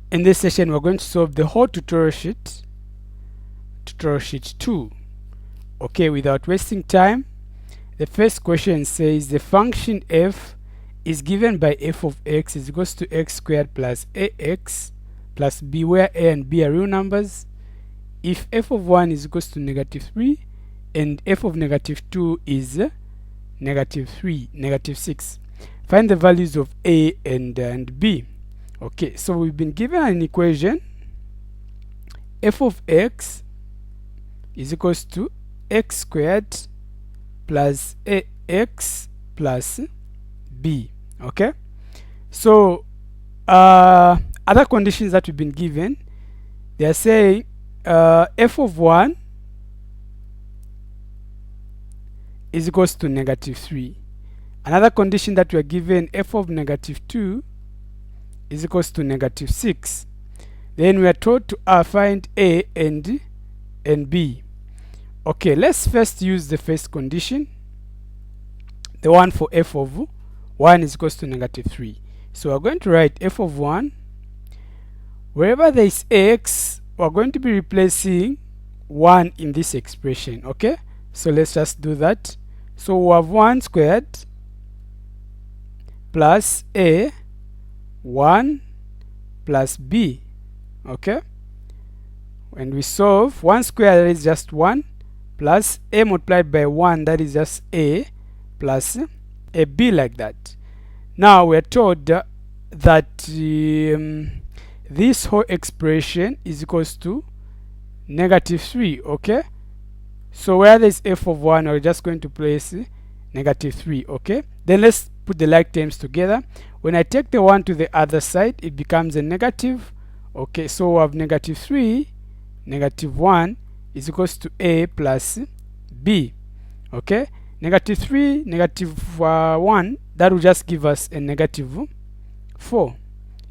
In this session, we're going to solve the whole tutorial sheet 2. Okay, without wasting time, the first question says the function f is given by f of x is equals to x squared plus ax plus b, where a and b are real numbers, if f of 1 is equals to -3 and f of -2 is -3, -6. Find the values of a and b. Okay, so we've been given an equation. F of x is equals to x squared plus ax plus b. Okay, so other conditions that we've been given, they are saying f of 1 is equals to -3. Another condition that we are given, f of -2 is equals to -6. Then we are told to find a and b. Okay, let's first use the first condition, the one for f of 1 is equals to -3. So we're going to write f of 1. Wherever there is x, we're going to be replacing 1 in this expression. Okay, so let's just do that. So we have 1 squared plus a 1 plus b. Okay, when we solve, 1 squared, that is just 1, plus a multiplied by 1, that is just a, plus a b, like that. Now we're told that this whole expression is equals to -3. Okay, so where there's f of 1, we're just going to place -3. Okay, then let's put the like terms together. When I take the 1 to the other side, it becomes a negative. Okay, so we have -3, -1 is equals to a plus b. Okay, -3, -1, that will just give us a -4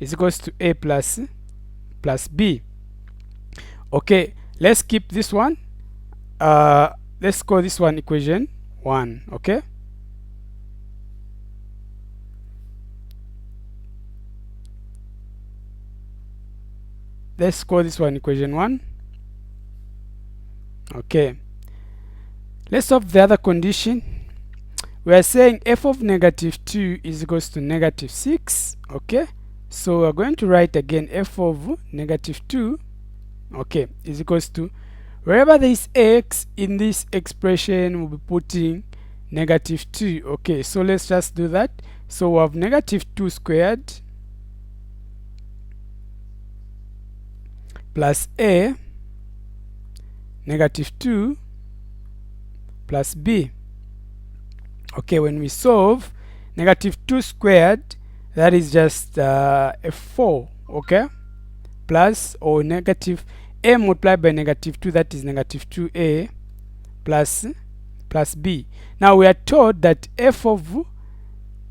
is equals to a plus b. Okay, let's keep this one. Let's call this one equation 1. Okay, let's call this one equation 1. Okay, let's solve the other condition. We are saying f of -2 is equals to -6. Okay, so we're going to write again f of -2, okay, is equals to, wherever there is x in this expression, we'll be putting -2. Okay, so let's just do that. So we have -2 squared plus a -2 plus b. Okay, when we solve, -2 squared, that is just a 4. Okay, plus or negative a multiplied by -2, that is -2a plus b. Now we are told that f of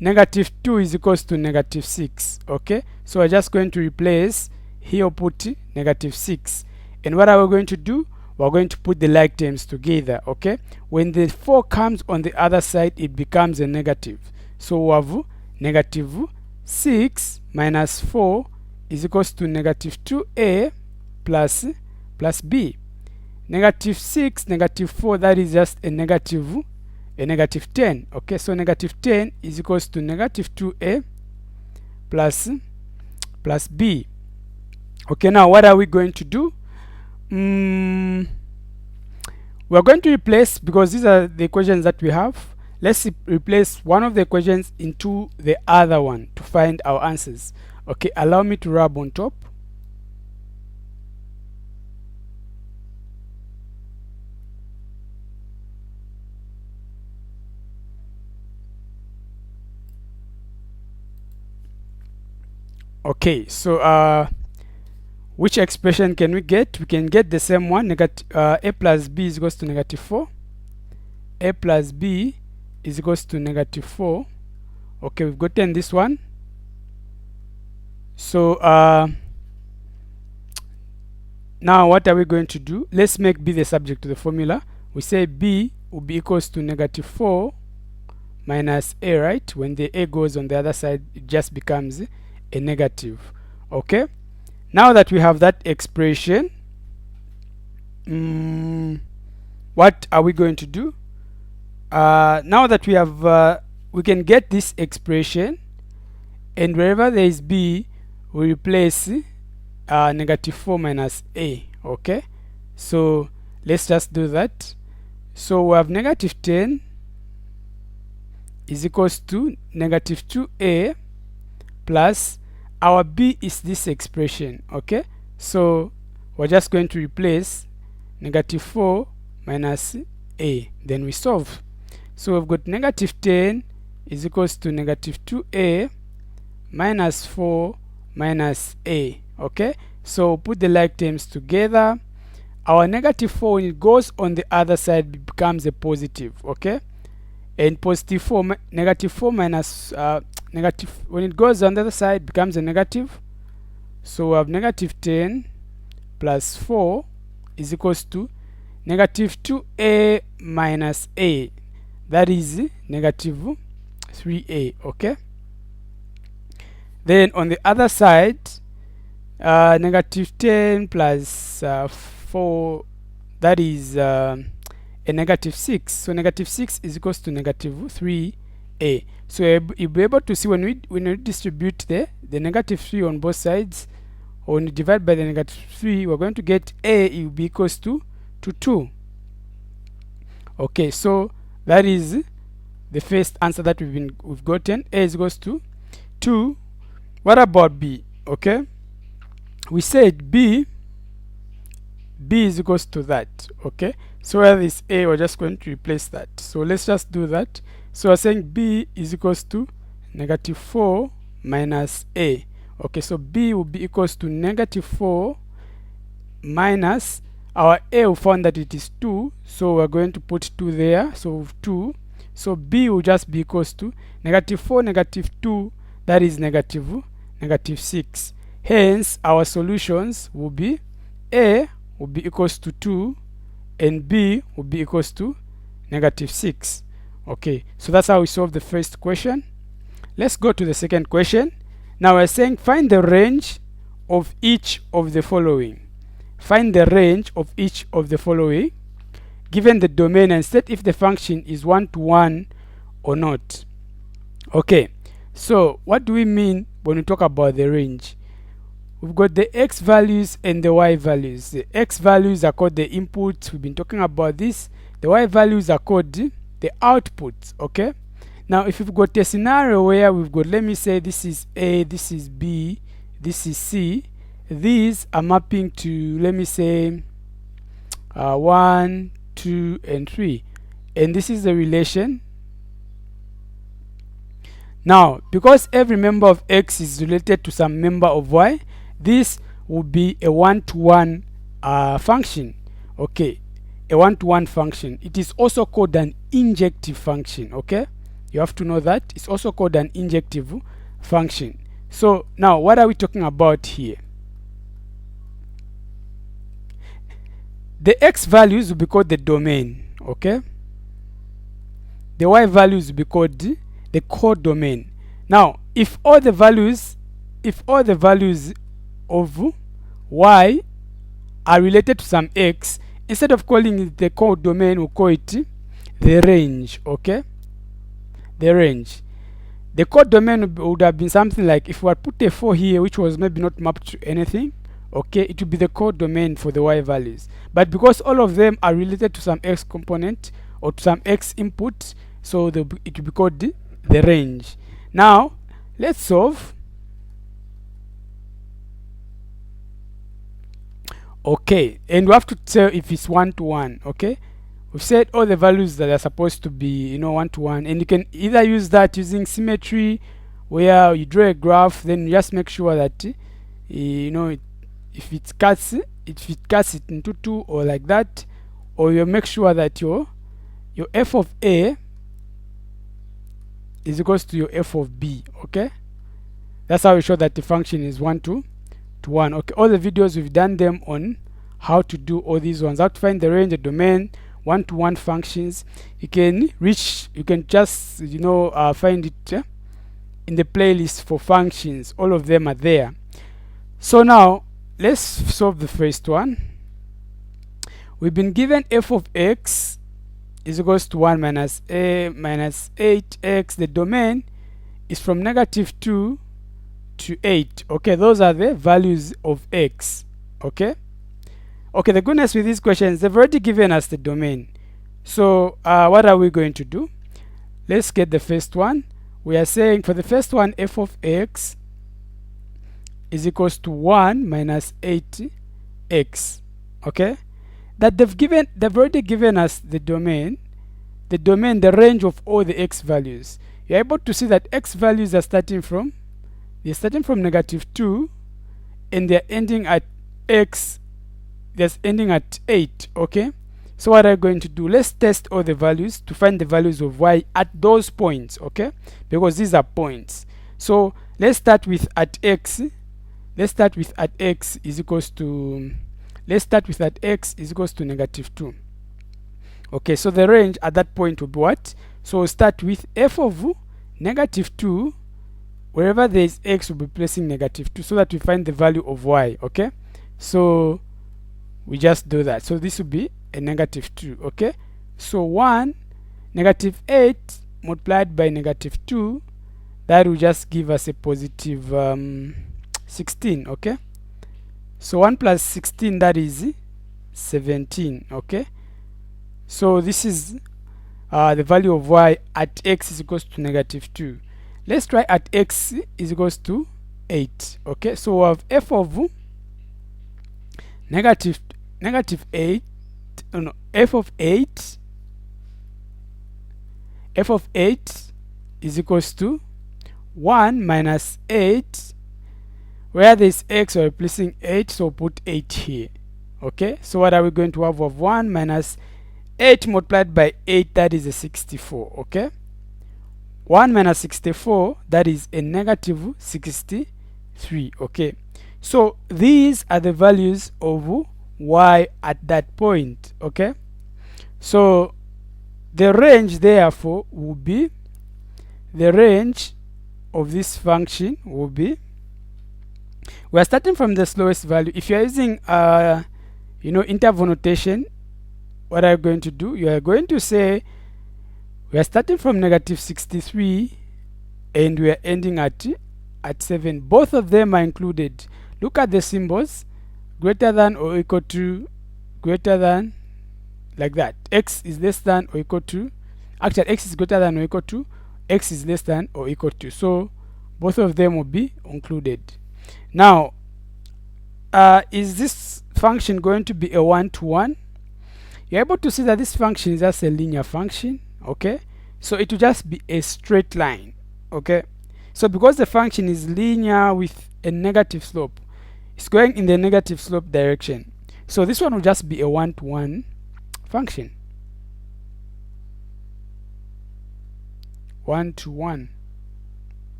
-2 is equals to -6. Okay, so we're just going to replace here, put -6, and what are we going to do? We're going to put the like terms together. Okay, when the 4 comes on the other side, it becomes a negative. So we have -6 minus 4 is equals to -2a plus b. -6, -4, that is just a negative 10. Okay, so -10 is equals to -2a plus b. Okay, now what are we going to do? We're going to replace, because these are the equations that we have, let's replace one of the equations into the other one to find our answers. Okay, allow me to rub on top. Okay, so which expression can we get? We can get the same one. A plus b is equals to -4. A plus b is equals to -4. Okay, we've gotten this one. So now what are we going to do? Let's make b the subject to the formula. We say b will be equals to -4 minus a, right? When the a goes on the other side, it just becomes a negative. Okay, Now that we have that expression, what are we going to do? Now that we have we can get this expression, and wherever there is b, we replace negative 4 minus a. Okay, so let's just do that. So we have negative 10 is equals to negative 2a plus our b is this expression. Okay, so we're just going to replace negative 4 minus a, then we solve. So we've got negative 10 is equals to negative 2a minus 4 minus a. Okay, so put the like terms together. Our negative 4, when it goes on the other side, becomes a positive. Okay, and positive 4, negative 4 minus negative, when it goes on the other side, becomes a negative. So we have negative 10 plus 4 is equals to negative 2a minus a, that is negative 3a. Okay, then on the other side, negative 10 plus 4, that is a negative 6. So negative 6 is equals to negative 3a. So you'll be able to see when we distribute the negative 3 on both sides, or when you divide by the negative 3, we're going to get a will be equals to 2. Okay, so that is the first answer that we've gotten. A is equals to 2. What about b? Okay, we said b is equals to that. Okay, so where is a, we're just going to replace that. So let's just do that. So we're saying b is equals to negative 4 minus a. Okay, so b will be equals to negative 4 minus our a. We found that it is 2, so we're going to put 2 there. So 2, so b will just be equals to negative 4 negative 2, that is negative 6. Hence our solutions will be a will be equals to 2 and b will be equals to negative 6. Okay, so that's how we solve the first question. Let's go to the second question. Now we're saying find the range of each of the following. Find the range of each of the following given the domain, and state if the function is one-to-one or not. Okay, so what do we mean when we talk about the range? We've got the x values and the y values. The x values are called the inputs. We've been talking about this. The y values are called the outputs. Okay, now if we've got a scenario where we've got, let me say this is a, this is b, this is c, these are mapping to, let me say 1, 2 and 3, and this is the relation. Now because every member of x is related to some member of y, this would be a one-to-one function. Okay, a one-to-one function. It is also called an injective function. Okay, you have to know that it's also called an injective function. So now what are we talking about here? The x values will be called the domain. Okay, the y values will be called the codomain. Now if all the values of y are related to some x, instead of calling it the codomain, we'll call it the range. Okay, the range. The codomain would have been something like, if we had put a 4 here which was maybe not mapped to anything, okay, it would be the codomain for the y values. But because all of them are related to some x component or to some x input, so it will be called the range. Now let's solve. Okay, and we have to tell if it's one-to-one. Okay, we've said all the values that are supposed to be, one-to-one, and you can either use that using symmetry, where you draw a graph, then you just make sure that if it cuts it into 2 or like that, or you make sure that your f of a is equals to your f of b. Okay, that's how we show that the function is 1-to-1. Okay, all the videos we've done them on how to do all these ones, how to find the range, the domain, one-to-one functions. You can just find it in the playlist for functions. All of them are there. So now let's solve the first one. We've been given f of x is equals to 1 minus a minus 8x. The domain is from negative 2 to 8. Okay, those are the values of x. Okay, the goodness with these questions, they've already given us the domain. So what are we going to do? Let's get the first one. We are saying for the first one, f of x is equals to 1 minus 8x. Okay, that they've already given us the domain, the range of all the x values. You're able to see that x values are starting from negative 2, and they're ending at x, that's ending at 8. Okay, so what are we going to do? Let's test all the values to find the values of y at those points. Okay, because these are points. So let's start with at x. Let's start with at x is equals to negative 2. Okay, so the range at that point will be what? So we'll start with f of negative 2. Wherever there is x, we'll be placing negative 2 so that we find the value of y. Okay, so we just do that. So this will be a negative 2. Okay, so 1 negative 8 multiplied by negative 2, that will just give us a positive 16. Okay, so 1 plus 16, that is 17. Okay, so this is the value of y at x is equals to negative 2. Let's try at x is equals to 8. Okay, so we have f of negative 8, f of 8 is equals to 1 minus 8. Where there is x, we're replacing 8, so put 8 here. Okay, so what are we going to have? Of 1 minus 8 multiplied by 8, that is a 64. Okay, 1 minus 64, that is a negative 63. Okay, so these are the values of y at that point. Okay, so the range therefore will be, the range of this function will be, we are starting from the slowest value. If you are using interval notation, what are you going to do? You are going to say we are starting from negative 63 and we are ending at 7. Both of them are included. Look at the symbols: greater than or equal to, greater than, like that. X is less than or equal to, actually x is greater than or equal to, x is less than or equal to. So both of them will be included. Now, is this function going to be a one-to-one? You're able to see that this function is just a linear function. Okay, so it will just be a straight line. Okay, so because the function is linear with a negative slope, it's going in the negative slope direction. So this one will just be a one-to-one function. One-to-one.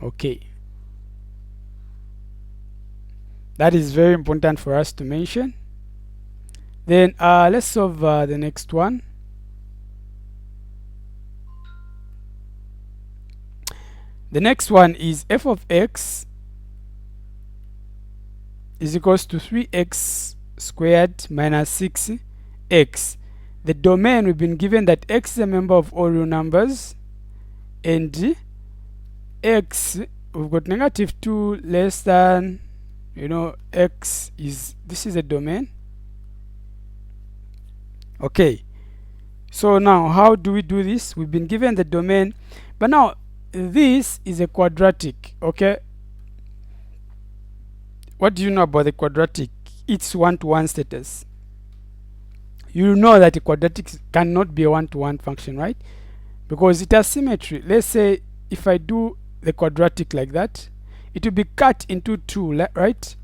Okay, that is very important for us to mention. Then let's solve the next one. The next one is f of x is equals to 3x squared minus 6x. The domain, we've been given that x is a member of all real numbers, and x, we've got negative 2 less than, x is, this is a domain. Okay, so now how do we do this? We've been given the domain, but now this is a quadratic. Okay, what do you know about the quadratic? It's one-to-one status. You know that a quadratic cannot be a one-to-one function, right? Because it has symmetry. Let's say if I do the quadratic like that, it will be cut into two, right?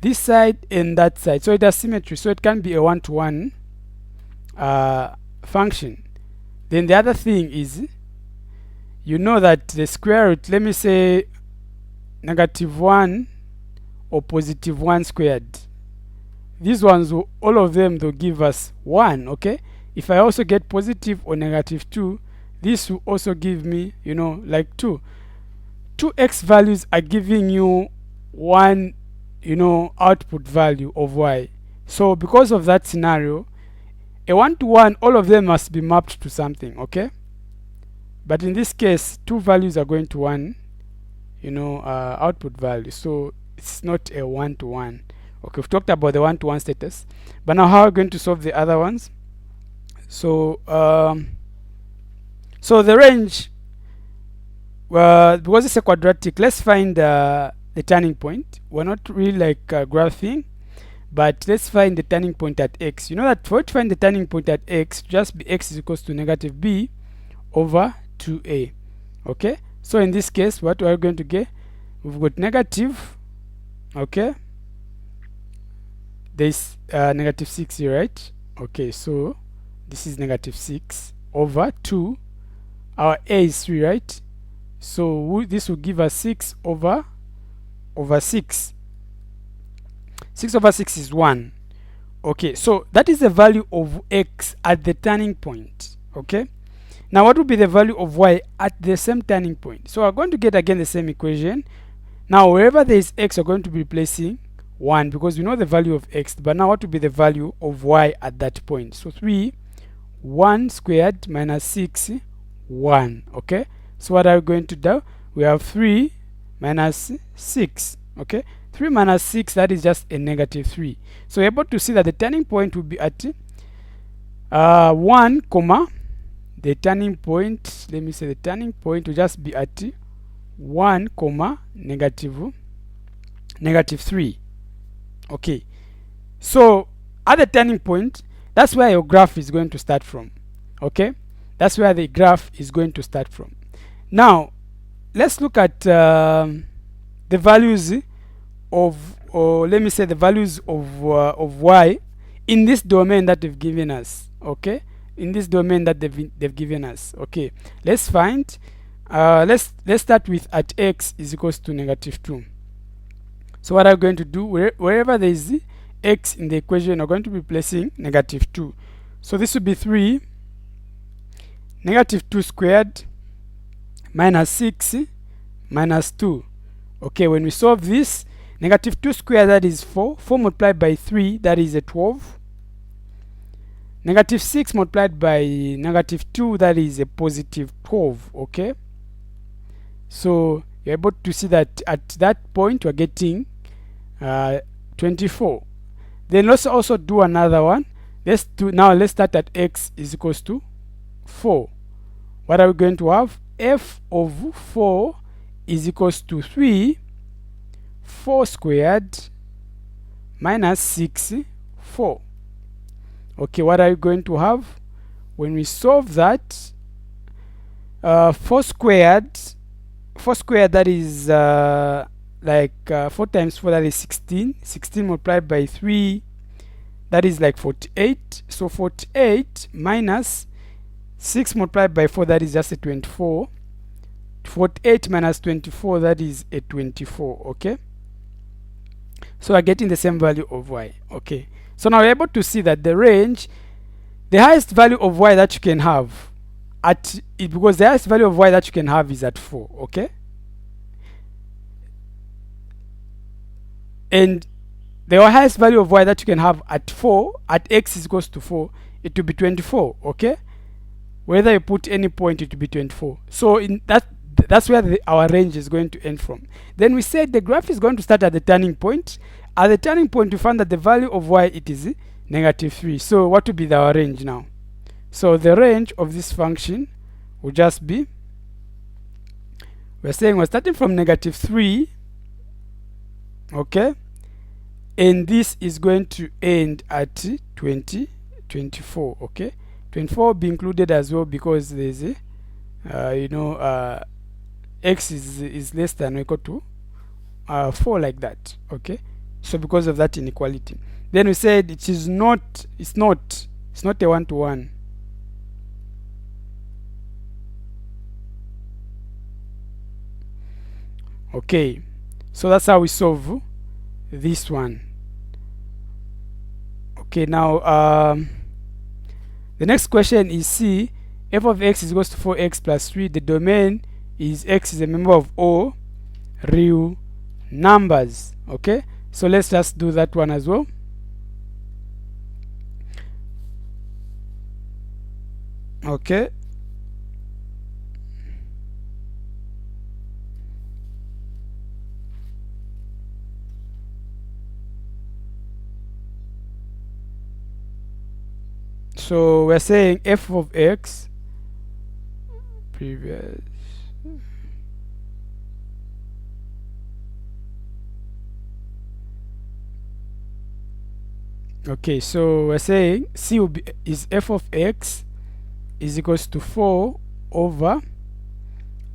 This side and that side, so it has symmetry, so it can be a one-to-one function. Then the other thing is, you know that the square root, let me say negative 1 or positive 1 squared, these ones will, all of them, they'll give us 1. Okay, if I also get positive or negative 2, this will also give me like 2. 2x values are giving you one, output value of y. So because of that scenario, a 1 to 1, all of them must be mapped to something, okay? But in this case, two values are going to one, output value. So it's not a 1 to 1. Okay, we've talked about the 1 to 1 status. But now how are we going to solve the other ones? So so the range, because it's a quadratic, let's find the turning point. We're not really like graphing, but let's find the turning point at x. You know that for it to find the turning point at x, just be x is equals to negative b over 2a. Okay, so in this case, what we're going to get, we've got negative, okay, there's negative 6 here, right? Okay, so this is negative 6 over 2. Our a is 3, right? So this will give us 6 over 6. 6 over 6 is 1. Okay, so that is the value of x at the turning point. Okay, now what would be the value of y at the same turning point? So we're going to get again the same equation. Now wherever there is x, we're going to be replacing 1 because we know the value of x. But now what would be the value of y at that point? So 3, 1 squared minus 6, 1. Okay, so what are we going to do? We have 3 minus 6. Okay, 3 minus 6, that is just a negative 3. So we're able to see that the turning point will be at 1 comma, the turning point, let me say the turning point will just be at 1 comma negative 3. Okay, so at the turning point, that's where your graph is going to start from. Okay, that's where the graph is going to start from. Now let's look at the values of, or let me say the values of y in this domain that they've given us. Okay, in this domain that they've given us. Okay, let's find let's start with at x is equals to negative 2. So what I'm going to do, wherever there is x in the equation, I'm going to be placing negative 2. So this will be 3 negative 2 squared minus 6 minus 2. Okay, when we solve this, negative 2 squared, that is 4. 4 multiplied by 3, that is a 12. Negative 6 multiplied by negative 2, that is a positive 12. Okay, so you're able to see that at that point we're getting 24. Then let's also do another one. Let's start at x is equals to 4. What are we going to have? F of 4 is equals to 3 4 squared minus 6 4. Okay, what are you going to have when we solve that? 4 squared, that is 4 times 4, that is 16. 16 multiplied by 3, that is like 48. So 48 minus 6 multiplied by 4, that is just a 24. 48 minus 24, that is a 24. Okay, so we're getting the same value of y. Okay, so now we're able to see that the range, the highest value of y that you can have at it, because the highest value of y that you can have is at 4. Okay, and the highest value of y that you can have at 4, at x is equals to 4, it will be 24. Okay, whether you put any point, it will be 24. So in that's where our range is going to end from. Then we said the graph is going to start at the turning point. At the turning point, we found that the value of y, it is negative 3. So what will be our range now? So the range of this function will just be, we're saying we're starting from negative 3. Okay, and this is going to end at 24. Okay, 24 be included as well because there's a x is less than or equal to 4, like that. Okay, so because of that inequality, then we said it's not a 1 to 1. Okay, so that's how we solve this one. Okay, now the next question is C. F of x is equals to 4x plus 3. The domain is x is a member of O real numbers. Okay, so let's just do that one as well. Okay, so we're saying f of x previous. Okay, so we're saying c will be, is f of x is equals to 4 over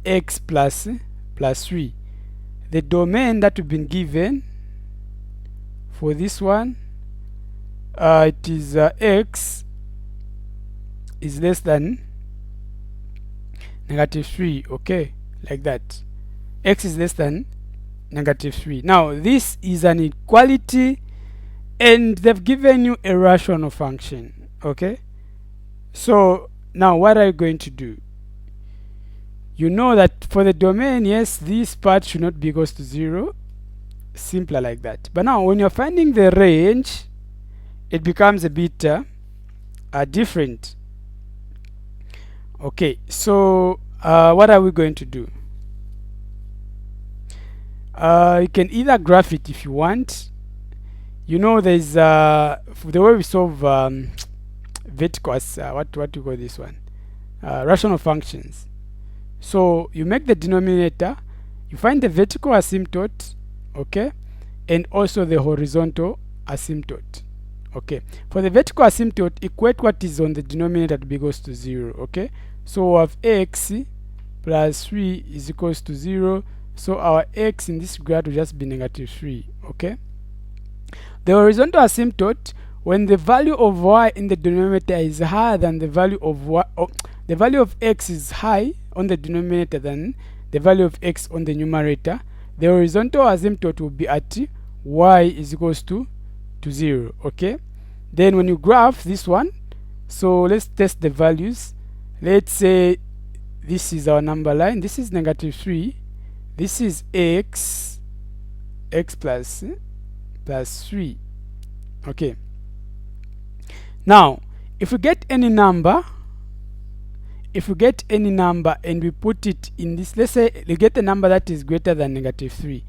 x plus 3. The domain that we've been given for this one, it is x is less than -3. Okay, like that. X is less than -3. Now this is an equality and they've given you a rational function. Okay, so now what are you going to do? You know that for the domain, yes, this part should not be equals to 0. Simpler like that. But now when you're finding the range, it becomes a bit different. Okay, so what are we going to do? You can either graph it if you want. You know, there's the way we solve vertical, what do you call this one? Rational functions. So you make the denominator, you find the vertical asymptote, okay, and also the horizontal asymptote. Okay, for the vertical asymptote, equate what is on the denominator to be equals to 0. Okay, so we have x plus 3 is equals to 0. So our x in this graph will just be -3. Okay, the horizontal asymptote, when the value of y in the denominator is higher than the value of y, the value of x is high on the denominator than the value of x on the numerator, the horizontal asymptote will be at y is equals to 0. Okay, then when you graph this one, so let's test the values. Let's say this is our number line, this is -3, this is x plus 3. Okay, now if we get any number, and we put it in this, let's say we get a number that is greater than -3,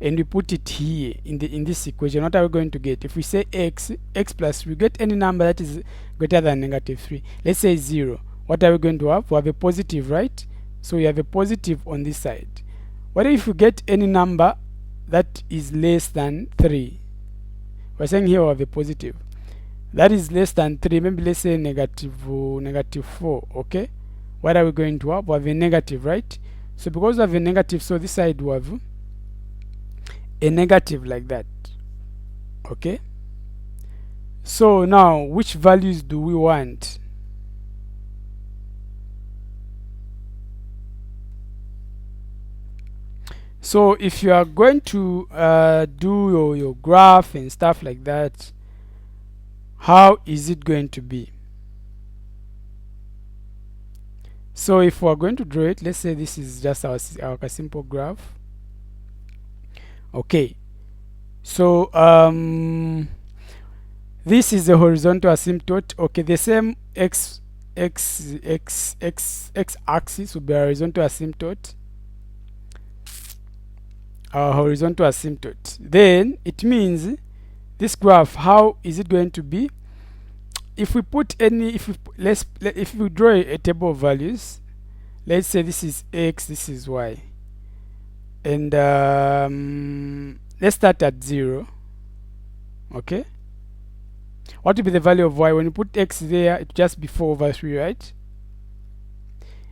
and we put it here in this equation, what are we going to get? If we say x plus, we get any number that is greater than -3, let's say 0, what are we going to have? We have a positive, right? So we have a positive on this side. What if we get any number that is less than 3? We're saying here we have a positive that is less than 3, maybe let's say -4. Okay, what are we going to have? We have a negative, right? So because we have a negative, so this side we have a negative like that. Okay, so now which values do we want? So if you are going to do your graph and stuff like that, how is it going to be? So if we are going to draw it, let's say this is just our simple graph. Okay, so this is the horizontal asymptote. Okay, the same x axis will be a horizontal asymptote, then it means this graph, how is it going to be? If we put any, if we draw a table of values, let's say this is x, this is y, and let's start at 0. Okay, what will be the value of y? When you put x there, it just be 4 over 3, right?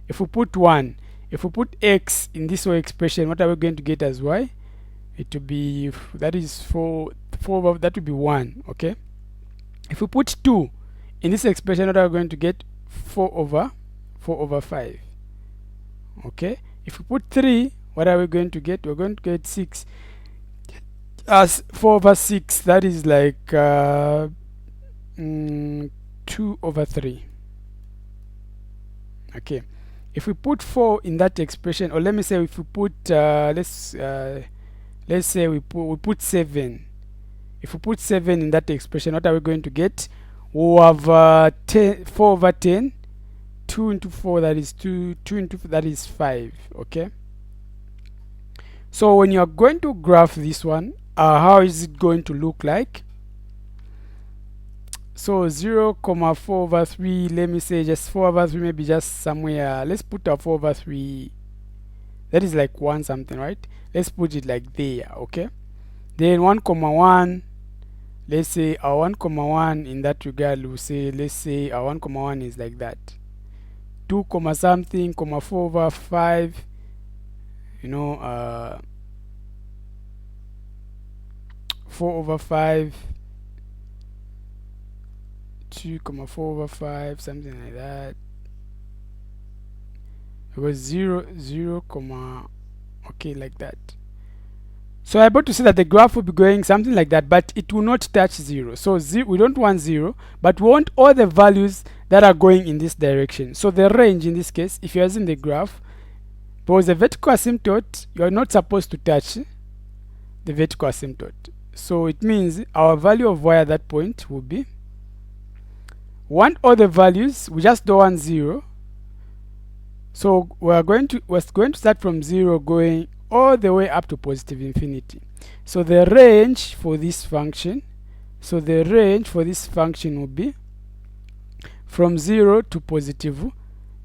If we put 1, if we put x in this way expression, what are we going to get as y? It will be, that is 4 over, that will be 1. Okay, if we put 2 in this expression, what are we going to get? 4 over 5. Okay, if we put 3, what are we going to get? We're going to get 6 as 4 over 6, that is like 2 over 3. Okay, if we put 4 in that expression, or let me say if we put let's let's say we put 7. If we put 7 in that expression, what are we going to get? We'll have 4 over 10. 2 into 4, that is 2. 2 into 4, that is 5. Okay, so when you are going to graph this one, how is it going to look like? So 0, 4 over 3, let me say just 4 over 3, maybe just somewhere, let's put a 4 over 3, that is like 1 something, right? Let's put it like there. Okay, then 1, 1, let's say our 1, 1 in that regard, we'll say, let's say our 1, 1 is like that. 2, something, 4 over 5, you know, 4 over 5, 2, 4 over 5, something like that. Because 0, 0, okay, like that. So I'm about to say that the graph will be going something like that, but it will not touch 0. So we don't want 0, but we want all the values that are going in this direction. So the range in this case, if you're using the graph, because the vertical asymptote, you're not supposed to touch the vertical asymptote. So it means our value of y at that point will be, want all the values, we just don't want 0. So we're going to start from 0 going all the way up to positive infinity. So the range for this function, will be from 0 to positive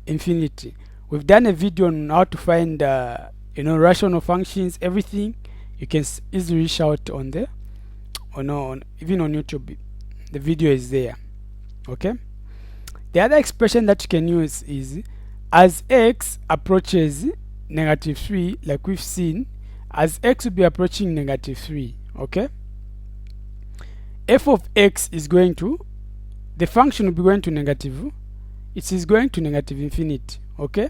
infinity. We've done a video on how to find rational functions, everything. You can easily reach out on there, or even on YouTube. The video is there. Okay, the other expression that you can use is, as x approaches -3, like we've seen, as x will be approaching -3. Okay, f of x is going to, the function will be going to negative, it is going to negative infinity. Okay,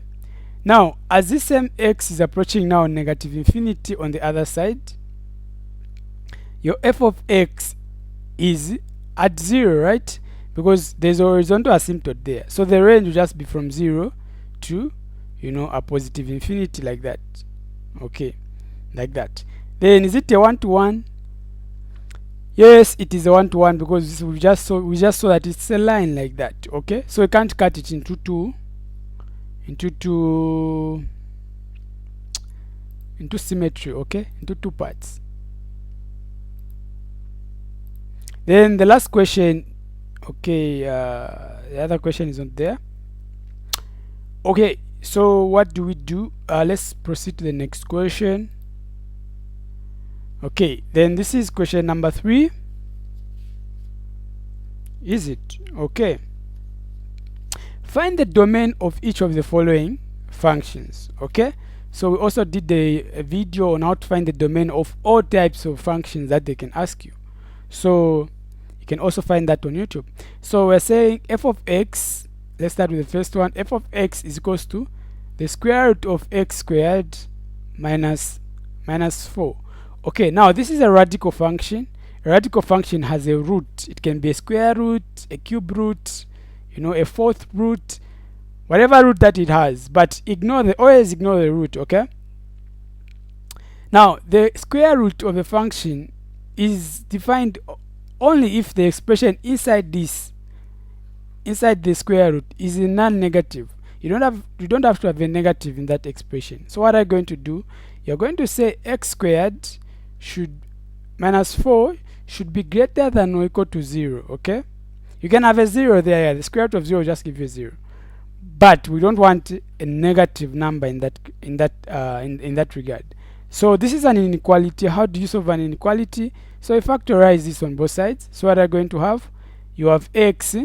now as this same x is approaching now negative infinity on the other side, your f of x is at 0, right? Because there's a horizontal asymptote there, so the range will just be from 0 to a positive infinity, like that. Okay, like that. Then is it a 1-to-1? Yes, it is a 1-to-1, because we just saw that it's a line like that. Okay, so we can't cut it into symmetry. Okay, into 2 parts. Then the last question, okay, the other question is not there. Okay, so what do we do? Let's proceed to the next question. Okay, then this is question number 3. Is it? Okay. Find the domain of each of the following functions. Okay, so we also did a video on how to find the domain of all types of functions that they can ask you. So you can also find that on YouTube. So we're saying f of x, let's start with the first one. F of x is equals to the square root of x squared minus 4. Okay, now this is a radical function. A radical function has a root. It can be a square root, a cube root, a fourth root, whatever root that it has, but always ignore the root. Okay, now the square root of a function is defined only if the expression inside the square root is a non-negative. You don't have to have a negative in that expression. So what are you going to do? You're going to say x squared minus 4 should be greater than or equal to 0. Okay, you can have a 0 there. Yeah, the square root of 0 will just give you a 0, but we don't want a negative number in that regard. So this is an inequality. How do you solve an inequality? So you factorize this on both sides. So what are you going to have? You have x.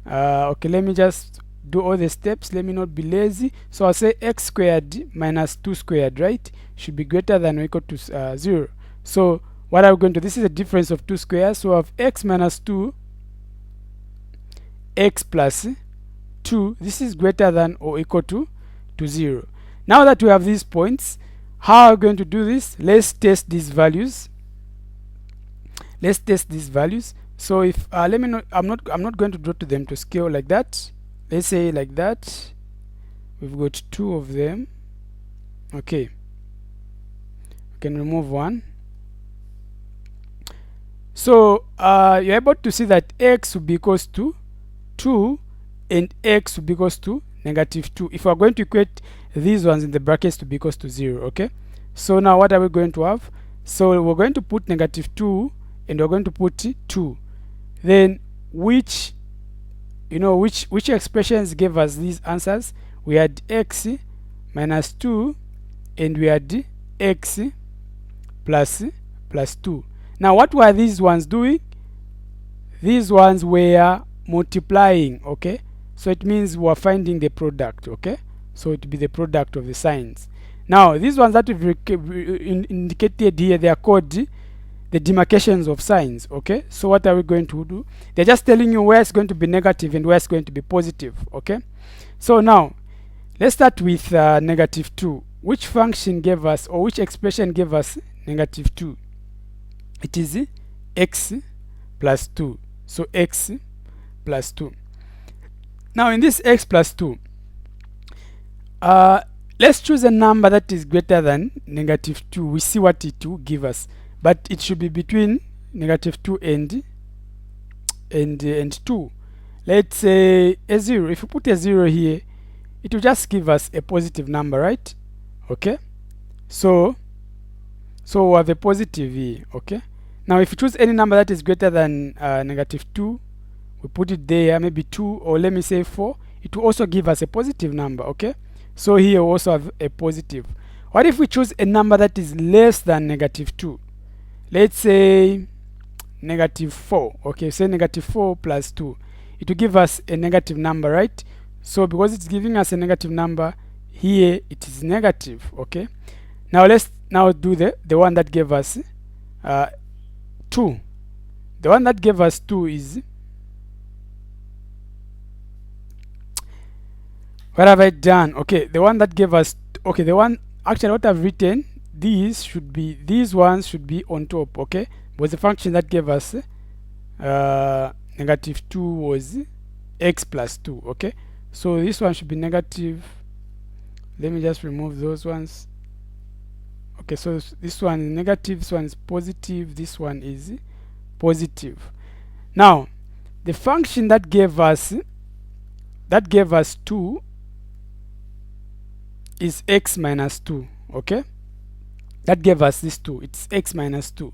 Okay, let me just do all the steps. Let me not be lazy. So I'll say x squared minus 2 squared, right, should be greater than or equal to 0. So what are we going to, this is a difference of 2 squares. So we have x minus 2, x plus 2. This is greater than or equal to 0. Now that we have these points, how are we going to do this? Let's test these values. So if let me know, I'm not going to draw to them to scale like that. Let's say like that. We've got 2 of them. Okay, can remove 1. So you're able to see that x will be equals to 2 and x will be equals to -2 if we're going to equate these ones in the brackets to be equals to 0. Okay, so now what are we going to have? So we're going to put -2 and we're going to put 2. Then which expressions gave us these answers? We had x minus 2 and we had x plus 2. Now what were these ones doing? These ones were multiplying. Okay, so it means we're finding the product. Okay, so it will be the product of the signs. Now these ones that we've indicated here, they are called the demarcations of signs. Okay, so what are we going to do? They're just telling you where it's going to be negative and where it's going to be positive. Okay, so now let's start with -2. Which function gave us, or which expression gave us -2? It is x plus 2. So x plus 2. Now in this x plus 2, let's choose a number that is greater than -2. We see what it will give us, but it should be between -2 and 2. Let's say a 0. If you put a 0 here, it will just give us a positive number, right? Okay, so we have a positive here. Okay, now if you choose any number that is greater than -2, we put it there, maybe 2, or let me say 4, it will also give us a positive number. Okay, so here we also have a positive. What if we choose a number that is less than -2? Let's say -4. Okay, say -4 plus 2, it will give us a negative number, right? So because it's giving us a negative number, here it is negative. Okay, now let's do the one that gave us 2. The one that gave us 2 is, what have I done? Okay, the one that gave us, okay, the one, actually what I've written, these ones should be on top. Okay, but the function that gave us -2 was x plus 2. Okay, so this one should be negative. Let me just remove those ones. Okay, so this one is negative, this one is positive, this one is positive. Now the function that gave us 2 is x minus 2. Okay, that gave us this 2, it's x minus 2.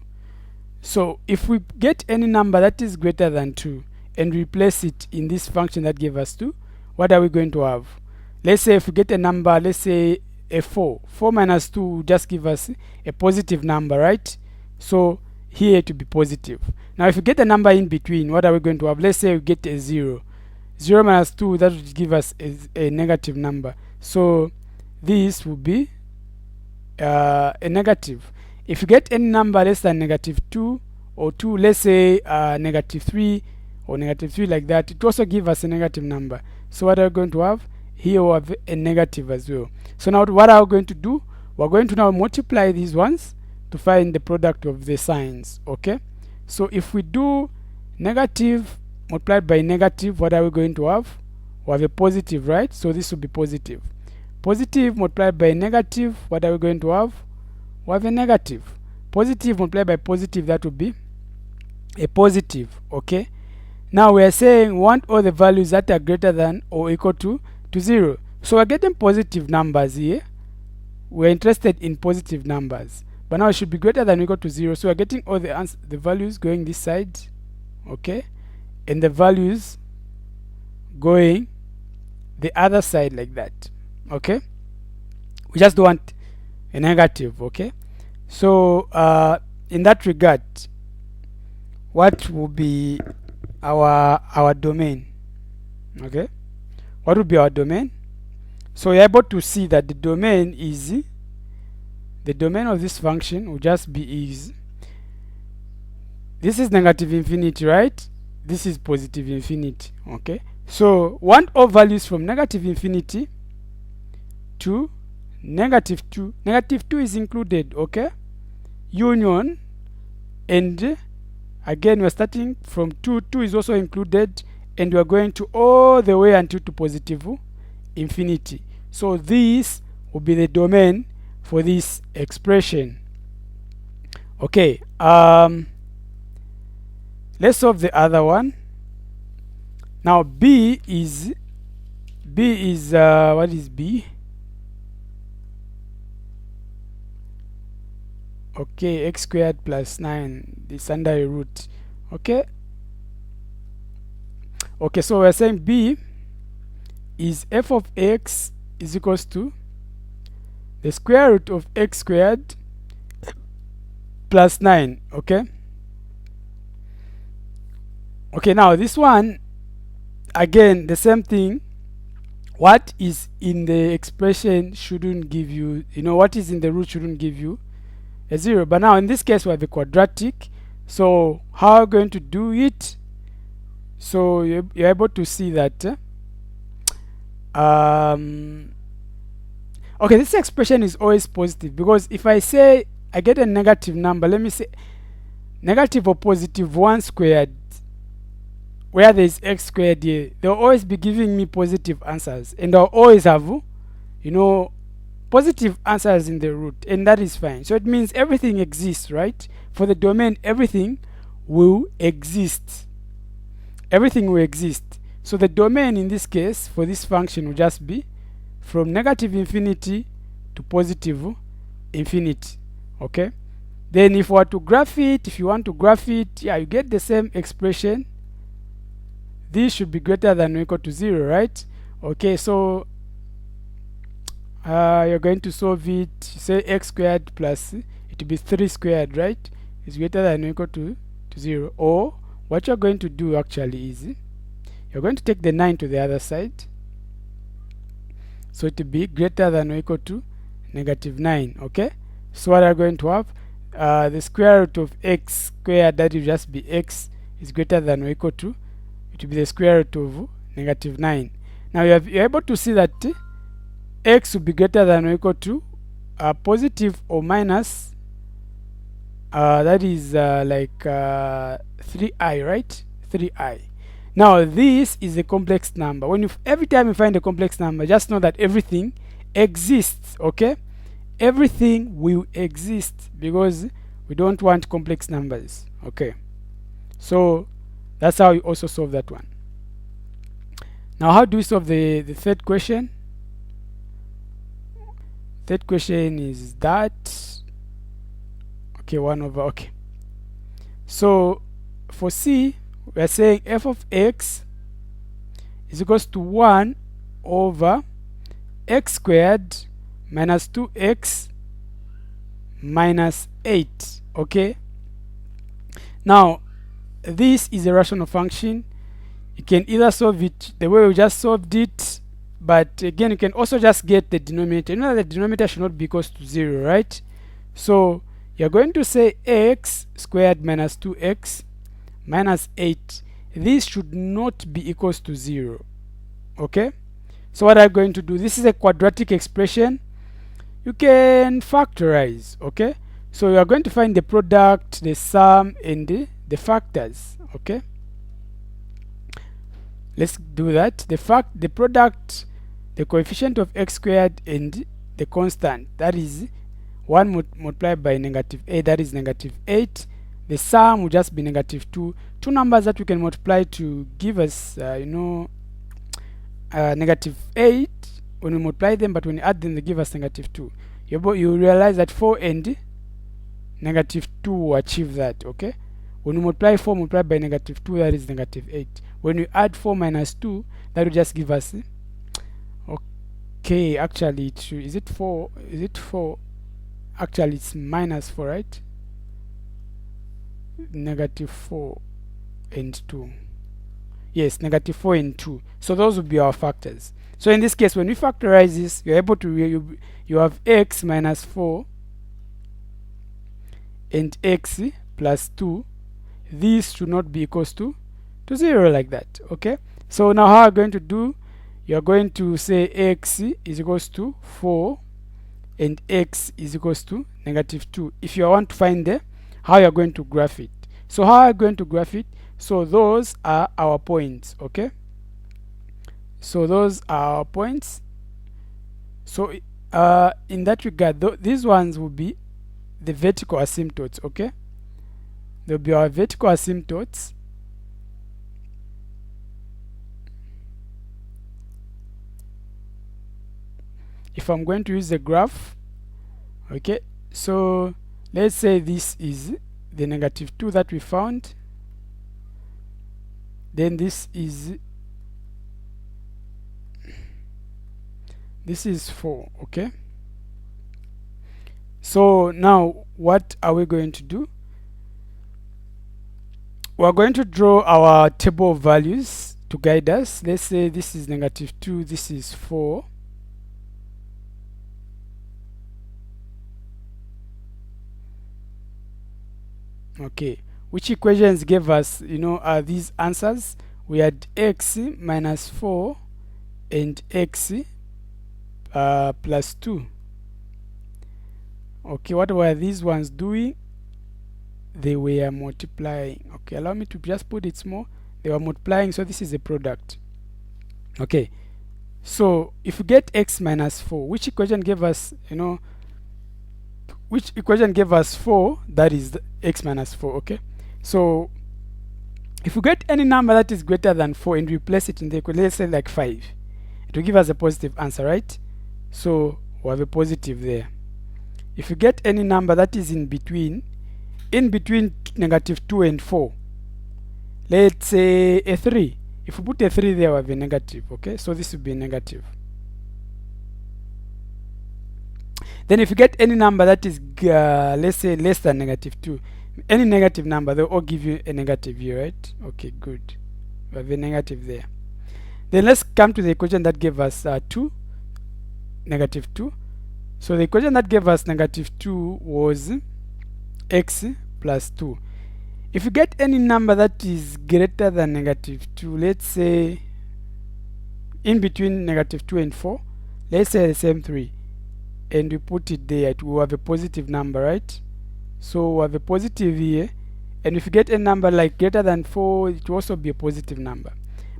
So if we get any number that is greater than 2 and replace it in this function that gave us 2, what are we going to have? Let's say if we get a number, let's say a 4. 4 minus 2 will just give us a positive number, right? So here to be positive. Now if we get a number in between, what are we going to have? Let's say we get a 0. 0 minus 2, that would give us a negative number. So this will be a negative. If you get any number less than -2 or 2, let's say -3 or -3 like that, it also give us a negative number. So what are we going to have? Here we have a negative as well. So now what are we going to do? We're going to now multiply these ones to find the product of the signs. Okay, so if we do negative multiplied by negative, what are we going to have? We have a positive, right? So this will be positive. Positive multiplied by negative, what are we going to have? We have a negative. Positive multiplied by positive, that would be a positive. Okay, now we are saying we want all the values that are greater than or equal to 0. So we're getting positive numbers here. We're interested in positive numbers, but now it should be greater than or equal to 0. So we're getting all the values going this side. Okay, and the values going the other side like that. Okay, we just don't want a negative. Okay, so in that regard, what will be our domain? Okay, what will be our domain? So you're able to see that the domain of this function will just be this is negative infinity, right? This is positive infinity. Okay, so want all values from negative infinity to -2. -2 is included. Okay, union, and again we're starting from 2. 2 is also included, and we're going to all the way until to positive infinity. So this will be the domain for this expression. Okay, let's solve the other one. Now b is what is b? Okay, x squared plus 9, this under a root. Okay, so we're saying b is f of x is equals to the square root of x squared plus 9. Okay, now this one, again the same thing. What is in the expression shouldn't give you, what is in the root shouldn't give you a 0. But now in this case we have a quadratic, so how are we going to do it? So you're able to see that okay, this expression is always positive, because if I say I get a negative number, let me say negative or positive 1 squared, where there is x squared here, they'll always be giving me positive answers, and I'll always have positive answers in the root, and that is fine. So it means everything exists, right? For the domain, everything will exist. So the domain in this case for this function will just be from negative infinity to positive infinity. Okay, then if you want to graph it, yeah, you get the same expression. This should be greater than or equal to 0, right? Okay, so you're going to solve it. Say x squared plus, it will be 3 squared, right? Is greater than or equal to 0. Or what you're going to do actually is you're going to take the 9 to the other side, so it will be greater than or equal to -9. Okay, so what are going to have? The square root of x squared, that will just be x, is greater than or equal to, it will be the square root of -9. Now you're able to see that x will be greater than or equal to positive or minus, that is like 3i, right? 3i. Now this is a complex number. Every time you find a complex number, just know that everything exists. Okay, everything will exist, because we don't want complex numbers. Okay, so that's how you also solve that one. Now how do we solve the third question? Third question is that, okay, 1 over, okay, so for C we are saying f of x is equals to 1 over x squared minus 2x minus 8. Okay, now this is a rational function. You can either solve it the way we just solved it, but again you can also just get the denominator. You know that the denominator should not be equals to 0, right? So you're going to say x squared minus 2x minus 8. This should not be equals to 0. Okay, so what I'm going to do, this is a quadratic expression. You can factorize. Okay, so you are going to find the product, the sum, and the factors. Okay, let's do that. The product, the coefficient of x squared, and the constant, that is 1 multiplied by -8, that is -8. The sum will just be -2. Two numbers that we can multiply to give us -8 when we multiply them, but when you add them they give us -2. You realize that 4 and -2 will achieve that. Okay, when you multiply 4 multiplied by -2, that is -8. When you add 4 minus 2, that will just give us, okay, actually is it 4? Actually it's -4, right? -4 and 2. Yes, -4 and 2. So those will be our factors. So in this case, when we factorize this, you're able to you have x minus 4 and x plus 2. This should not be equals to 0 like that. Okay, so now how are you going to do? You're going to say x is equals to 4 and x is equals to -2. If you want to find how you're going to graph it. So how are you going to graph it? So those are our points. Okay, so those are our points. So in that regard, these ones will be the vertical asymptotes. Okay, there'll be our vertical asymptotes. If I'm going to use the graph, okay, so let's say this is the -2 that we found, then this is 4. Okay, so now what are we going to do? We're going to draw our table of values to guide us. Let's say this is -2, this is 4. Okay, which equations gave us, are these answers? We had x minus 4 and x plus 2. Okay, what were these ones doing? They were multiplying. Okay, allow me to just put it small. They were multiplying, so this is a product. Okay, so if we get x minus 4, which equation gave us, which equation gave us 4? That is the x minus 4. Okay, so if we get any number that is greater than 4 and replace it in the equation, let's say like 5, it will give us a positive answer, right? So we have a positive there. If you get any number that is in between -2 and 4, let's say a 3, if we put a 3 there, we have a negative. Okay, so this will be a negative. Then if you get any number that is let's say less than -2, any negative number, they'll all give you a negative here, right? Okay, good, we have a negative there. Then let's come to the equation that gave us 2, -2. So the equation that gave us -2 was x plus 2. If you get any number that is greater than -2, let's say in between -2 and 4, let's say the same 3, and we put it there, it will have a positive number, right? So we have a positive here, and if you get a number like greater than 4, it will also be a positive number.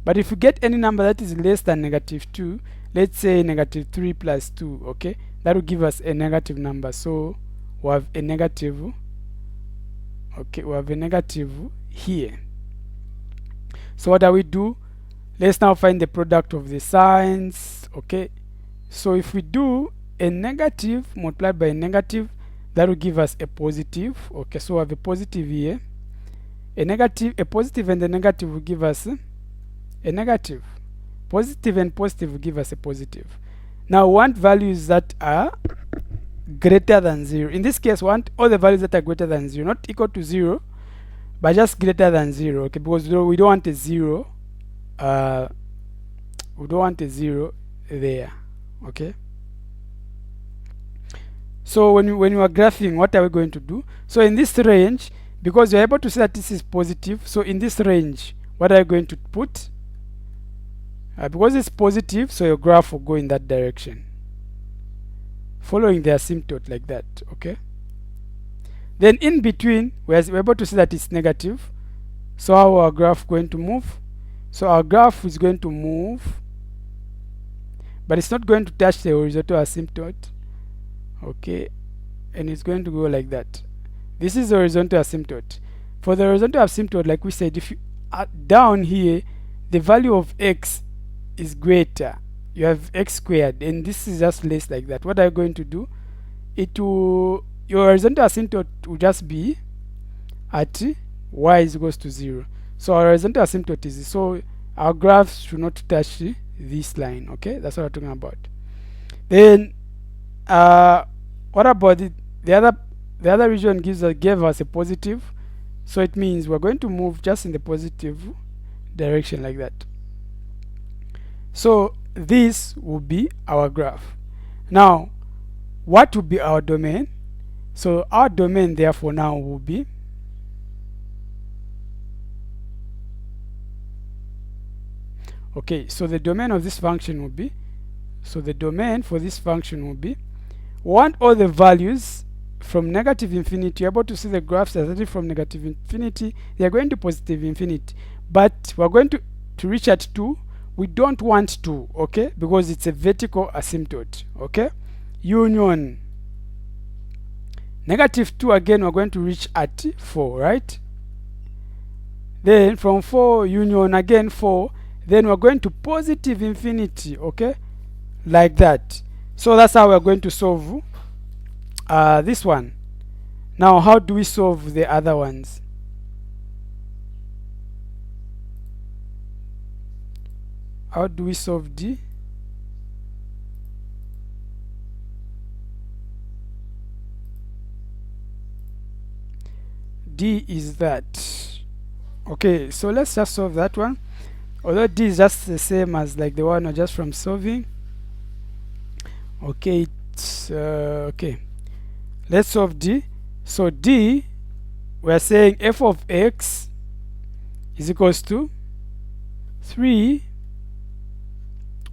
But if you get any number that is less than -2, let's say -3 plus 2, okay, that will give us a negative number. So we have a negative. Okay, we have a negative here. So what do we do? Let's now find the product of the signs. Okay, so if we do a negative multiplied by a negative, that will give us a positive. Okay, so we have a positive here, a positive and a negative will give us a negative. Positive and positive will give us a positive. Now we want values that are greater than 0. In this case, we want all the values that are greater than 0, not equal to 0, but just greater than 0. Okay, because we don't want a 0. We don't want a 0 there. Okay, so when you are graphing, what are we going to do? So in this range, because you're able to see that this is positive, so in this range, what are you going to put? Because it's positive, so your graph will go in that direction, following the asymptote like that. Okay, then in between, we're able to see that it's negative, so how our graph going to move? So our graph is going to move, but it's not going to touch the horizontal asymptote. Okay, and it's going to go like that. This is the horizontal asymptote. For the horizontal asymptote, like we said, if you are down here, the value of x is greater, you have x squared, and this is just less like that. What are you going to do? Your horizontal asymptote will just be at y is equals to 0. So our horizontal asymptote is, so our graph should not touch this line. Okay, that's what we're talking about. Then what about the other region gave us a positive, so it means we're going to move just in the positive direction like that. So this will be our graph. Now what will be our domain? So our domain therefore now will be okay, so the domain of this function will be, so the domain for this function will be, we want all the values from -infinity. You're able to see the graphs are starting from -infinity, they are going to +infinity, but we're going to reach at 2. We don't want 2, okay, because it's a vertical asymptote. Okay, union Negative 2 again, we're going to reach at 4, right? Then from 4 union again 4, then we're going to positive infinity, okay? Like that. So that's how we're going to solve this one. Now, how do we solve the other ones? How do we solve D? D is that. Okay, so let's just solve that one. Although D is just the same as like the one just from solving. Okay, it's okay. Let's solve D. So D, we're saying f of x is equals to 3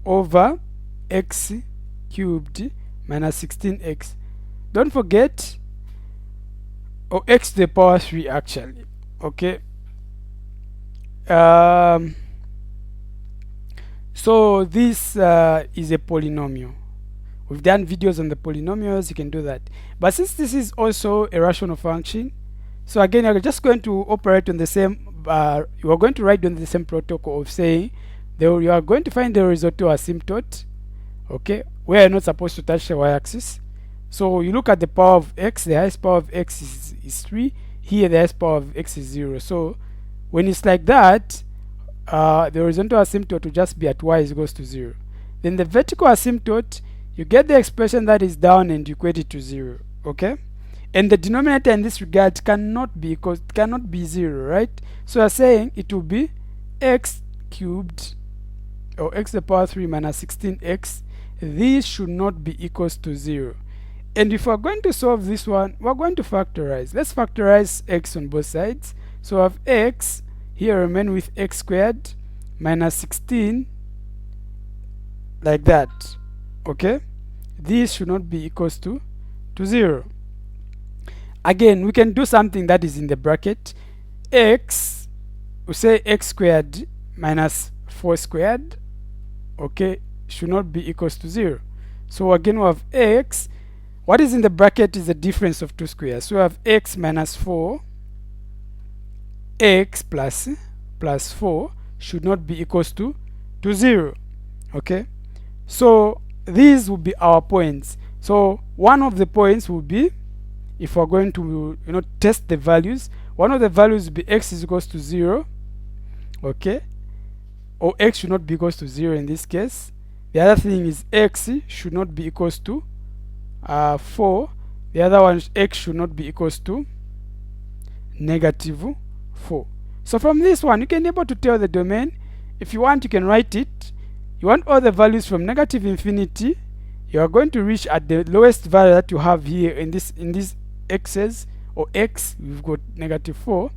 over x cubed minus 16x. Don't forget, or x to the power 3 actually. Okay. So this is a polynomial. We've done videos on the polynomials, you can do that. But since this is also a rational function, so again, you're just going to operate on the same, you are going to write on the same protocol of saying, you are going to find the horizontal asymptote, okay, where you're not supposed to touch the y-axis. So you look at the power of x, the highest power of x is 3, here the highest power of x is 0. So when it's like that, the horizontal asymptote will just be at y is equals to 0. Then the vertical asymptote, you get the expression that is down and you equate it to 0, okay? And the denominator in this regard cannot be 0, right? So you're saying it will be x cubed, or x to the power 3 minus 16x. This should not be equals to 0. And if we're going to solve this one, we're going to factorize. Let's factorize x on both sides. So we have x here remain with x squared minus 16, like that. Okay, this should not be equals to 0. Again, we can do something that is in the bracket. X, we say x squared minus 4 squared, okay, should not be equals to 0. So again, we have x. What is in the bracket is the difference of two squares. So we have x minus 4, x plus 4 should not be equals to 0. Okay, so these will be our points. So one of the points will be, if we're going to test the values, one of the values will be x is equals to 0, okay, or x should not be equals to 0 in this case. The other thing is x should not be equals to 4. The other one is x should not be equals to negative 4. So from this one, you can be able to tell the domain. If you want, you can write it. You want all the values from negative infinity. You are going to reach at the lowest value that you have here in this x's, or x. We've got negative 4.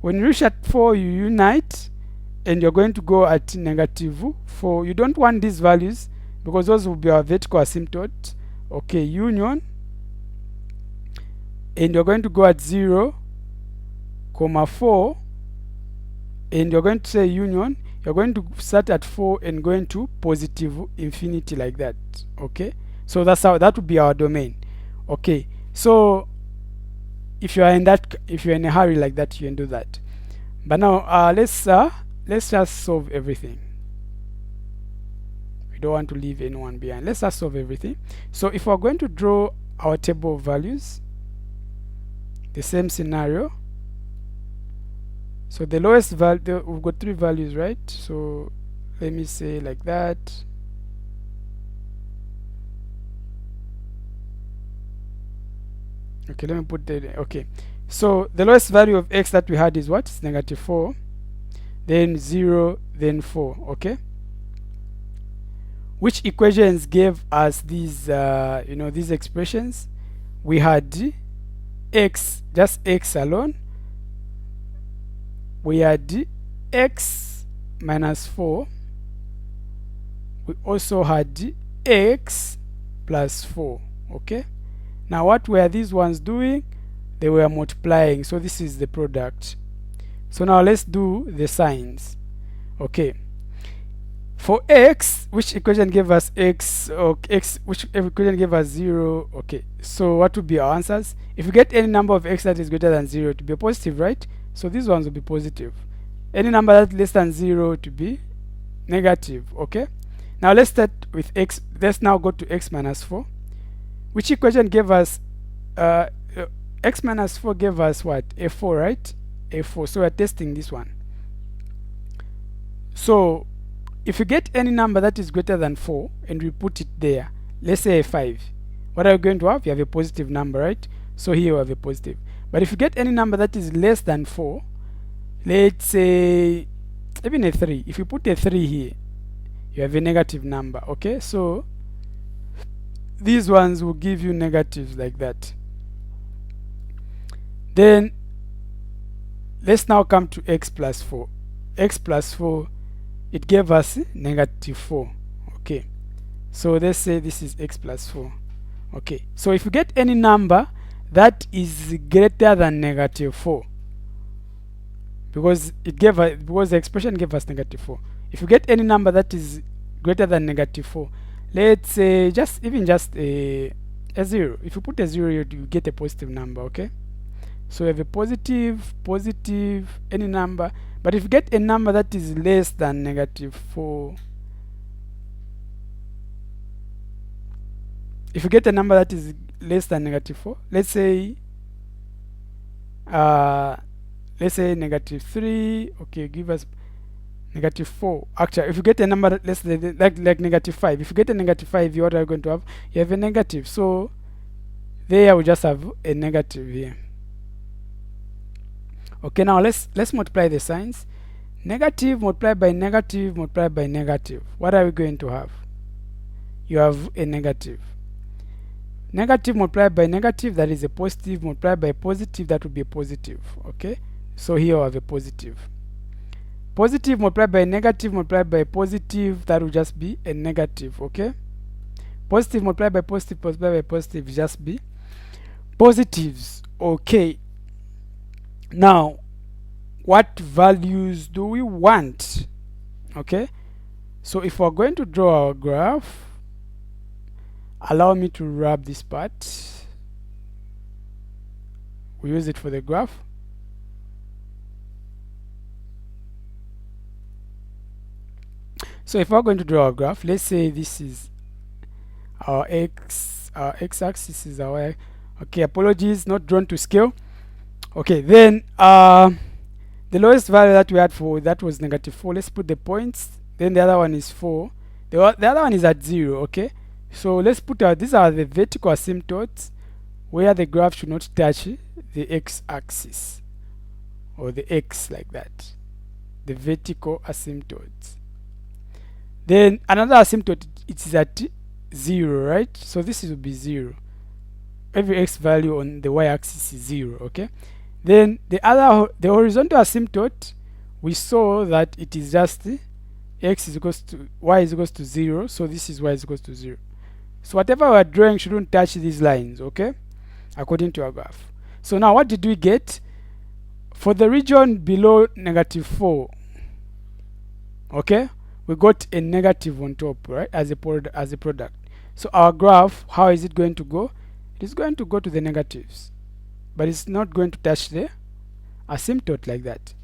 When you reach at 4, you unite, and you're going to go at negative 4. You don't want these values because those will be our vertical asymptote. Okay, union, and you're going to go at 0, 4, and you're going to say union. You're going to start at 4 and going to positive infinity, like that. Okay, so that's how that would be our domain. Okay, so if you are in a hurry like that, you can do that. But now let's just solve everything. We don't want to leave anyone behind. Let's just solve everything. So if we're going to draw our table of values, the same scenario. So the lowest value, we've got 3 values, right? So let me say like that. Okay, let me put the, okay. So the lowest value of x that we had is what? It's negative 4, then 0, then 4, okay? Which equations gave us these, these expressions? We had x, just x alone. We had x minus 4. We also had x plus 4, okay? Now what were these ones doing? They were multiplying, so this is the product. So now let's do the signs. Okay, For x, which equation gave us x, or x, which equation gave us 0? Okay, so what would be our answers? If you get any number of x that is greater than 0 to be a positive, right? So these ones will be positive. Any number that's less than 0 to be negative. Okay, now let's start with x. Let's now go to x minus 4. Which equation gave us x minus 4 gave us what? A4, right? A4. So we're testing this one. So if you get any number that is greater than 4 and we put it there, let's say a 5, what are you going to have? You have a positive number, right? So here you have a positive. But if you get any number that is less than 4, let's say even a 3, if you put a 3 here, you have a negative number. Okay, so these ones will give you negatives like that. Then let's now come to x plus 4. X plus 4, it gave us negative 4. Okay, so let's say this is x plus 4. Okay, so if you get any number that is greater than negative 4, because it gave us, because the expression gave us negative 4, if you get any number that is greater than negative 4, let's say just a 0, if you put a 0 you get a positive number. Okay, so you have a positive, any number. But if you get a number that is less than negative 4, if you get a number that is less than negative 4, let's say negative 3, okay, give us negative 4. Actually, if you get a number less than like negative 5, if you get a negative 5, what are you going to have? You have a negative. So there we just have a negative here. Okay, now let's multiply the signs. Negative multiplied by negative multiplied by negative. What are we going to have? You have a negative. Negative multiplied by negative, that is a positive, multiplied by positive, that would be a positive. Okay, so here we have a positive. Positive multiplied by negative multiplied by positive, that will just be a negative. Okay, positive multiplied by positive multiplied by positive just be positives. Okay, now what values do we want? Okay, so if we're going to draw our graph, allow me to wrap this part. We use it for the graph. So if we're going to draw a graph, let's say this is our x-axis is our y. Okay, apologies, not drawn to scale. Okay, then the lowest value that we had for that was negative 4. Let's put the points. Then the other one is 4. The other one is at 0. Okay, so let's put out, these are the vertical asymptotes where the graph should not touch the x-axis or the x, like that, the vertical asymptotes. Then another asymptote, it is at 0, right? So this will be 0. Every x value on the y-axis is 0. Okay, then the horizontal asymptote, we saw that it is just x is equals to y is equals to 0, so this is y is equals to 0. So whatever we are drawing shouldn't touch these lines. Okay, according to our graph. So now what did we get for the region below negative 4? Okay, we got a negative on top, right, as a product. So our graph, how is it going to go? It is going to go to the negatives, but it's not going to touch the asymptote like that.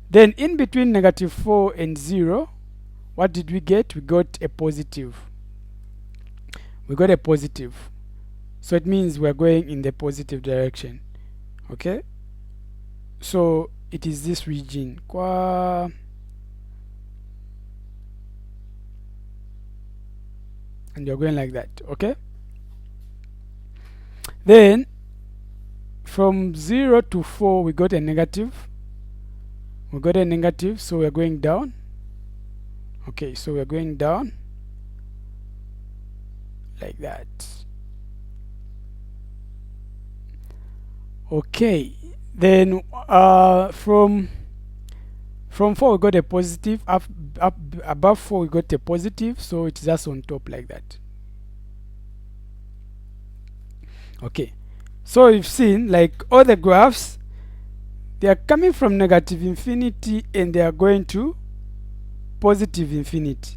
Then in between negative 4 and 0, what did we get? We got a positive. We got a positive. So it means we're going in the positive direction. Okay, so it is this region. And you're going like that. Okay, then from 0 to 4 we got a negative. So we're going down. Okay, so we're going down like that. Okay, then from 4 we got a positive. Up above 4 we got a positive, so it's just on top like that. Okay, so you've seen, like, all the graphs, they are coming from negative infinity and they are going to positive infinity.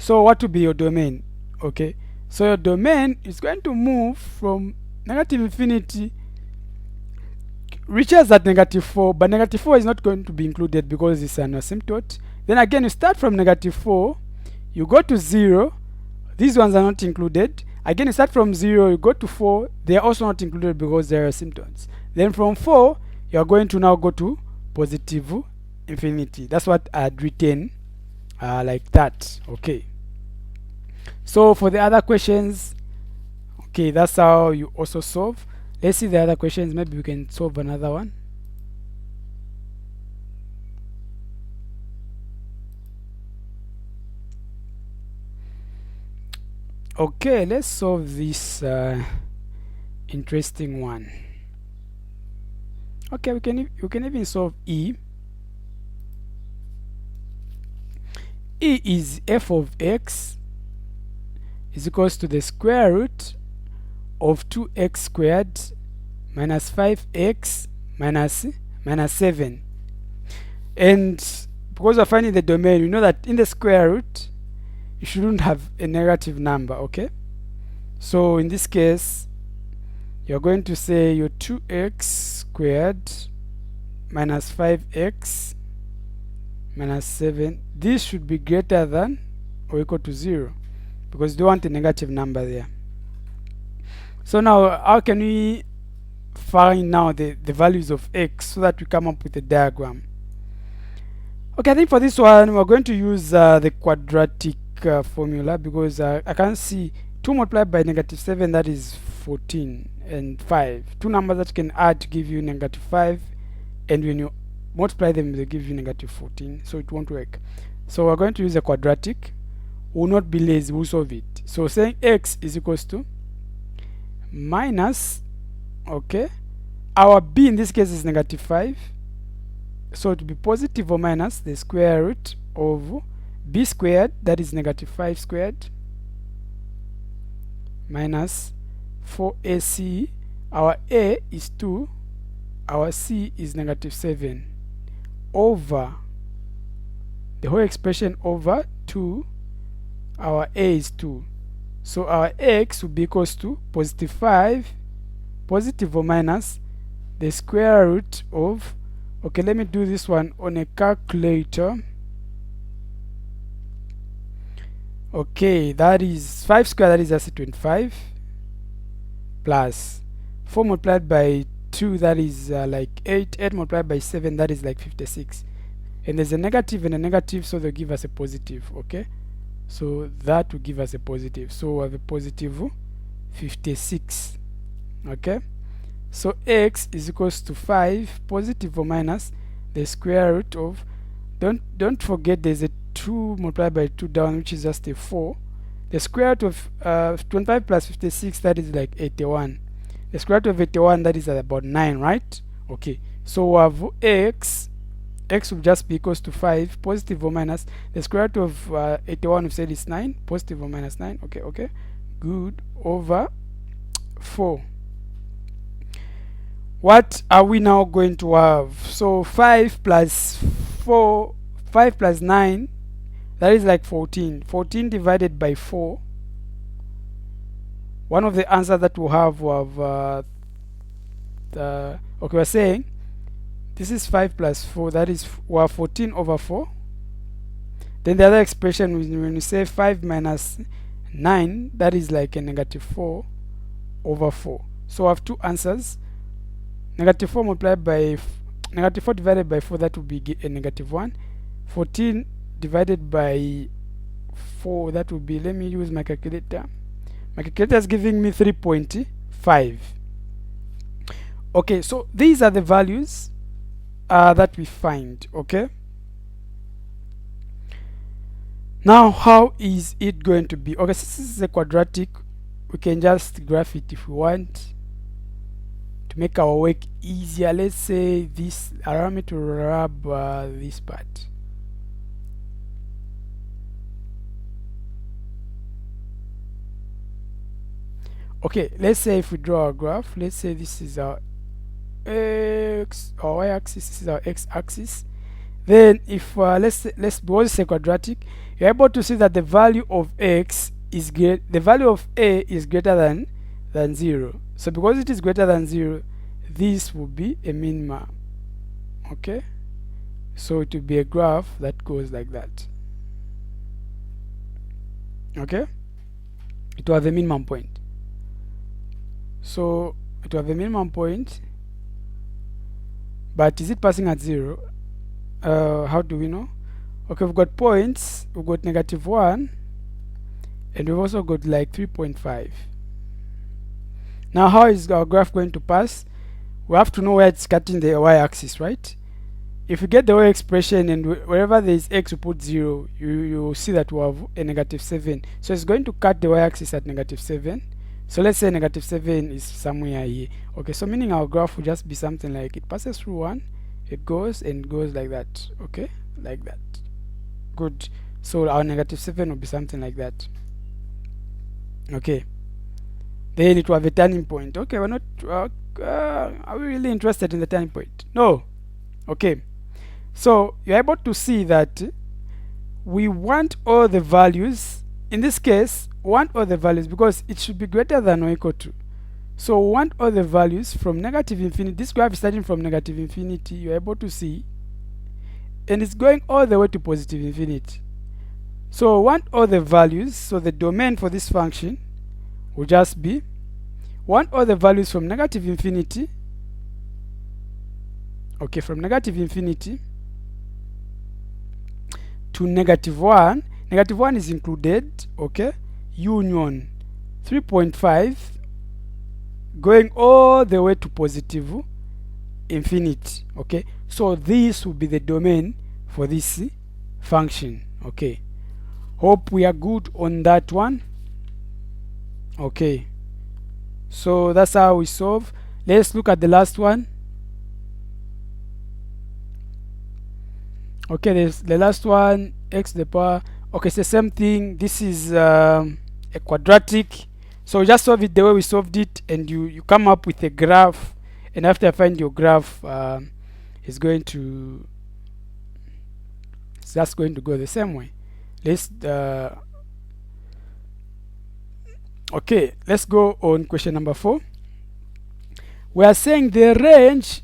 So what will be your domain? Okay, so your domain is going to move from negative infinity, reaches at negative 4, but negative 4 is not going to be included because it's an asymptote. Then again, you start from negative 4, you go to 0, these ones are not included. Again, you start from 0, you go to 4, they are also not included because they are asymptotes. Then from 4, you are going to now go to positive infinity. That's what I'd written like that. Okay, so for the other questions, okay, that's how you also solve. Let's see the other questions. Maybe we can solve another one. Okay, let's solve this interesting one. Okay, we can even solve E. E is f of x is equals to the square root of 2x squared minus 5x minus 7. And because we're finding the domain, we know that in the square root you shouldn't have a negative number. Okay, so in this case you're going to say your 2x squared minus 5x minus 7, this should be greater than or equal to 0 because you don't want a negative number there. So now how can we find now the values of x so that we come up with a diagram? Okay, I think for this one we're going to use the quadratic formula because I can't see 2 multiplied by negative 7, that is 14, and 5, two numbers that you can add to give you negative 5, and when you multiply them they give you negative 14, so it won't work. So we're going to use a quadratic. We'll not be lazy, we'll solve it. So saying x is equals to minus, okay, our b in this case is negative 5, so to be positive or minus the square root of b squared, that is negative 5 squared, minus 4ac, our a is 2, our c is negative 7, over the whole expression over 2, our a is 2. So our x will be equals to positive 5, positive or minus the square root of, okay, let me do this one on a calculator. Okay, that is 5 squared, that is just 25, plus 4 multiplied by 2, that is like 8, 8 multiplied by 7, that is like 56, and there's a negative and a negative, so they'll give us a positive. Okay, so that will give us a positive, so we have a positive 56. Okay, so x is equals to 5, positive or minus the square root of, don't forget there's a 2 multiplied by 2 down, which is just a 4. The square root of 25 plus 56, that is like 81. The square root of 81, that is about 9, right? Okay, so we have x will just be equals to 5, positive or minus the square root of 81, we said is 9, positive or minus 9. Okay, good, over 4. What are we now going to have? So 5 plus 4, 5 plus 9, that is like 14. 14 divided by 4. One of the answers that we'll have okay, we're saying this is 5 plus 4, that is 14 over 4. Then the other expression, when you say 5 minus 9, that is like a negative 4 over 4. So we have two answers. Negative 4 multiplied by negative 4 divided by 4, that would be a negative 1. 14 divided by 4, that would be, let me use my calculator. My calculator is giving me 3.5. Okay, so these are the values that we find. Okay, now how is it going to be? Okay, since this is a quadratic, we can just graph it if we want to make our work easier. Let's say this, allow me to rub this part. Okay, let's say if we draw a graph, let's say this is our x or y-axis, this is our x-axis, Then if let's because it's a quadratic, you're able to see that the value of x is the value of a is greater than 0. So because it is greater than 0, this will be a minimum. Okay, so it will be a graph that goes like that. Okay, it will have a minimum point. So it will have a minimum point, but is it passing at 0? How do we know? Okay, we've got points, we've got -1, and we've also got like 3.5. Now how is our graph going to pass? We have to know where it's cutting the y-axis, right? If we get the whole expression and wherever there is x we put 0, you will see that we have a -7. So it's going to cut the y-axis at -7. So let's say -7 is somewhere here. Okay, so meaning our graph will just be something like it passes through 1, it goes and goes like that. Okay, like that. Good. So our -7 will be something like that. Okay, then it will have a turning point. Okay, we're not are we really interested in the turning point? No. Okay, so you're able to see that we want all the values. In this case, want all the values because it should be greater than or equal to. So we want all the values from -infinity. This graph is starting from -infinity, you're able to see, and it's going all the way to +infinity. So we want all the values. So the domain for this function will just be want all the values from -infinity. Okay, from -infinity to -1. -1 is included. Okay, union 3.5 going all the way to +infinity. Okay, so this will be the domain for this function. Okay, hope we are good on that one. Okay, so that's how we solve. Let's look at the last one. Okay, there's the last one, x to the power. Okay, it's the same thing. This is a quadratic, so just solve it the way we solved it, and you come up with a graph, and after you find your graph, it's just going to go the same way. Okay, let's go on question number 4. We are saying the range,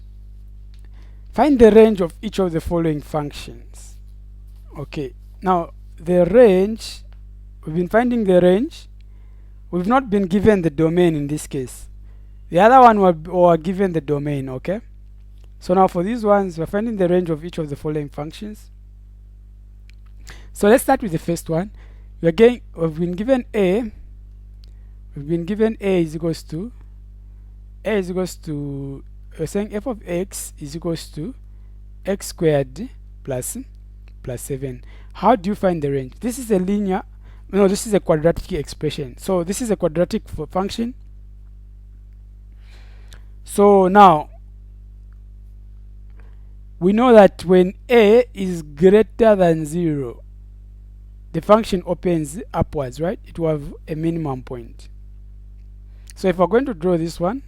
find the range of each of the following functions. Okay, now the range, we've been finding the range. We've not been given the domain in this case. The other one were given the domain. Okay, so now for these ones, we're finding the range of each of the following functions. So let's start with the first one. We've been given a. We've been given a is equals to we're saying f of x is equals to x squared plus 7. How do you find the range? This is a linear, no, this is a quadratic expression. So this is a quadratic function. So now we know that when a is greater than 0, the function opens upwards, right? It will have a minimum point. So if we're going to draw this one,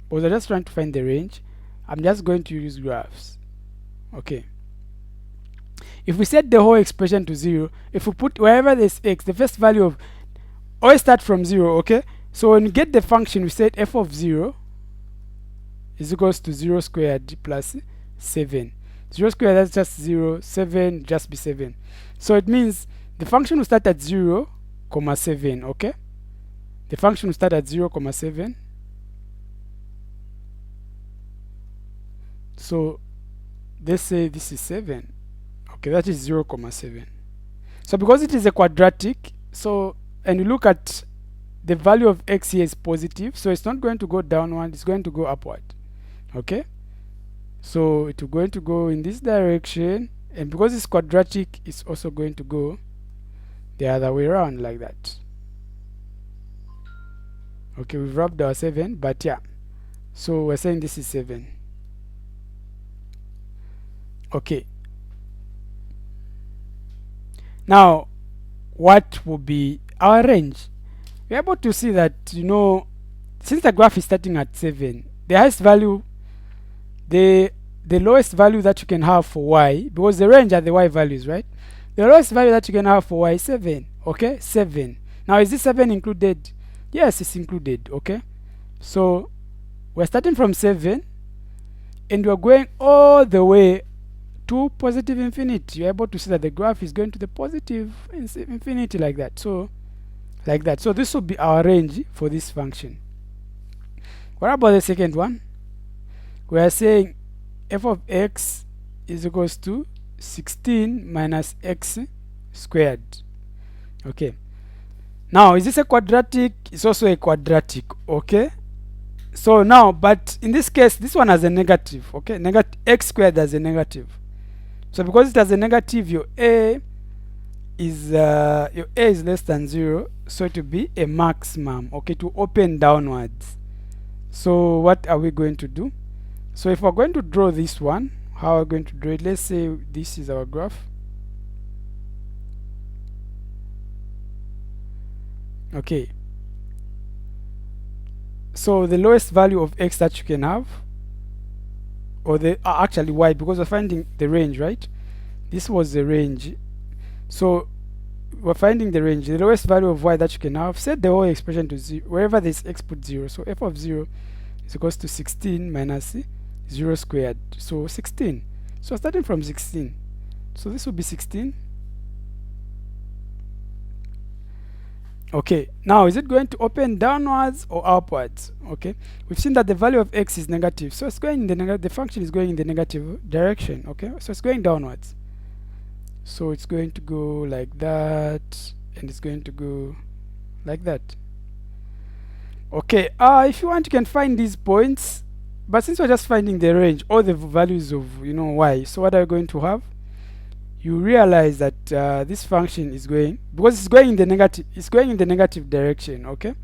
because I'm just trying to find the range, I'm just going to use graphs. Okay, if we set the whole expression to 0, if we put wherever there's x, the first value of always start from 0. Okay, so when we get the function, we set f of 0 is equals to 0 squared plus 7. 0 squared, that's just 0, 7 just be 7. So it means the function will start at 0, 7. Okay, the function will start at 0, 7. So let's say this is 7. Okay, that is 0, 7. So because it is a quadratic, so, and you look at the value of x here is positive, so it's not going to go downward, it's going to go upward. Okay, so it's going to go in this direction, and because it's quadratic, it's also going to go the other way around like that. Okay, we've wrapped our 7, but yeah, so we're saying this is 7. Okay, now what will be our range? We're able to see that, you know, since the graph is starting at 7, the highest value, the the lowest value that you can have for y, because the range are the y values, right? The lowest value that you can have for y is 7. Okay, 7. Now is this 7 included? Yes, it's included. Okay, so we're starting from 7 and we're going all the way to positive infinity. You're able to see that the graph is going to the positive infinity like that. So like that. So this will be our range for this function. What about the second one? We are saying f of x is equals to 16 minus x squared. Okay, now is this a quadratic? It's also a quadratic. Okay, so now, but in this case this one has a negative. Okay, x squared has a negative. So because it has a negative, your a is less than 0, so it will be a maximum. Okay, to open downwards. So what are we going to do? So if we're going to draw this one, how are we going to draw it? Let's say this is our graph. Okay, so the lowest value of x that you can have, or the actually y, because we're finding the range, right? This was the range, so we're finding the range. The lowest value of y that you can have, set the whole expression to 0 wherever this x, put 0. So f of 0 is equals to 16 minus 0 squared, so 16. So starting from 16, so this will be 16. Okay, now is it going to open downwards or upwards? Okay, we've seen that the value of x is negative, so it's going in the negative. The function is going in the negative direction. Okay, so it's going downwards, so it's going to go like that, and it's going to go like that. Okay, if you want, you can find these points, but since we're just finding the range, all the values of y, so what are we going to have? You realize that this function is going, because it's going in the negative direction. Okay,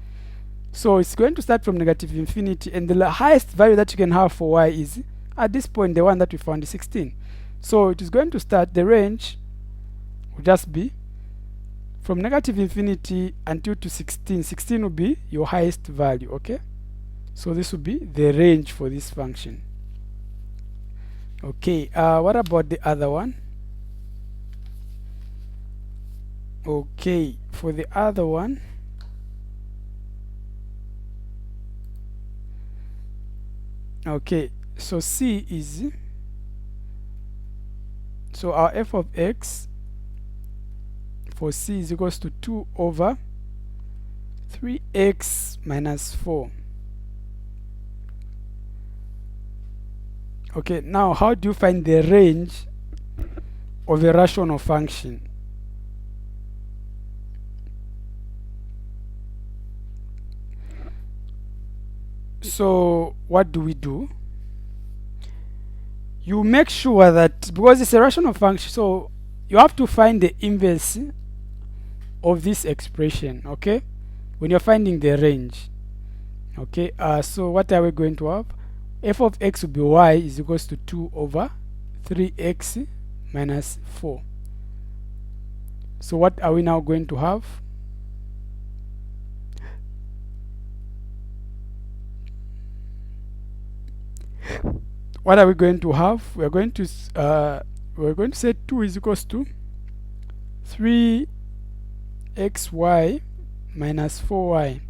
so it's going to start from negative infinity, and the highest value that you can have for y is at this point, the one that we found is 16. So it is going to start, the range will just be from negative infinity until to 16. 16 will be your highest value. Okay, so this will be the range for this function. Okay, what about the other one? Okay, for the other one, okay, so c is, so our f of x for c is equals to 2 over 3x minus 4. Okay, now how do you find the range of a rational function? So what do? You make sure that, because it's a rational function, so you have to find the inverse of this expression. Okay, when you're finding the range. Okay, so what are we going to have? F of x will be y is equals to 2 over 3x minus 4. So what are we now going to have? What are we going to have? We're going to say 2 is equals to 3xy minus 4y.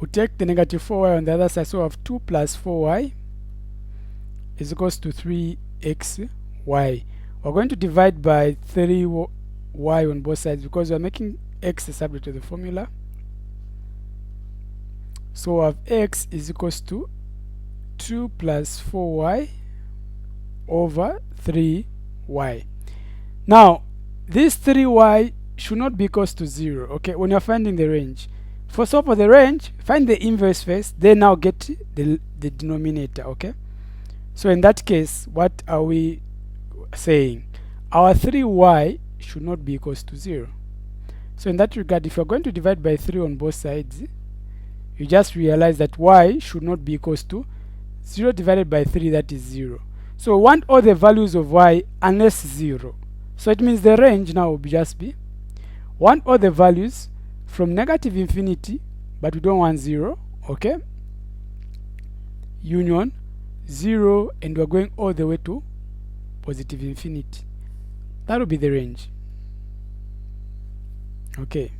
We take the negative 4y on the other side, so we have 2 plus 4y is equals to 3xy. We're going to divide by 3y on both sides because we're making x subject to the formula. So we have x is equals to 2 plus 4y over 3y. Now this 3y should not be equals to 0. Okay, when you're finding the range, for the range, find the inverse first, then now get the denominator. Okay, so in that case, what are we saying? Our 3y should not be equals to 0. So in that regard, if you're going to divide by 3 on both sides, you just realize that y should not be equals to 0 divided by 3, that is 0. So we want all the values of y unless 0. So it means the range now will just be, want all the values from negative infinity, but we don't want 0, okay, union 0, and we're going all the way to positive infinity. That will be the range. Okay.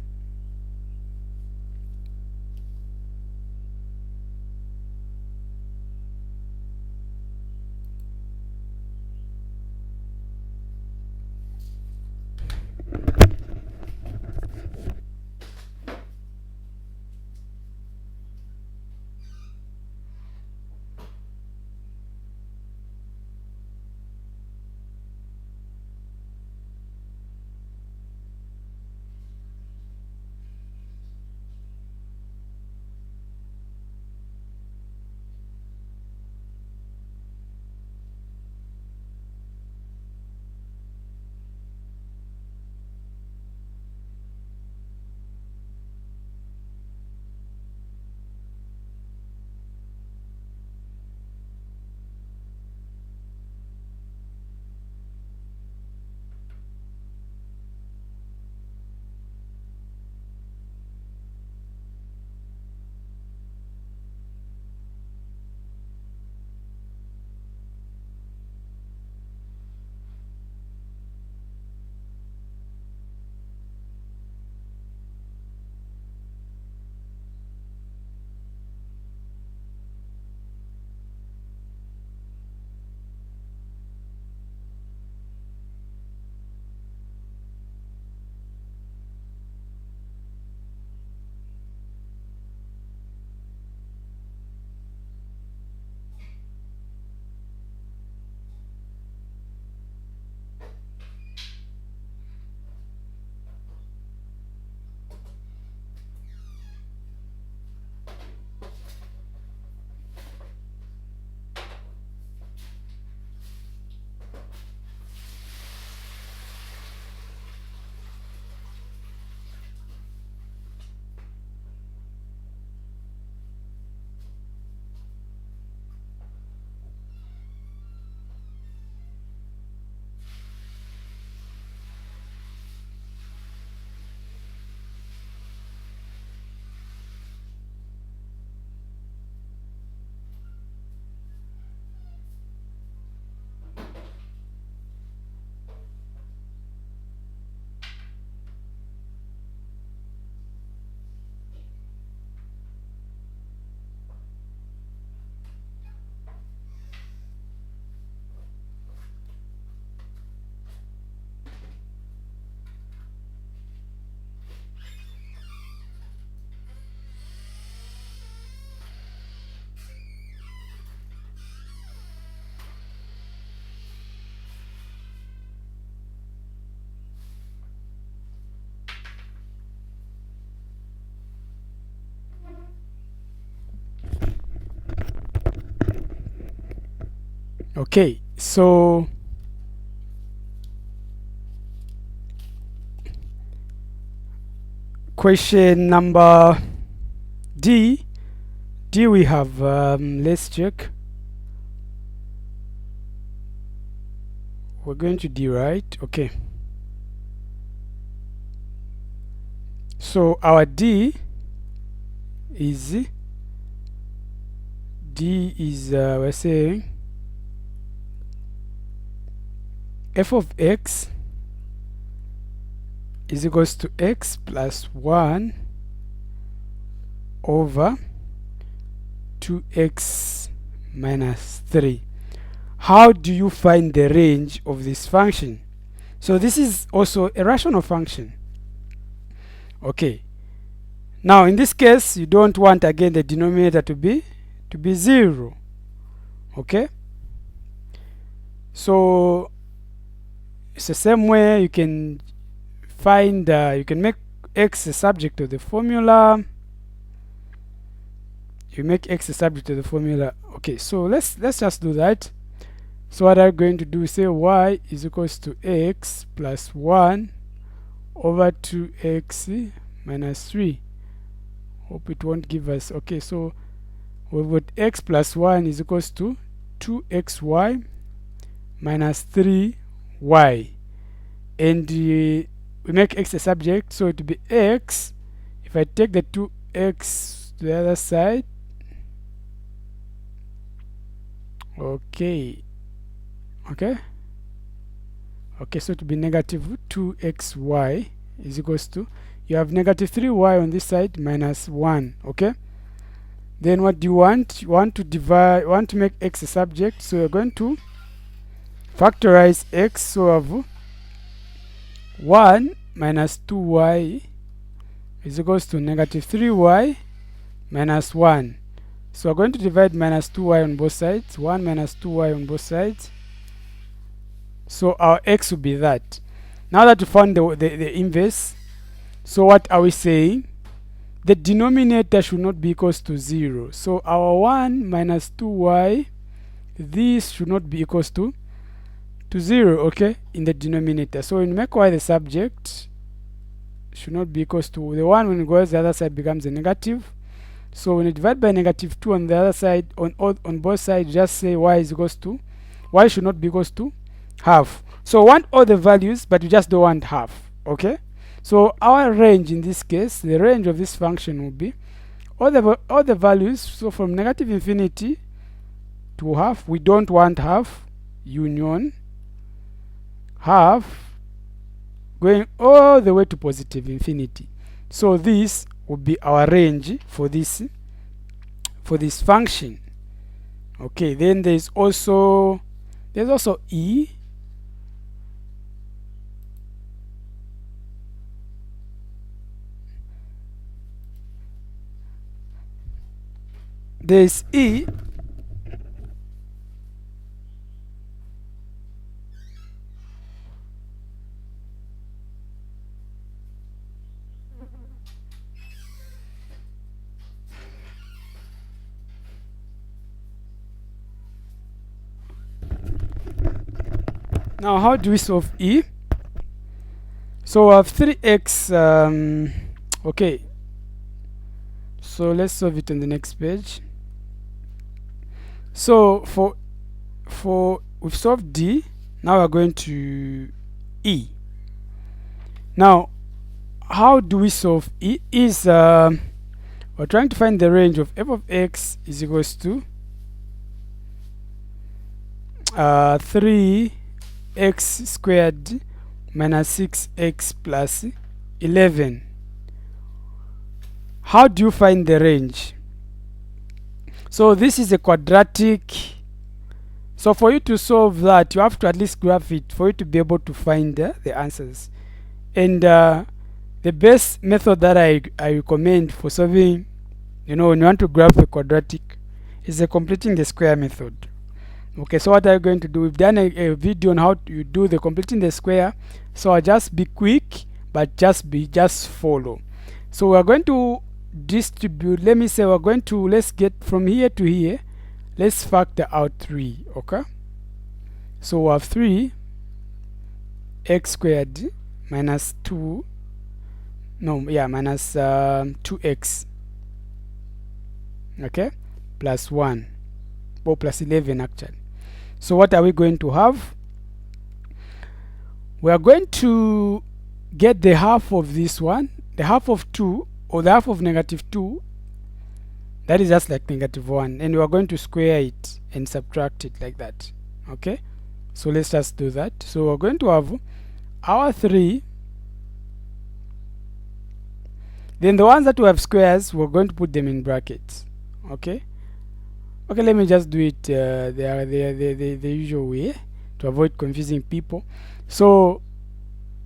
Okay, so question number D. We have, let's check. We're going to D, right? Okay. So our D is we're saying f of x is equals to x plus 1 over 2x minus 3. How do you find the range of this function? So this is also a rational function. Okay. Now in this case, you don't want again the denominator to be 0. Okay. So it's the same way you can find, you can make x a subject of the formula. You make x a subject of the formula. Okay, so let's just do that. So what I'm going to do is say y is equals to x plus 1 over 2x minus 3. Hope it won't give us. Okay, so we've got x plus 1 is equals to 2xy minus 3y, and we make x a subject, so it will be x. If I take the 2x to the other side, Okay, okay, okay. So to be negative 2xy is equals to, you have negative 3y on this side minus 1. Okay, then what do you want? You want to divide, you want to make x a subject, so you're going to factorize x. So we have 1 minus 2y is equals to negative 3y minus 1. So we're going to divide minus 2y on both sides, 1 minus 2y on both sides. So our x will be that. Now that we found the inverse, so what are we saying? The denominator should not be equals to 0. So our 1 minus 2y, this should not be equals to 0, okay, in the denominator. So when you make y the subject, should not be equals to the 1. When it goes the other side becomes a negative. So when you divide by negative 2 on the other side, on both sides, just say y is equals to, y should not be equals to half. So we want all the values, but we just don't want half. Okay, so our range in this case, the range of this function will be all the values. So from negative infinity to half, we don't want half, union half, going all the way to positive infinity. So this will be our range for this function. Okay, then there's also e. There's e. Now how do we solve e? So we have 3x. Okay, so let's solve it on the next page. So for we've solved d. Now we're going to e. Now how do we solve e? Is we're trying to find the range of f of x is equals to 3x squared minus 6x plus 11. How do you find the range? So this is a quadratic. So for you to solve that, you have to at least graph it for you to be able to find the answers. And the best method that I recommend for solving, when you want to graph a quadratic, is the completing the square method. Okay, so what are you going to do? We've done a video on how you do the completing the square. So I'll just be quick, but just follow. So we're going to distribute. Let me say let's get from here to here. Let's factor out 3. Okay, so we have 3 x squared minus 2x, okay, plus 1, or plus 11 actually. So what are we going to have? We are going to get the half of this one, the half of 2, or the half of negative 2. That is just like negative 1, and we are going to square it and subtract it like that. Okay, so let's just do that. So we're going to have our 3. Then the ones that we have squares, we're going to put them in brackets. Okay, let me just do it the usual way to avoid confusing people. So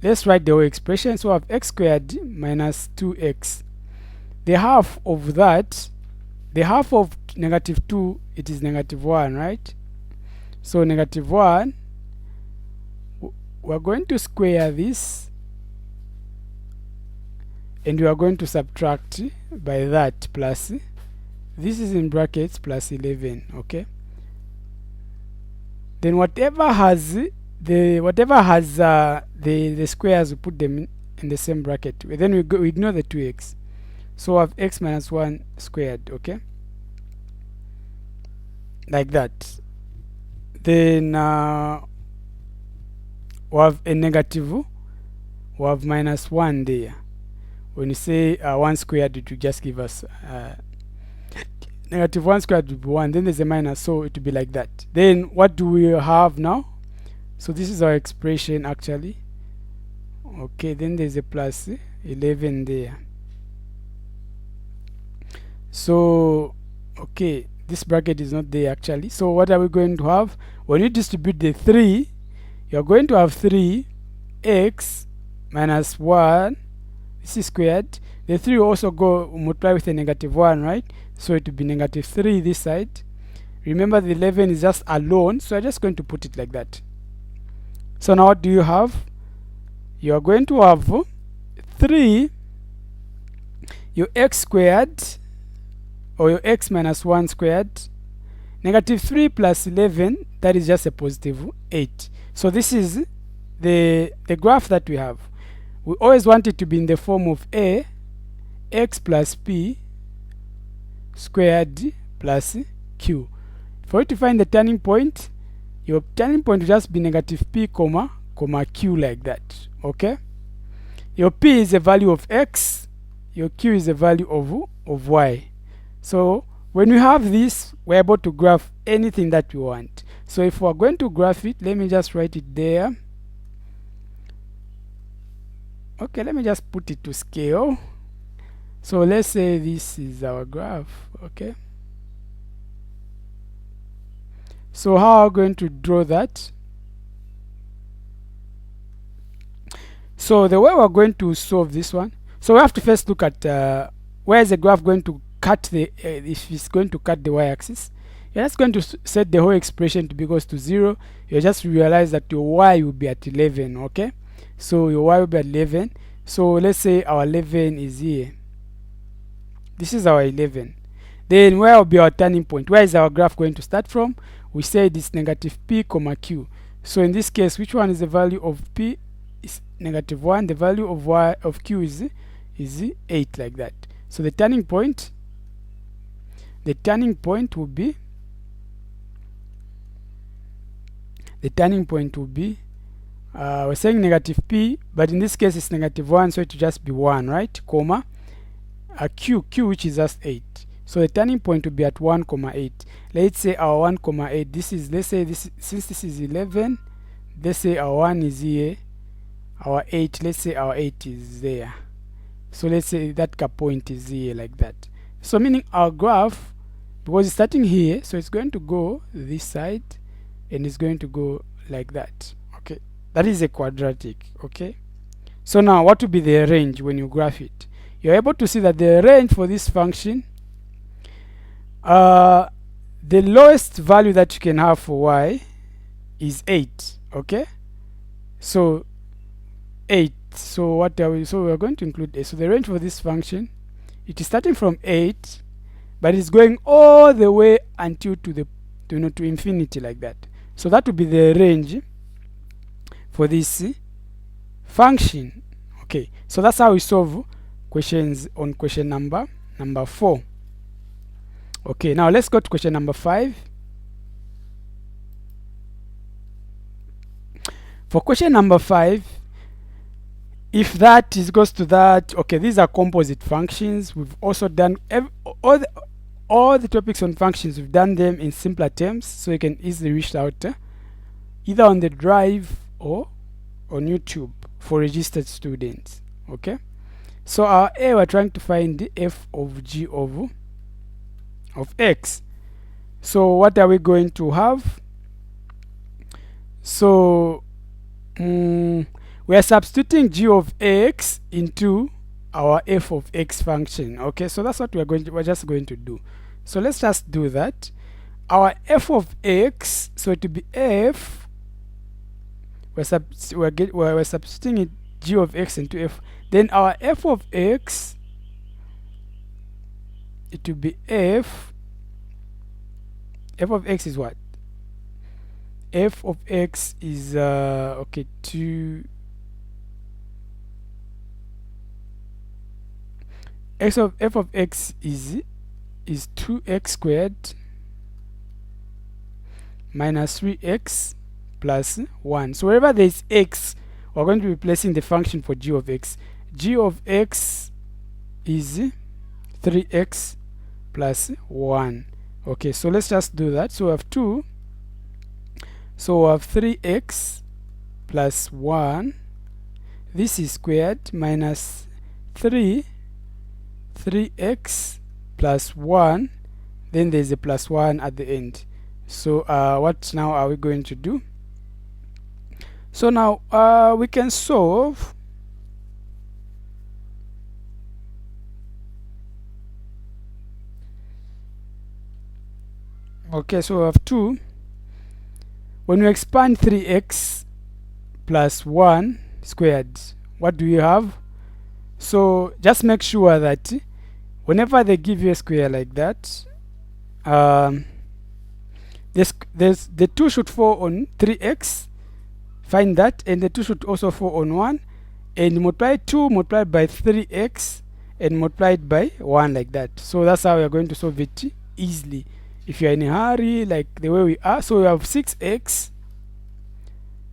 let's write the whole expression. So we have x squared minus 2x. The half of that, the half of negative 2, it is negative 1, right? So negative 1, we're going to square this, and we are going to subtract by that plus, this is in brackets, plus 11. Okay, then whatever has the squares, we put them in the same bracket. Then we ignore the 2x. So we have x minus 1 squared. Okay, like that. Then we have a negative, we have minus 1 there. When you say 1 squared, it will just give us negative 1 squared will be 1, then there's a minus, so it will be like that. Then what do we have now? So this is our expression actually. Okay, then there's a plus 11 there. So okay, this bracket is not there actually. So what are we going to have? When you distribute the 3, you're going to have 3x minus 1, this is squared. The 3 will also go multiply with a negative 1, right? So it will be negative 3 this side. Remember the 11 is just alone, so I'm just going to put it like that. So now what do you have? You are going to have 3, your x squared, or your x minus 1 squared, negative 3 plus 11, that is just a positive 8. So this is the graph that we have. We always want it to be in the form of a x plus p squared plus q. For you to find the turning point, your turning point will just be negative p comma q, like that. Okay, your p is a value of x, your q is a value of y. So when we have this, we're able to graph anything that we want. So if we're going to graph it, let me just write it there. Okay, let me just put it to scale. So let's say this is our graph. Okay, so how are we going to draw that? So the way we're going to solve this one, so we have to first look at where is the graph going to cut the if it's going to cut the y-axis. You're just going to set the whole expression to be equals to 0. You just realize that your y will be at 11. Okay, so your y will be at 11. So let's say our 11 is here. This is our 11. Then where will be our turning point? Where is our graph going to start from? We say this negative p comma q. So in this case, which one is the value of p? Is negative 1. The value of y of q is 8, like that. So the turning point will be we're saying negative p, but in this case it's negative 1, so it will just be 1, right? Comma a q which is just 8. So the turning point will be at 1 comma 8. Let's say our 1 comma 8, this is, let's say this, since this is 11, let's say our 1 is here, our 8, let's say our 8 is there. So let's say that cap point is here, like that. So meaning our graph, because it's starting here, so it's going to go this side and it's going to go like that. Okay, that is a quadratic. Okay, so now what will be the range when you graph it? You're able to see that the range for this function, the lowest value that you can have for y is 8. Okay, so 8. So what are we? So we are going to include 8. So the range for this function, it is starting from 8, but it's going all the way until to infinity, like that. So that will be the range for this function. Okay, so that's how we solve questions on question number 4. Okay, now let's go to question number 5. For question number 5, if that is equals to that, okay, these are composite functions. We've also done all the topics on functions. We've done them in simpler terms, so you can easily reach out either on the drive or on YouTube for registered students. Okay, so our A, we're trying to find the f of g of x. So what are we going to have? So we are substituting g of x into our f of x function. Okay, so that's what we're just going to do. So let's just do that. Our f of x, so it will be f, we're substituting it g of x into f. Then our f of x, it will be f of x is what? F of x is okay, 2 f of x is 2x squared minus 3x plus 1. So wherever there is x, we're going to be replacing the function for g of x. G of x is 3x plus 1. Okay, so let's just do that. So we have 2, so we have 3x plus 1, this is squared, minus 3x plus 1, then there's a plus 1 at the end. So what now are we going to do? So now we can solve. Okay, so we have 2. When we expand 3x plus 1 squared, what do you have? So just make sure that whenever they give you a square like that, the 2 should fall on 3x, find that, and the 2 should also fall on 1, and multiply 2 multiplied by 3x and multiplied by 1 like that. So that's how we are going to solve it easily if you are in a hurry, like the way we are. So we have 6x,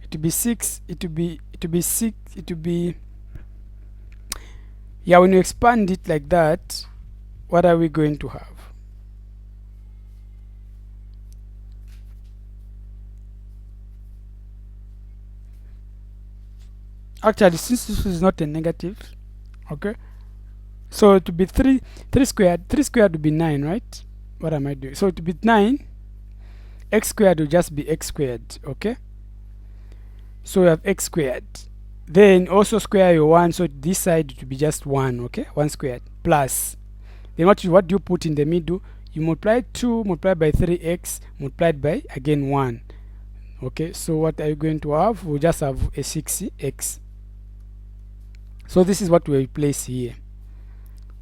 it will be 6, it will be 6, it will be, yeah, when you expand it like that, what are we going to have? Actually, since this is not a negative, okay, so it will be 3 squared. 3 squared would be 9, right? What am I doing? So it will be 9. X squared will just be x squared. Okay, so we have x squared, then also square your 1, so this side it will be just 1. Okay, 1 squared plus, then what do you put in the middle? You multiply 2 multiplied by 3x multiplied by again 1. Okay, so what are you going to have? We'll just have a 6x. So this is what we replace here.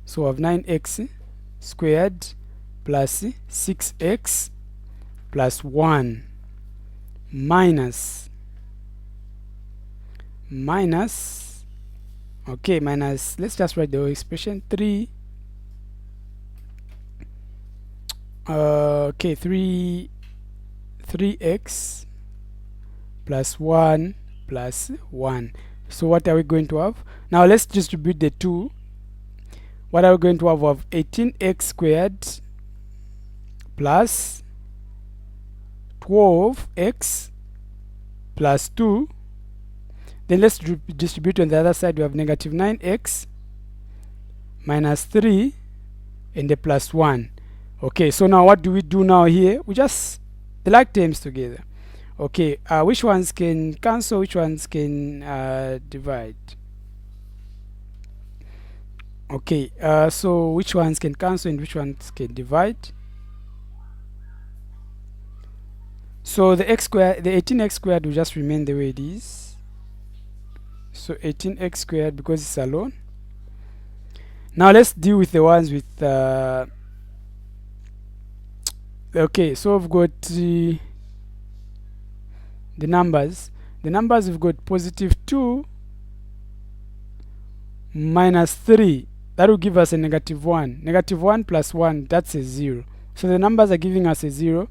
So we have 9x squared plus 6x plus 1 minus, okay, minus, let's just write the whole expression, 3, okay, 3x plus 1 plus 1. So what are we going to have? Now let's distribute the 2. What are we going to have? We have 18x squared plus 12x plus 2. Then let's distribute on the other side. We have negative 9x minus 3 and the plus 1. Okay, so now what do we do now here? We just the like terms together. Okay, which ones can cancel, which ones can divide? Okay, so which ones can cancel and which ones can divide? So the x squared, the 18x squared will just remain the way it is. So 18x squared because it's alone. Now let's deal with the ones with okay, so we've got the numbers. The numbers, we've got positive 2 minus 3, that will give us a negative 1. Negative 1 plus 1, that's a 0. So the numbers are giving us a 0.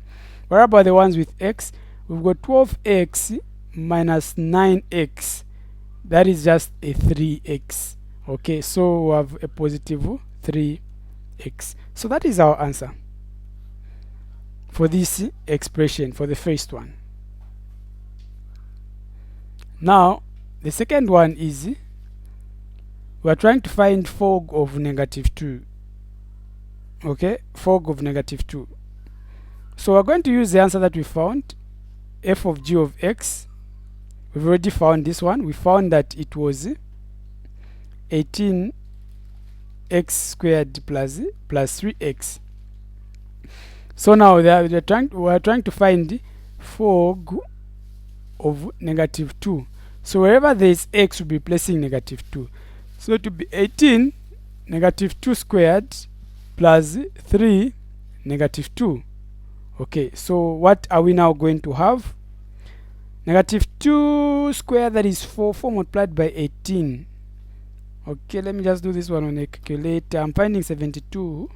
What about the ones with x? We've got 12x minus 9x, that is just a 3x. Okay, so we have a positive 3x. So that is our answer for this expression, for the first one. Now the second one is we are trying to find fog of negative 2. Okay, fog of negative 2. So we're going to use the answer that we found, f of g of x. We've already found this one. We found that it was 18x squared plus 3x. So now we're trying to find fog of negative 2. So wherever there is x, we'll be placing negative 2. So to be 18 negative 2 squared plus 3 negative 2. Okay, so what are we now going to have? Negative 2 squared, that is 4 multiplied by 18. Okay, let me just do this one on a calculator. I'm finding 72.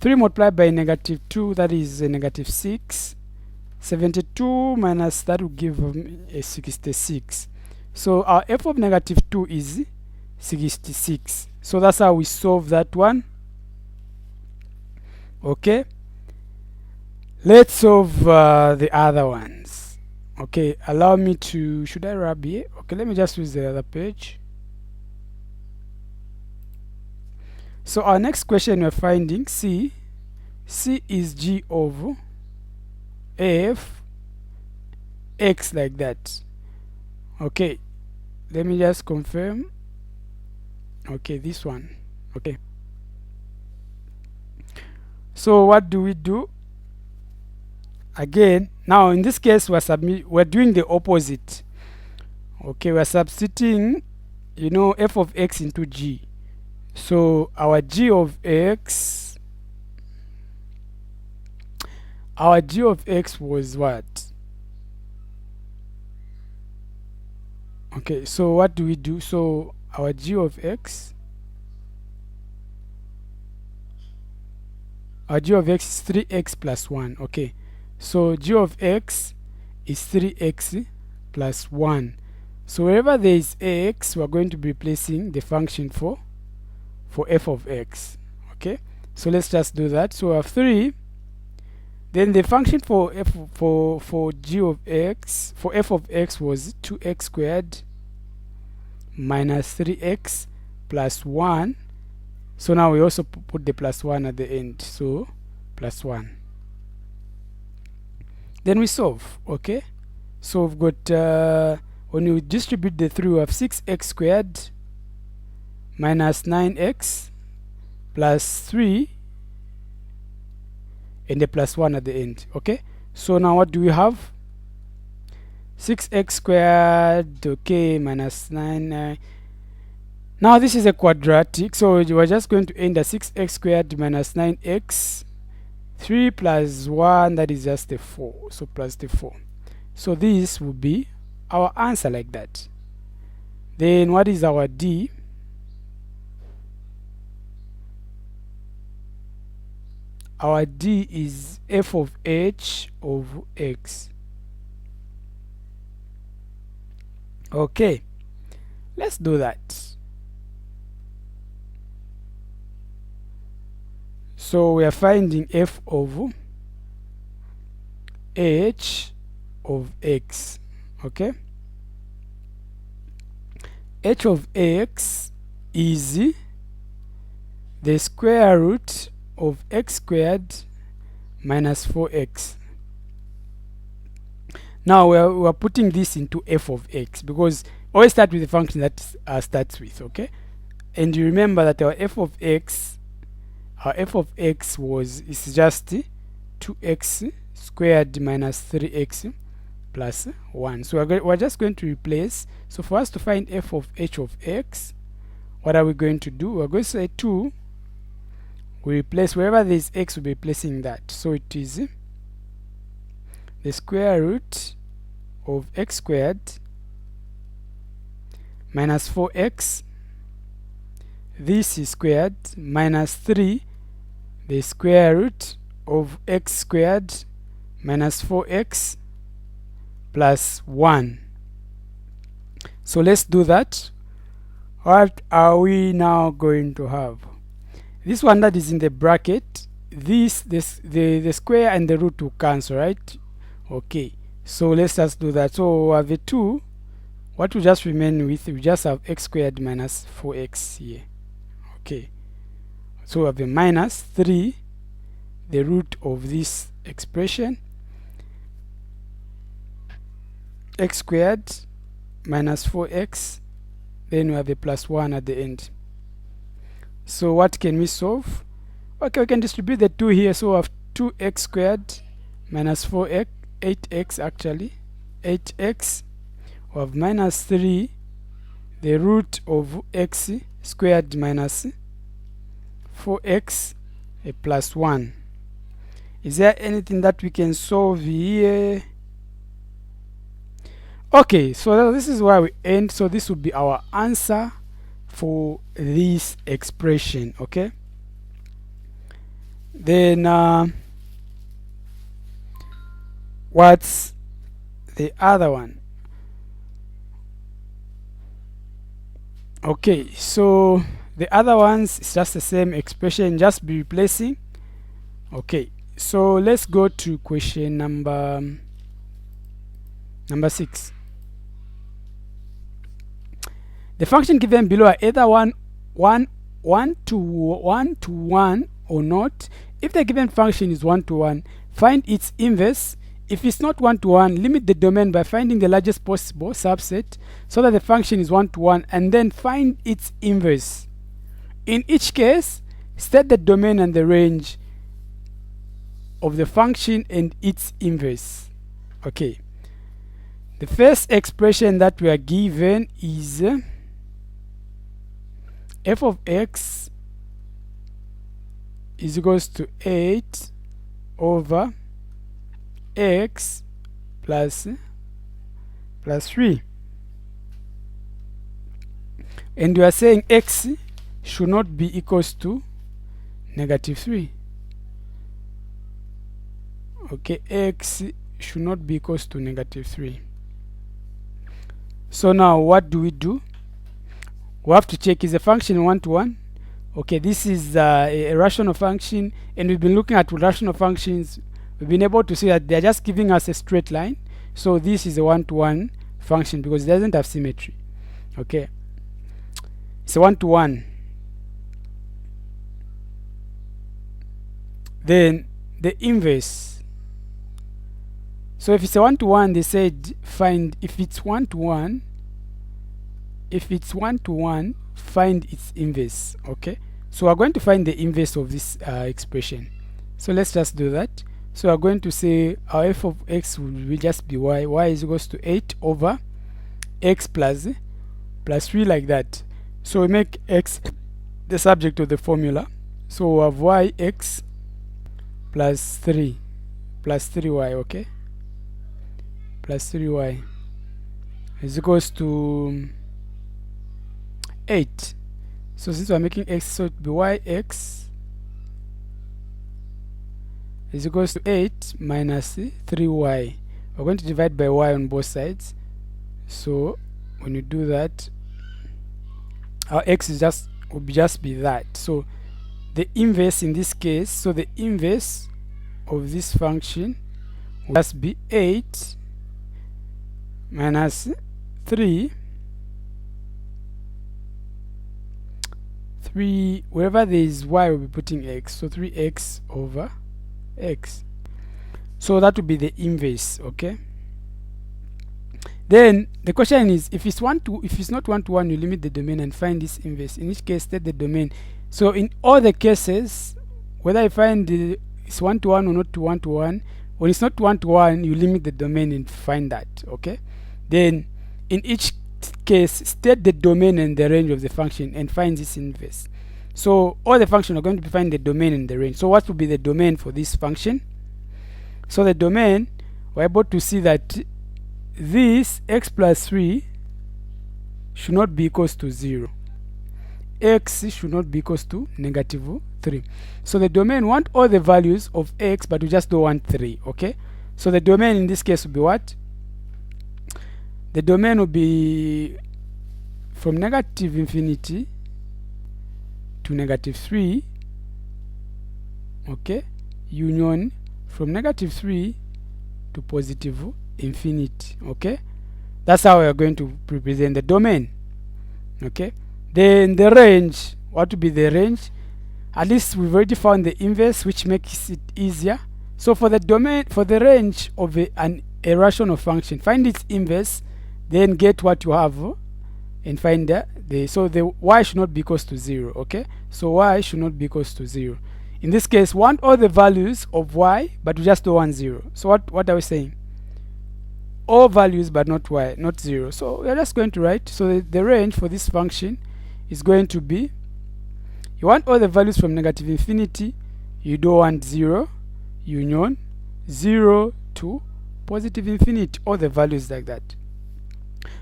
3 multiplied by negative 2, that is a negative 6. 72 minus that will give a 66. So our f of negative 2 is 66. So that's how we solve that one. Okay, let's solve the other ones. Okay, allow me to, should I rub here? Okay, let me just use the other page. So our next question, we're finding C is G of f x, like that. Okay, let me just confirm. Okay, this one. Okay, so what do we do? Again, now in this case we're doing the opposite. Okay, we're substituting, you know, f of x into g. So our g of x was what? Okay, so what do we do? So our g of x is 3x plus 1. Okay, so g of x is 3x plus 1. So wherever there is x, we're going to be replacing the function for f of x. Okay, so let's just do that. So we have 3, then the function for g of x, for f of x, was 2x squared minus 3x plus 1. So now we also put the plus 1 at the end, so plus 1. Then we solve. Okay, so we've got when you distribute the 3, we have 6x squared minus 9x plus 3 and the plus 1 at the end. Okay, so now what do we have? 6x squared, okay, minus 9. Now this is a quadratic, so we're just going to end at 6x squared minus 9x, 3 plus 1, that is just a 4, so plus the 4. So this will be our answer, like that. Then what is our D? Our D is f of h of x. Okay, let's do that. So we are finding f of h of x. Okay, h of x is the square root of x squared minus 4x. Now we're putting this into f of x, because always start with the function that starts with. Okay, and you remember that our f of x is just 2x squared minus 3x plus 1. So we're just going to replace. So for us to find f of h of x, what are we going to do? We're going to say 2. We replace wherever there is x, we'll be replacing that. So it is the square root of x squared minus 4x, this is squared, minus 3, the square root of x squared minus 4x plus 1. So let's do that. What are we now going to have? This one that is in the bracket, the square and the root will cancel, right? Okay, so let's just do that. So we have a 2. What will just remain with, we just have x squared minus 4x here. Okay, so we have a minus 3, the root of this expression, x squared minus 4x, then we have a plus 1 at the end. So what can we solve? Okay, we can distribute the 2 here. So we have 2x squared minus 4x, 8x actually, 8x. We have minus 3, the root of x squared minus 4x, a plus 1. Is there anything that we can solve here? Okay, so this is where we end. So this will be our answer for this expression. Okay, then what's the other one? Okay, so the other ones is just the same expression, just be replacing. Okay, so let's go to question number 6. The function given below are either 1 to 1 or not. If the given function is 1 to 1, find its inverse. If it's not 1 to 1, limit the domain by finding the largest possible subset so that the function is 1 to 1, and then find its inverse. In each case, state the domain and the range of the function and its inverse. Okay, the first expression that we are given is f of x is equals to 8 over x plus 3, and we are saying x should not be equals to -3. Okay, x should not be equals to -3. So now what do? We have to check, is the function 1 to 1? Okay, this is a rational function, and we've been looking at rational functions. We've been able to see that they're just giving us a straight line. So this is a 1 to 1 function because it doesn't have symmetry. Okay, it's a 1 to 1. Then the inverse. So if it's a 1 to 1, they said find, if it's 1 to 1, find its inverse. Okay, so we're going to find the inverse of this expression. So let's just do that. So we're going to say our f of x will just be y is equals to 8 over x plus 3, like that. So we make x the subject of the formula. So we have yx plus 3y, okay, plus 3y is equals to 8. So since we're making x, so it will be yx is equals to 8 minus 3y. We're going to divide by y on both sides. So when you do that, our x is will just be that. So the inverse in this case, so the inverse of this function will just be 8 minus 3, wherever there is y, we'll be putting x, so 3x over x. So that would be the inverse. Okay, then the question is, if it's not 1 to 1, you limit the domain and find this inverse. In each case, state the domain. So in all the cases, whether I find it's 1 to 1 or not to 1 to 1, when it's not 1 to 1, you limit the domain and find that. Okay, then in each case, state the domain and the range of the function and find this inverse. So all the functions are going to find the domain and the range. So what will be the domain for this function? So the domain, we're able to see that this x plus 3 should not be equals to 0. X should not be equals to -3. So the domain want all the values of x, but we just don't want 3. Okay, so the domain in this case will be what? The domain will be from -infinity to -3, okay, union from -3 to +infinity. Okay, that's how we are going to represent the domain. Okay, then the range, what would be the range? At least we've already found the inverse, which makes it easier. So for the domain, for the range of a rational function, find its inverse, then get what you have and find so the y should not be equals to 0. Okay, so y should not be equals to 0. In this case, want all the values of y, but we just don't want 0. So what are we saying? All values but not y, not 0. So we're just going to write, so the range for this function is going to be, you want all the values from -infinity, you don't want 0, union 0 to +infinity, all the values like that.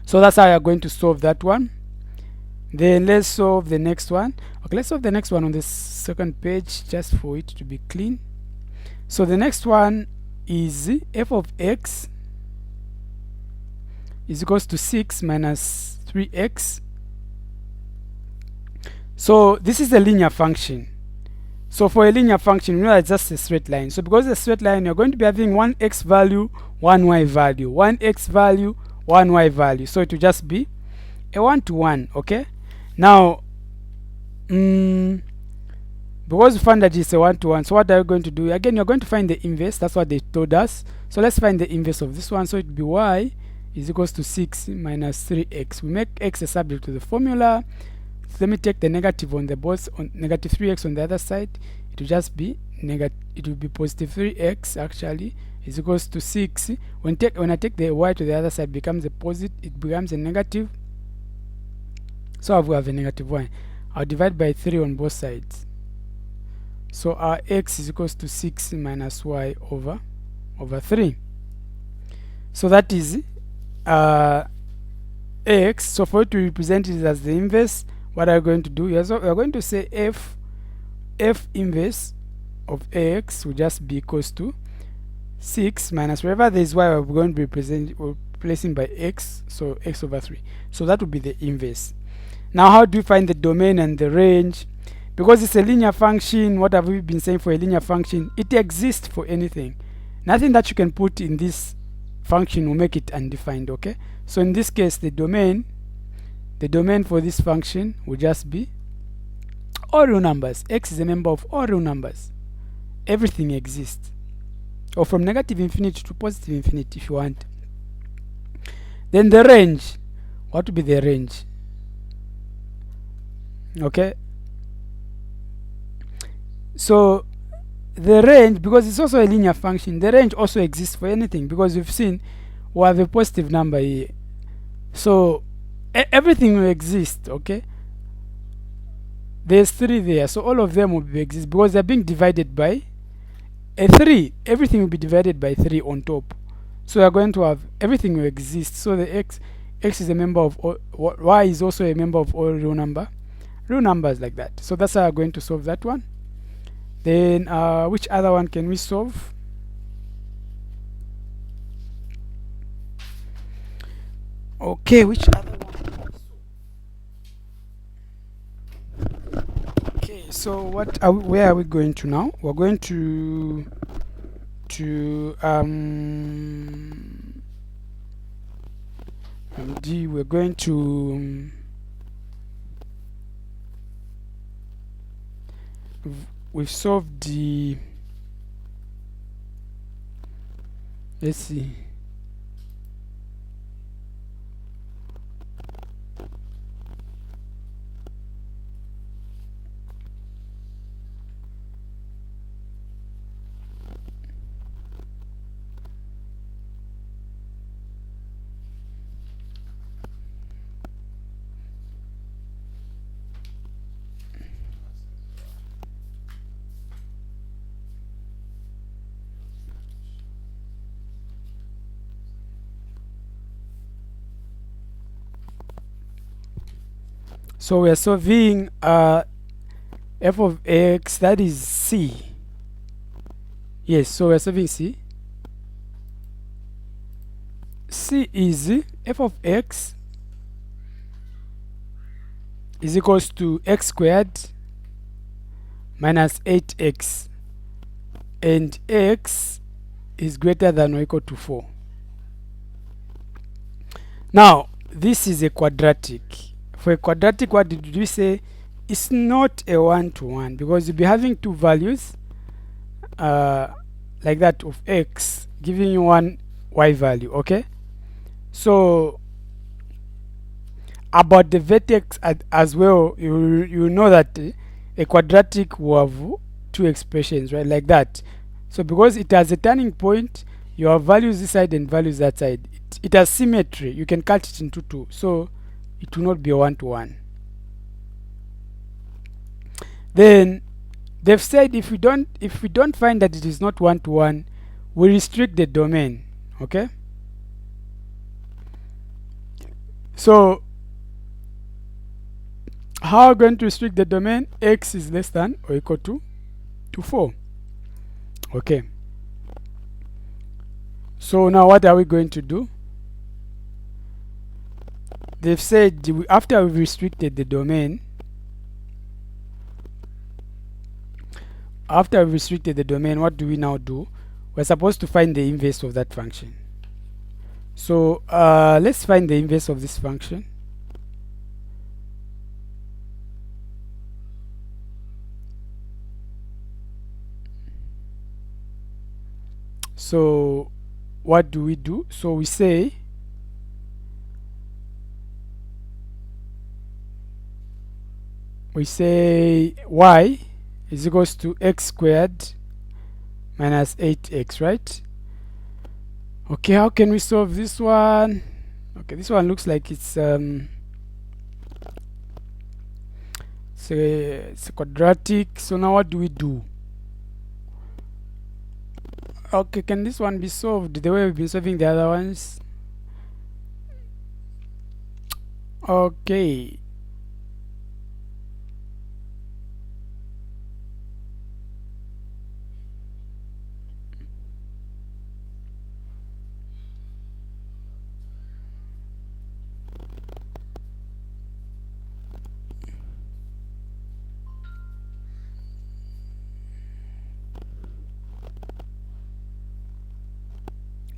So that's how you're going to solve that one. Then let's solve the next one. Okay, let's solve the next one on the second page, just for it to be clean. So the next one is f of x is equals to 6 minus 3x. So this is a linear function. So for a linear function, you know it's just a straight line. So because it's a straight line, you're going to be having one x value, one y value, one x value, one y value. So it will just be a 1-to-1. Okay. Now, because we found that it's a 1-to-1, so what are you going to do? Again, you're going to find the inverse. That's what they told us. So let's find the inverse of this one. So it will be y is equals to 6 minus 3x. We make x a subject to the formula. Let me take the negative on the both, on negative 3x on the other side. It will just be negative. It will be positive 3x actually is equals to 6. When I take the y to the other side, becomes a positive. It becomes a negative. So we have a negative y. I'll divide by 3 on both sides. So our x is equals to 6 minus y over 3. So that is x. So for it to represent it as the inverse, what are you going to do? You're going to say f inverse of x will just be equals to 6 minus wherever there is y, we're going to be replacing by x, so x over 3. So that would be the inverse. Now how do you find the domain and the range? Because it's a linear function, what have we been saying for a linear function? It exists for anything. Nothing that you can put in this function will make it undefined. Okay, so in this case the domain for this function will just be all real numbers. X is a member of all real numbers. Everything exists, or from negative infinity to positive infinity if you want. Then the range, what would be the range? Okay, so the range, because it's also a linear function, the range also exists for anything, because you've seen we have a positive number here, so everything will exist. Okay, there's 3 there, so all of them will exist because they're being divided by a 3. Everything will be divided by 3 on top, so we're going to have everything will exist. So the x is a member of all, y is also a member of all real numbers like that. So that's how we're going to solve that one. Then which other one can we solve? Okay, which other one? Okay, so where are we going to now? We're going to D. We're going to we've solved the, let's see, so we are solving f of x, that is c. Yes, so we are solving c. C is f of x is equals to x squared minus 8x, and x is greater than or equal to 4. Now this is a quadratic. For a quadratic, what did we say? It's not a 1-to-1, because you'll be having 2 values like that of x, giving you one y value. Okay, so about the vertex as well, you know that a quadratic will have 2 expressions, right, like that. So because it has a turning point, you have values this side and values that side. It has symmetry. You can cut it into 2, so it will not be a 1-to-1. Then they've said if we don't find that it is not 1-to-1, we restrict the domain. Okay, so how are we going to restrict the domain? X is less than or equal to 4. Okay, so now what are we going to do? They've said after we've restricted the domain, after we restricted the domain, what do we now do? We're supposed to find the inverse of that function. So let's find the inverse of this function. So what do we do? So we say y is equals to x squared minus 8x, right? Okay, how can we solve this one? Okay, this one looks like it's a quadratic. So now what do we do? Okay, can this one be solved the way we've been solving the other ones? Okay.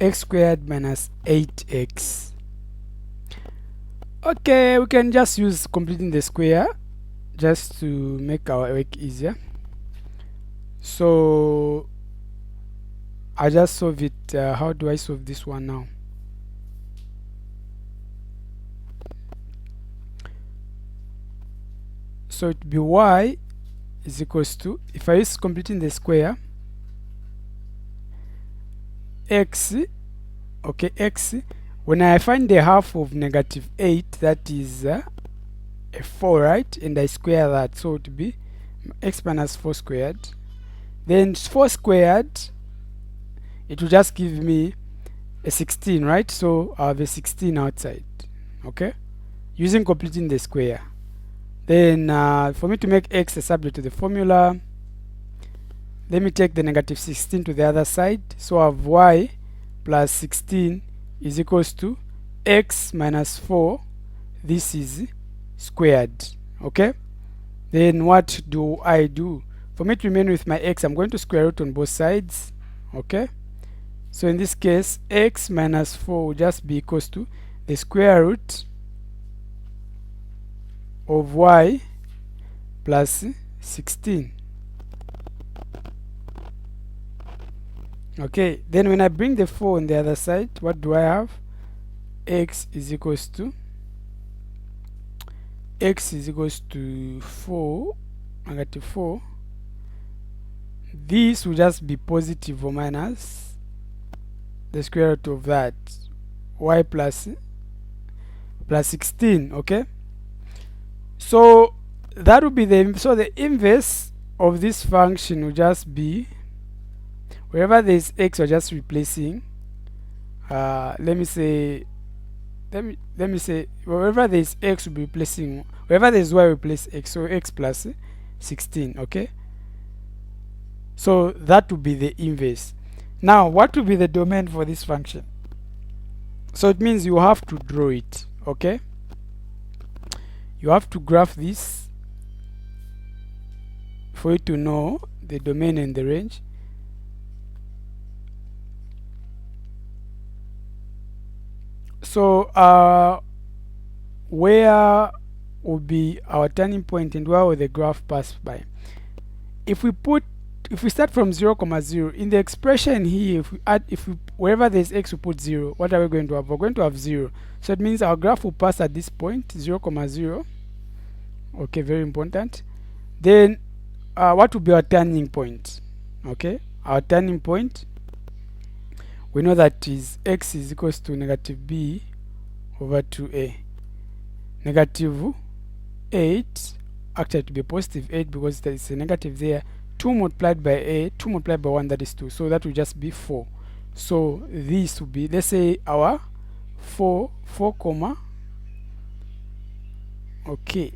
X squared minus 8x. Okay, we can just use completing the square just to make our work easier. So I just solve it. How do I solve this one now? So it be y is equals to, if I use completing the square, x, okay, x, when I find the half of negative 8, that is a 4, right? And I square that, so it will be x minus 4 squared. Then 4 squared, it will just give me a 16, right? So I have a 16 outside, okay? Using completing the square. Then for me to make x a subject to the formula, let me take the negative 16 to the other side. So I have y plus 16 is equals to x minus 4. This is squared, okay? Then what do I do? For me to remain with my x, I'm going to square root on both sides, okay? So in this case, x minus 4 will just be equals to the square root of y plus 16. Okay, then when I bring the 4 on the other side, what do I have? X is equals to 4, negative 4. This will just be positive or minus the square root of that, y plus 16, okay? So that will be the inverse of this function will just be, wherever there is x, we're just replacing, let me say wherever there is x, will be replacing, wherever there is y, replace x, so x plus 16, okay? So that will be the inverse. Now what will be the domain for this function? So it means you have to draw it, okay? You have to graph this for you to know the domain and the range. So where will be our turning point and where will the graph pass by? If we start from 0, 0 in the expression here, wherever there's x, we put 0. What are we going to have? We're going to have 0. So it means our graph will pass at this point, 0, 0. Okay, very important. Then what will be our turning point? Okay, our turning point, we know that is x is equals to negative b over 2a. Negative 8, actually to be positive 8 because there is a negative there. 2 multiplied by a, 2 multiplied by 1, that is 2. So that will just be 4. So this will be, let's say our 4, comma, okay,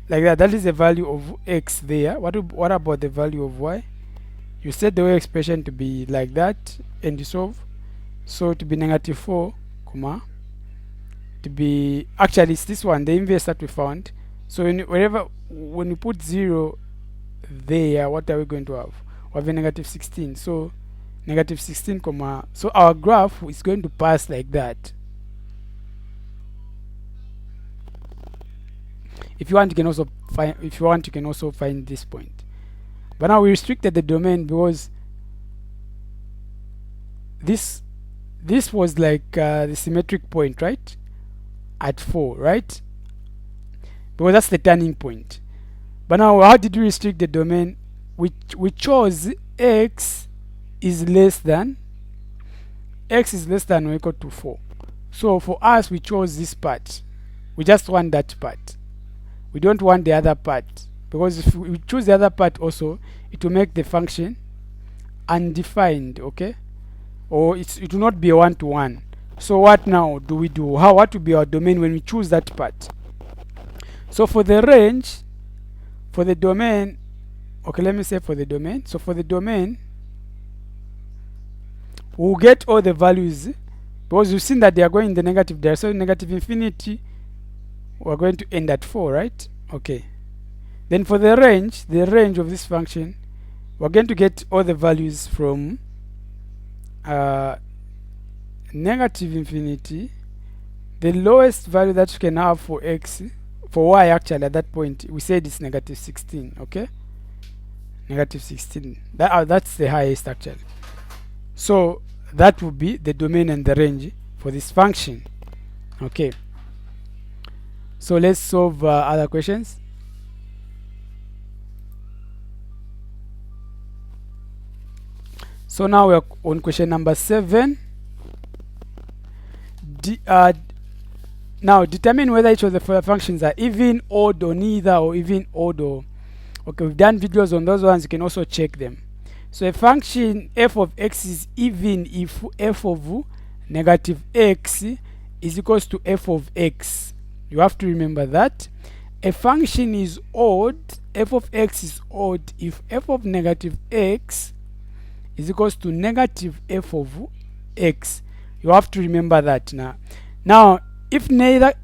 like that. That is the value of x there. What about the value of y? You set the way expression to be like that and you solve. So to be negative 4, comma, to be, actually it's this one, the inverse that we found. So when you put 0 there, what are we going to have? We have a negative 16. So negative 16 comma, so our graph is going to pass like that. If you want, you can also find, if you want, you can also find this point. But now we restricted the domain because this was like the symmetric point, right? At 4, right? Because that's the turning point. But now, how did we restrict the domain? We chose x is less than or equal to 4. So for us, we chose this part. We just want that part. We don't want the other part, because if we choose the other part also, it will make the function undefined, okay? Or it will not be a one-to-one. So what now do we do? What will be our domain when we choose that part? So for the range, for the domain, okay, let me say for the domain. So for the domain, we'll get all the values, because you've seen that they are going in the negative direction. So negative infinity, we're going to end at 4, right? Okay. Then for the range of this function, we're going to get all the values from negative infinity. The lowest value that you can have for x, for y actually at that point, we said it's negative 16, okay? Negative 16. That's the highest actually. So that would be the domain and the range for this function, okay? So let's solve other questions. So now we're on question number 7. Now determine whether each of the following functions are even, odd, or neither, or even, odd, or... Okay, we've done videos on those ones. You can also check them. So a function f of x is even if f of negative x is equals to f of x. You have to remember that. A function is odd, f of x is odd if f of negative x is equals to negative f of x. You have to remember that now. Now, if neither,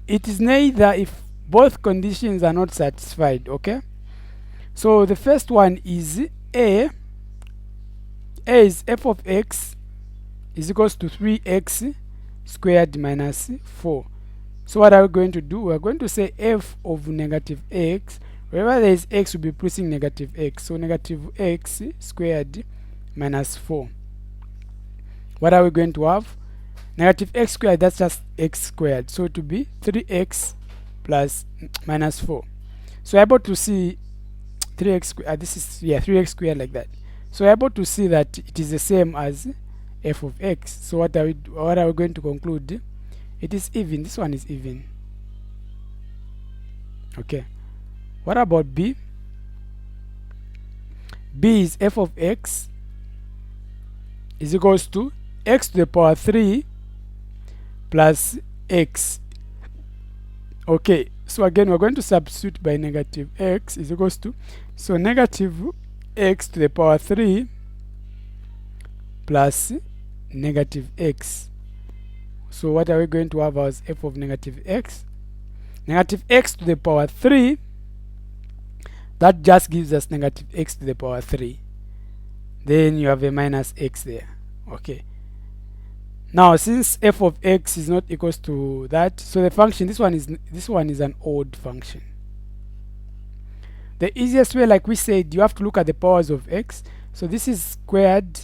it is neither if both conditions are not satisfied, okay? So the first one is a is f of x is equals to 3x squared minus 4. So what are we going to do? We're going to say f of negative x. Wherever there is x, will be placing negative x. So negative x squared minus 4. What are we going to have? Negative x squared, that's just x squared. So it will be 3x plus minus 4. So we're able to see 3x squared. This is 3x squared like that. So we're able to see that it is the same as f of x. So what are we going to conclude? It is even. This one is even. Okay. What about b? B is f of x is equals to x to the power 3 plus x. Okay, so again we're going to substitute by negative x is equals to, so negative x to the power 3 plus negative x. So what are we going to have as f of negative x? Negative x to the power 3, that just gives us negative x to the power 3. Then you have a minus x there. Okay. Now since f of x is not equals to that, so the function, this one is an odd function. The easiest way, like we said, you have to look at the powers of x. So this is squared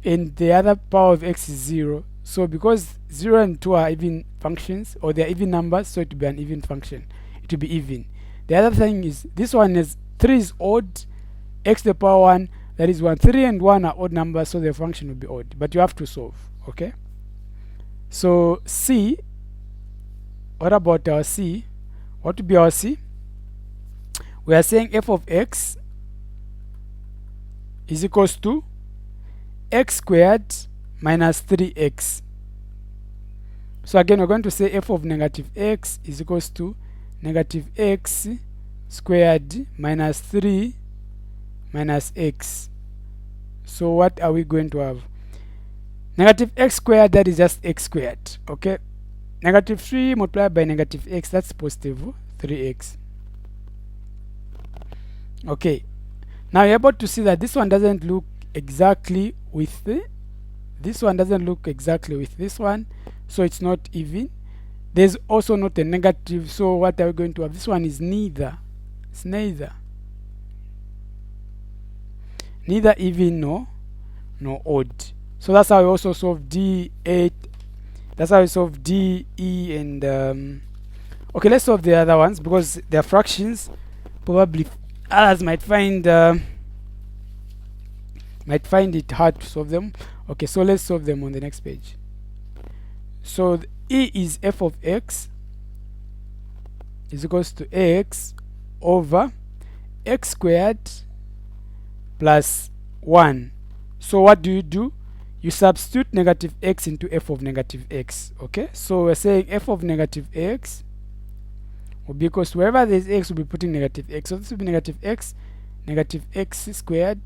and the other power of x is 0. So because 0 and 2 are even functions, or they're even numbers, so it will be an even function. It will be even. The other thing is, this one is 3 is odd, x to the power 1, that is 1. 3 and 1 are odd numbers, so the function will be odd. But you have to solve, okay? So c, what about our c? What would be our c? We are saying f of x is equals to x squared minus 3x. So again, we're going to say f of negative x is equals to negative x squared minus 3 minus x. So what are we going to have? Negative x squared, that is just x squared, okay? Negative 3 multiplied by negative x, that's positive 3x. Okay, now you're able to see that this one doesn't look exactly with this one doesn't look exactly with this one, so it's not even. There's also not a negative, so what are we going to have? This one is neither. It's neither even nor odd. So that's how we also solve D8. That's how we solve D, E, and okay, let's solve the other ones because they're fractions. Probably others might find it hard to solve them. Okay, so let's solve them on the next page. So E is f of x is equals to x over x squared plus 1. So what do? You substitute negative x into f of negative x. Okay, so we're saying f of negative x will be equals to wherever there's x, we'll be putting negative x. So this will be negative x squared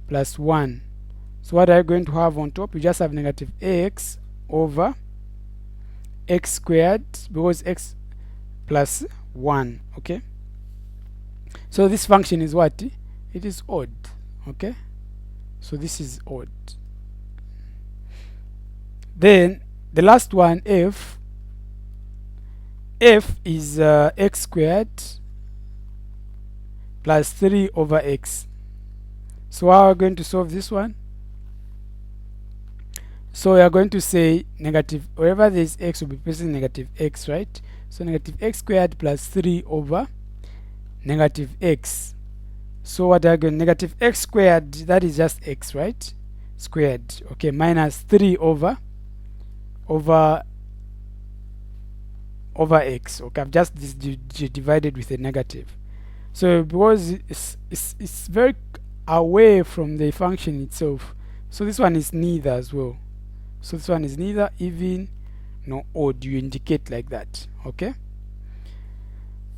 plus 1. So what are you going to have on top? You just have negative x over x squared because x plus 1. Okay, so this function is what? It is odd. Okay, so this is odd. Then the last one, f is x squared plus 3 over x. So how are we going to solve this one? So we are going to say negative, wherever there is x, will be placing negative x, right? So negative x squared plus 3 over negative x. So what are you going? Negative x squared, that is just x, right? Squared. Okay, minus 3 over x. Okay, I've just divided with a negative. So because it's very away from the function itself, so this one is neither as well. So this one is neither even nor odd. You indicate like that. Okay,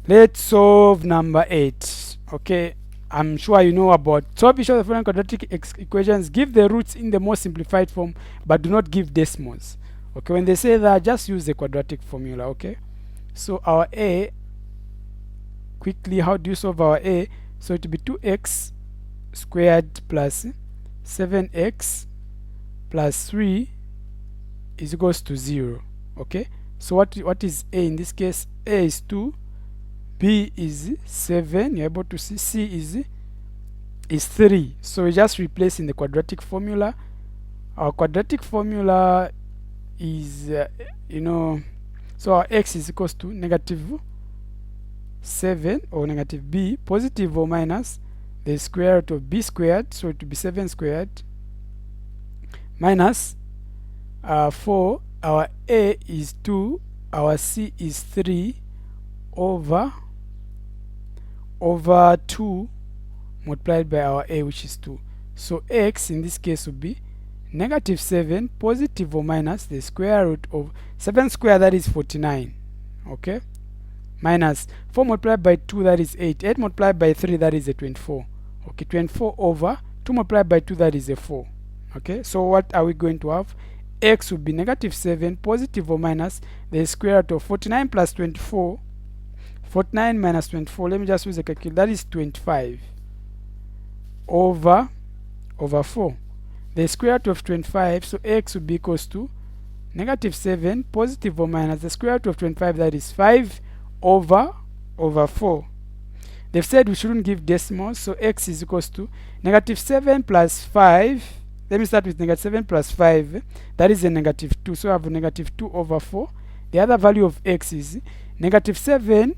let's solve number 8. Okay, I'm sure you know about solve each of the following quadratic equations. Give the roots in the most simplified form, but do not give decimals. Okay, when they say that, just use the quadratic formula. Okay, so our a, quickly, how do you solve our a? So it will be 2x squared plus 7x plus 3 is equals to 0. Okay, so what is a in this case? A is 2, b is 7, you're able to see, c is 3. So we just replace in the quadratic formula. Our quadratic formula is so our x is equals to negative 7 or negative b, positive or minus the square root of b squared, so it will be 7 squared minus 4. Our a is 2, our c is 3 over 2 multiplied by our a, which is 2. So x in this case will be negative 7, positive or minus the square root of 7 squared, that is 49. Okay, minus 4 multiplied by 2, that is 8. 8 multiplied by 3, that is a 24. Okay, 24 over 2 multiplied by 2, that is a 4. Okay, so what are we going to have? X will be negative 7, positive or minus the square root of 49 plus 24. 49 minus 24, let me just use a calculator, that is 25 over 4. The square root of 25, so x will be equals to negative 7, positive or minus the square root of 25, that is 5 over 4. They've said we shouldn't give decimals, so x is equals to negative 7 plus 5. Let me start with negative 7 plus 5, that is a negative 2, so I have a negative 2 over 4. The other value of x is negative 7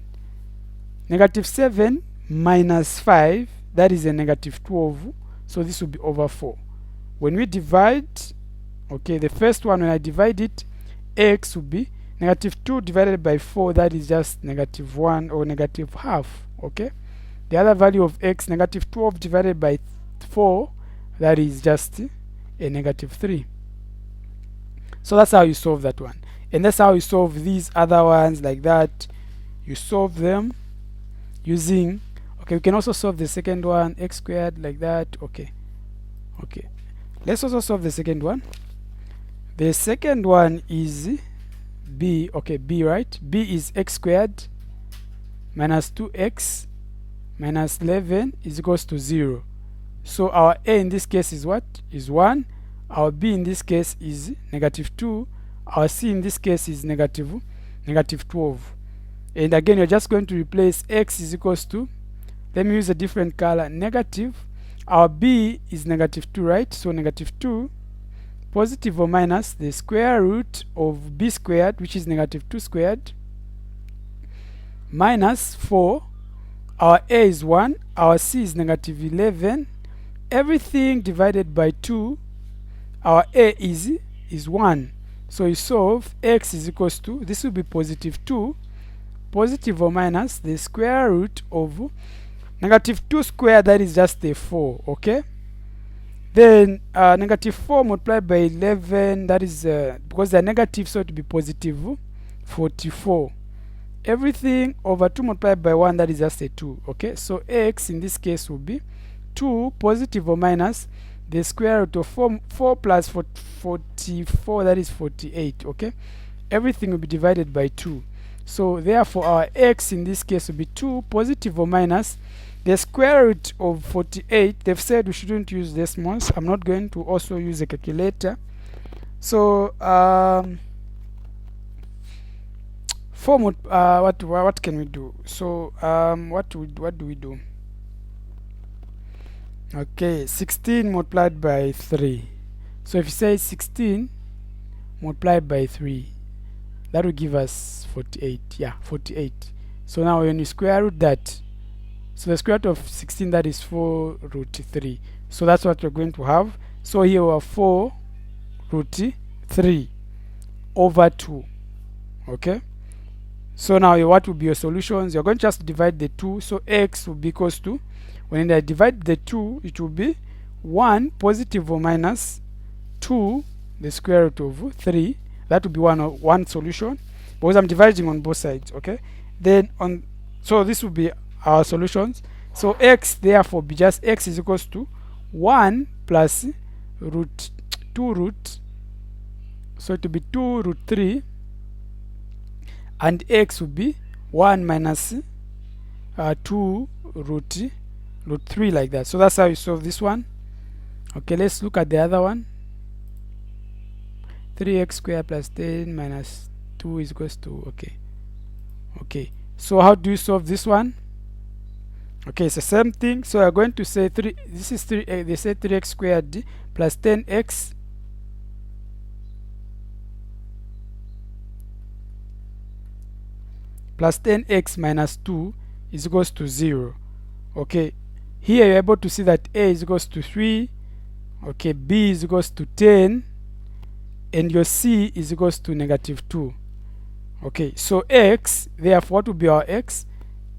minus 5, that is a negative 12, so this will be over 4. When we divide, okay, the first one, when I divide it, x will be negative 2 divided by 4, that is just negative 1 or negative half. Okay, the other value of x, negative 12 divided by 4, that is just a negative 3. So that's how you solve that one, and that's how you solve these other ones like that. You solve them using, okay, we can also solve the second one, x squared, like that. Okay, let's also solve the second one. The second one is b. Okay, b, right? B is x squared minus 2x minus 11 is equals to 0. So our A in this case is what? Is 1. Our B in this case is negative 2. Our C in this case is negative 12. And again, you're just going to replace X is equals to, let me use a different color, negative. Our B is negative 2, right? So negative 2 positive or minus the square root of B squared, which is negative 2 squared, minus 4. Our A is 1. Our C is negative 11. Everything divided by 2. Our A is 1. So you solve X is equals to, this will be positive 2, positive or minus the square root of negative 2 squared, that is just a 4, okay? Then negative 4 multiplied by 11, that is, because they're negative, so it will be positive 44. Everything over 2 multiplied by 1, that is just a 2, okay? So X in this case will be 2 positive or minus the square root of 4 plus 44, that is 48, okay? Everything will be divided by 2. So therefore our X in this case will be 2 positive or minus the square root of 48. They've said we shouldn't use decimals. I'm not going to also use a calculator. So what can we do? So what do we do? Okay, 16 multiplied by 3. So if you say 16 multiplied by 3, that will give us 48. Yeah, 48. So now when you square root that, so the square root of 16, that is 4 root 3. So that's what we're going to have. So here we have 4 root 3 over 2. Okay. So now what will be your solutions? You're going to just divide the 2. So X will be equals to, when I divide the 2, it will be 1 positive or minus 2 the square root of 3. That will be one solution, because I'm dividing on both sides, okay? Then so this will be our solutions. So X therefore be just X is equals to 1 plus root 2 root, so it will be 2 root 3, and X will be 1 minus 2 root 3, like that. So that's how you solve this one. Okay, let's look at the other one. 3x squared plus 10 minus 2 is equals to, okay. So how do you solve this one? Okay, it's the same thing. So we're going to say 3, this is 3, they say 3x squared plus 10x plus 10x minus 2 is equals to 0. Okay, here you're able to see that A is equals to 3, okay, B is equals to 10, and your C is equals to negative 2. Okay, so X, therefore what will be our X?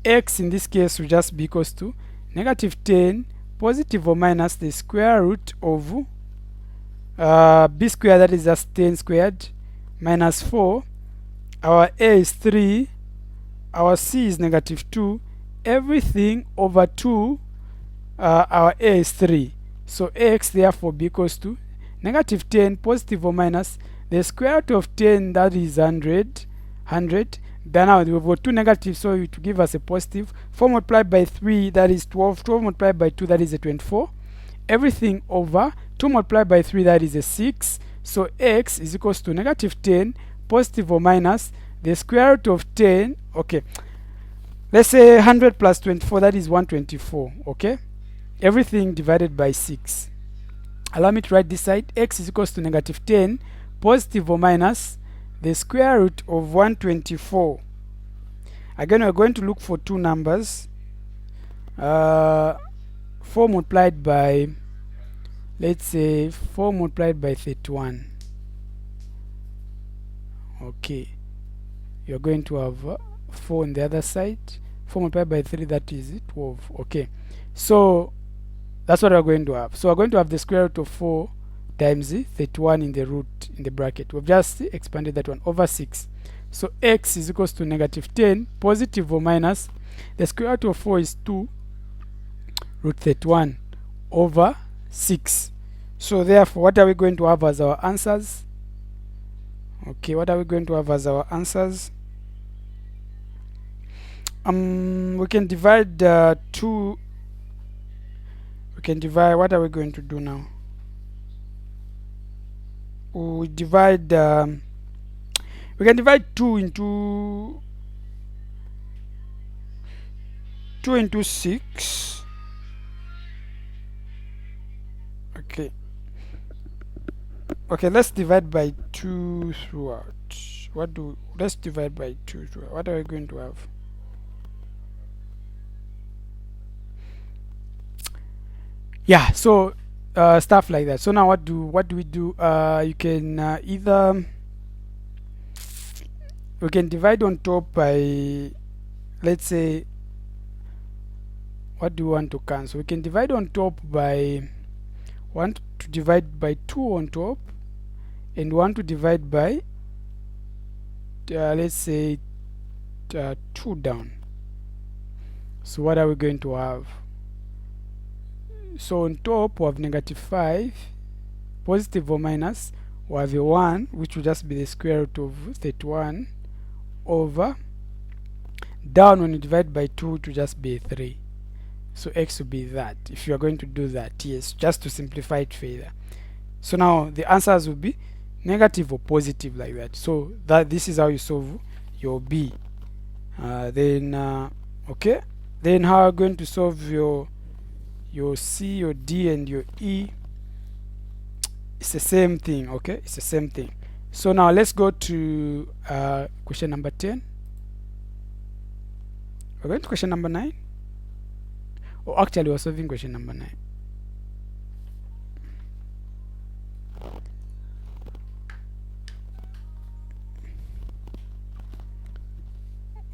X in this case will just be equals to negative 10 positive or minus the square root of B squared, that is just 10 squared, minus 4. Our A is 3, our C is negative 2, everything over 2, our A is 3. So X therefore be equals to negative 10 positive or minus the square root of 10, that is 100. Then now we've got 2 negatives, so it will give us a positive. 4 multiplied by 3, that is 12. 12 multiplied by 2, that is a 24. Everything over 2 multiplied by 3, that is a 6. So X is equals to negative 10 positive or minus the square root of 10. Okay, let's say 100 plus 24, that is 124. Okay, everything divided by 6. Allow me to write this side. X is equals to negative 10 positive or minus the square root of 124. Again, we're going to look for two numbers. 4 multiplied by, let's say 4 multiplied by 31. Okay, you're going to have 4 on the other side. 4 multiplied by 3, that is 12. Okay, so that's what we're going to have. So we're going to have the square root of 4 times 31 in the root, in the bracket. We've just expanded that one over 6. So X is equals to negative 10 positive or minus the square root of 4 is 2 root 31 over 6. So therefore what are we going to have as our answers? Okay, what are we going to have as our answers? We can divide 2. We can divide. What are we going to do now? We divide. We can divide 2 into 6. Okay. Okay, let's divide by 2 throughout. Let's divide by 2 throughout. What are we going to have? Yeah, so stuff like that. So now what do we do? You can either we can divide on top by, let's say, what do we want to cancel? We can divide on top by, want to divide by 2 on top, and want to divide by let's say 2 down. So what are we going to have? So on top we have -5, positive or minus, we have a 1, which will just be the square root of 31, over, down when you divide by 2 to just be 3. So x will be that, if you are going to do that. Yes, just to simplify it further. So now the answers will be negative or positive, like that. So this is how you solve your B. Okay, then how are you going to solve your C, your D, and your E? It's the same thing. Okay, it's the same thing. So now let's go to question number 10. We're going to question number 9. Or actually we're solving question number 9.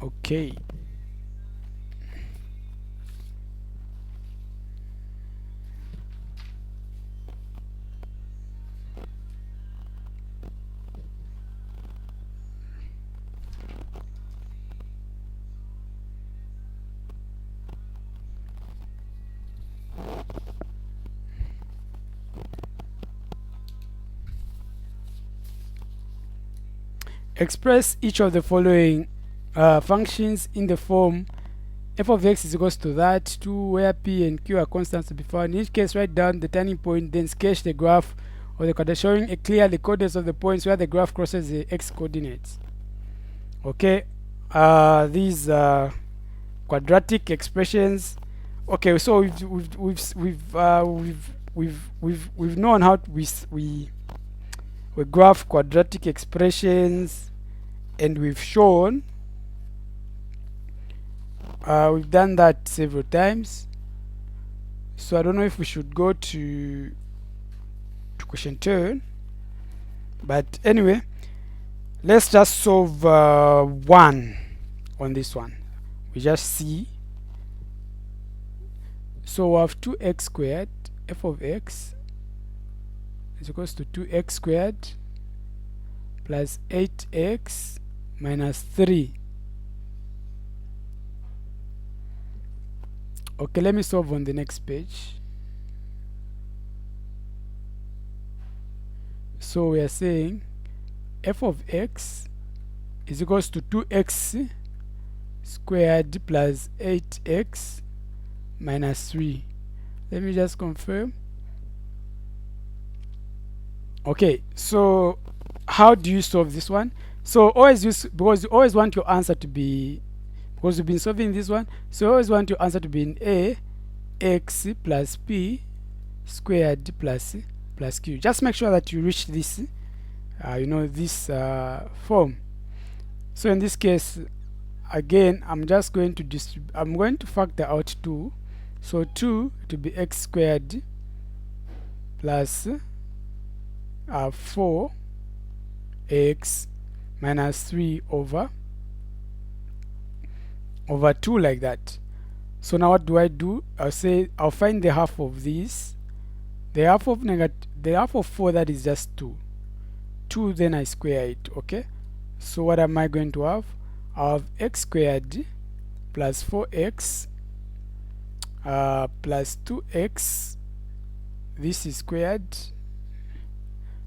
Okay. Express each of the following functions in the form f of x is equals to that 2, where p and q are constants to be found. In each case, write down the turning point, then sketch the graph of the quadrant showing clearly the coordinates of the points where the graph crosses the x coordinates. Okay, these quadratic expressions. Okay, so we've known how we graph quadratic expressions, and we've shown we've done that several times. So I don't know if we should go to question 10, but anyway, let's just solve 1 on this one. We just see. So we have 2x squared, f of x is equals to 2x squared plus 8x minus 3. Okay, let me solve on the next page. So we are saying f of x is equals to 2x squared plus 8x minus 3. Let me just confirm. Okay, so how do you solve this one? So always use, because you always want your answer to be, because you've been solving this one, so you always want your answer to be in a x plus p squared plus q. Just make sure that you reach this this form. So in this case, again, I'm just going to I'm going to factor out 2. So 2 to be x squared plus 4x minus 3 over 2, like that. So now what do? I'll say I'll find the half of this. The half of 4, that is just 2, then I square it. Okay, so what am I going to have? I have x squared plus 4x plus 2x, this is squared.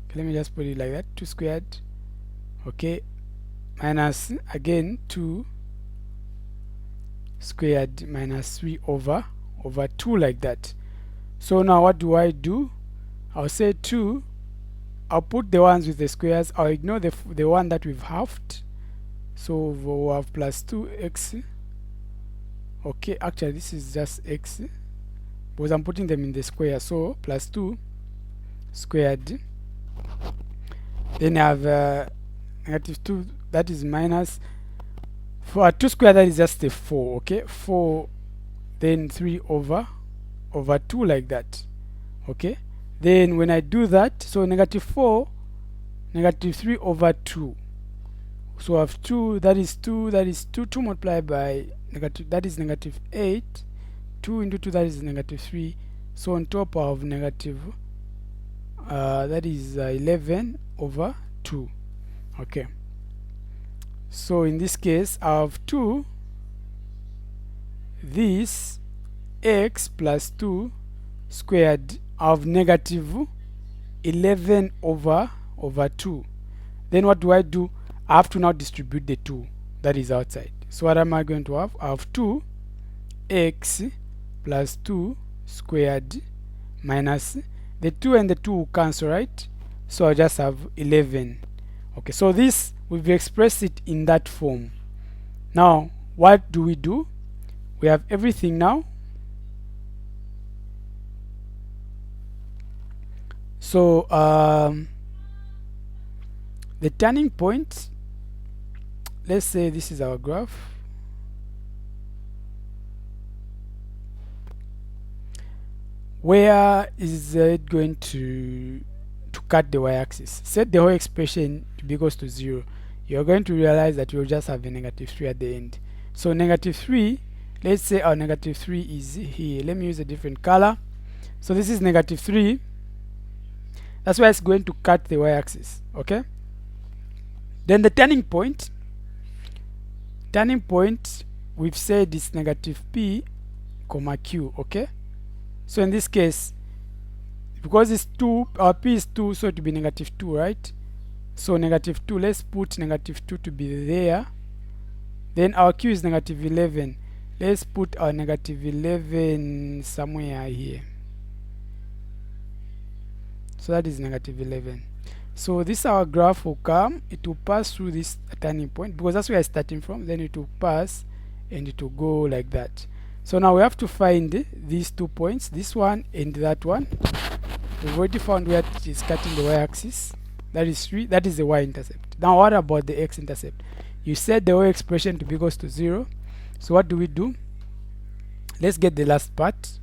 Okay, let me just put it like that, 2 squared, okay, minus again 2 squared minus 3 over 2, like that. So now what do? I'll say 2, I'll put the ones with the squares, I'll ignore the one that we've halved, so we'll have plus 2x. Okay, actually this is just x because I'm putting them in the square, so plus 2 squared, then I have negative 2, that is minus, for 2 squared, that is just a 4. Okay, 4, then 3 over 2, like that. Okay, then when I do that, so negative 4, negative 3 over 2, so I have 2, that is 2 multiplied by negative, that is negative 8, 2 into 2, that is negative 3, so on top of negative that is 11 over 2. Okay, so in this case I have 2 this x plus 2 squared of negative 11 over 2. Then what do? I have to now distribute the 2 that is outside. So what am I going to have? I have 2x plus 2 squared minus the 2 and the 2 will cancel, right? So I just have 11. Okay, so this, we've expressed it in that form. Now what do? We have everything now. So the turning point, let's say this is our graph. Where is it going to cut the y-axis? Set the whole expression to be equals to 0. You're going to realize that we'll just have a negative 3 at the end. So negative 3, let's say our negative 3 is here. Let me use a different color. So this is negative 3. That's why it's going to cut the y-axis. Okay, then the turning point we've said is negative p comma q. Okay, so in this case, because it's 2, our p is 2, so it will be negative 2, right? So negative 2, let's put negative 2 to be there. Then our q is negative 11. Let's put our negative 11 somewhere here. So that is negative 11. So this our graph will come, it will pass through this turning point because that's where I'm starting from. Then it will pass and it will go like that. So now we have to find these 2 points, this one and that one. We've already found where it is cutting the y-axis. That is 3. That is the y-intercept. Now what about the x-intercept? You set the whole expression to be equals to 0. So what do? Let's get the last part.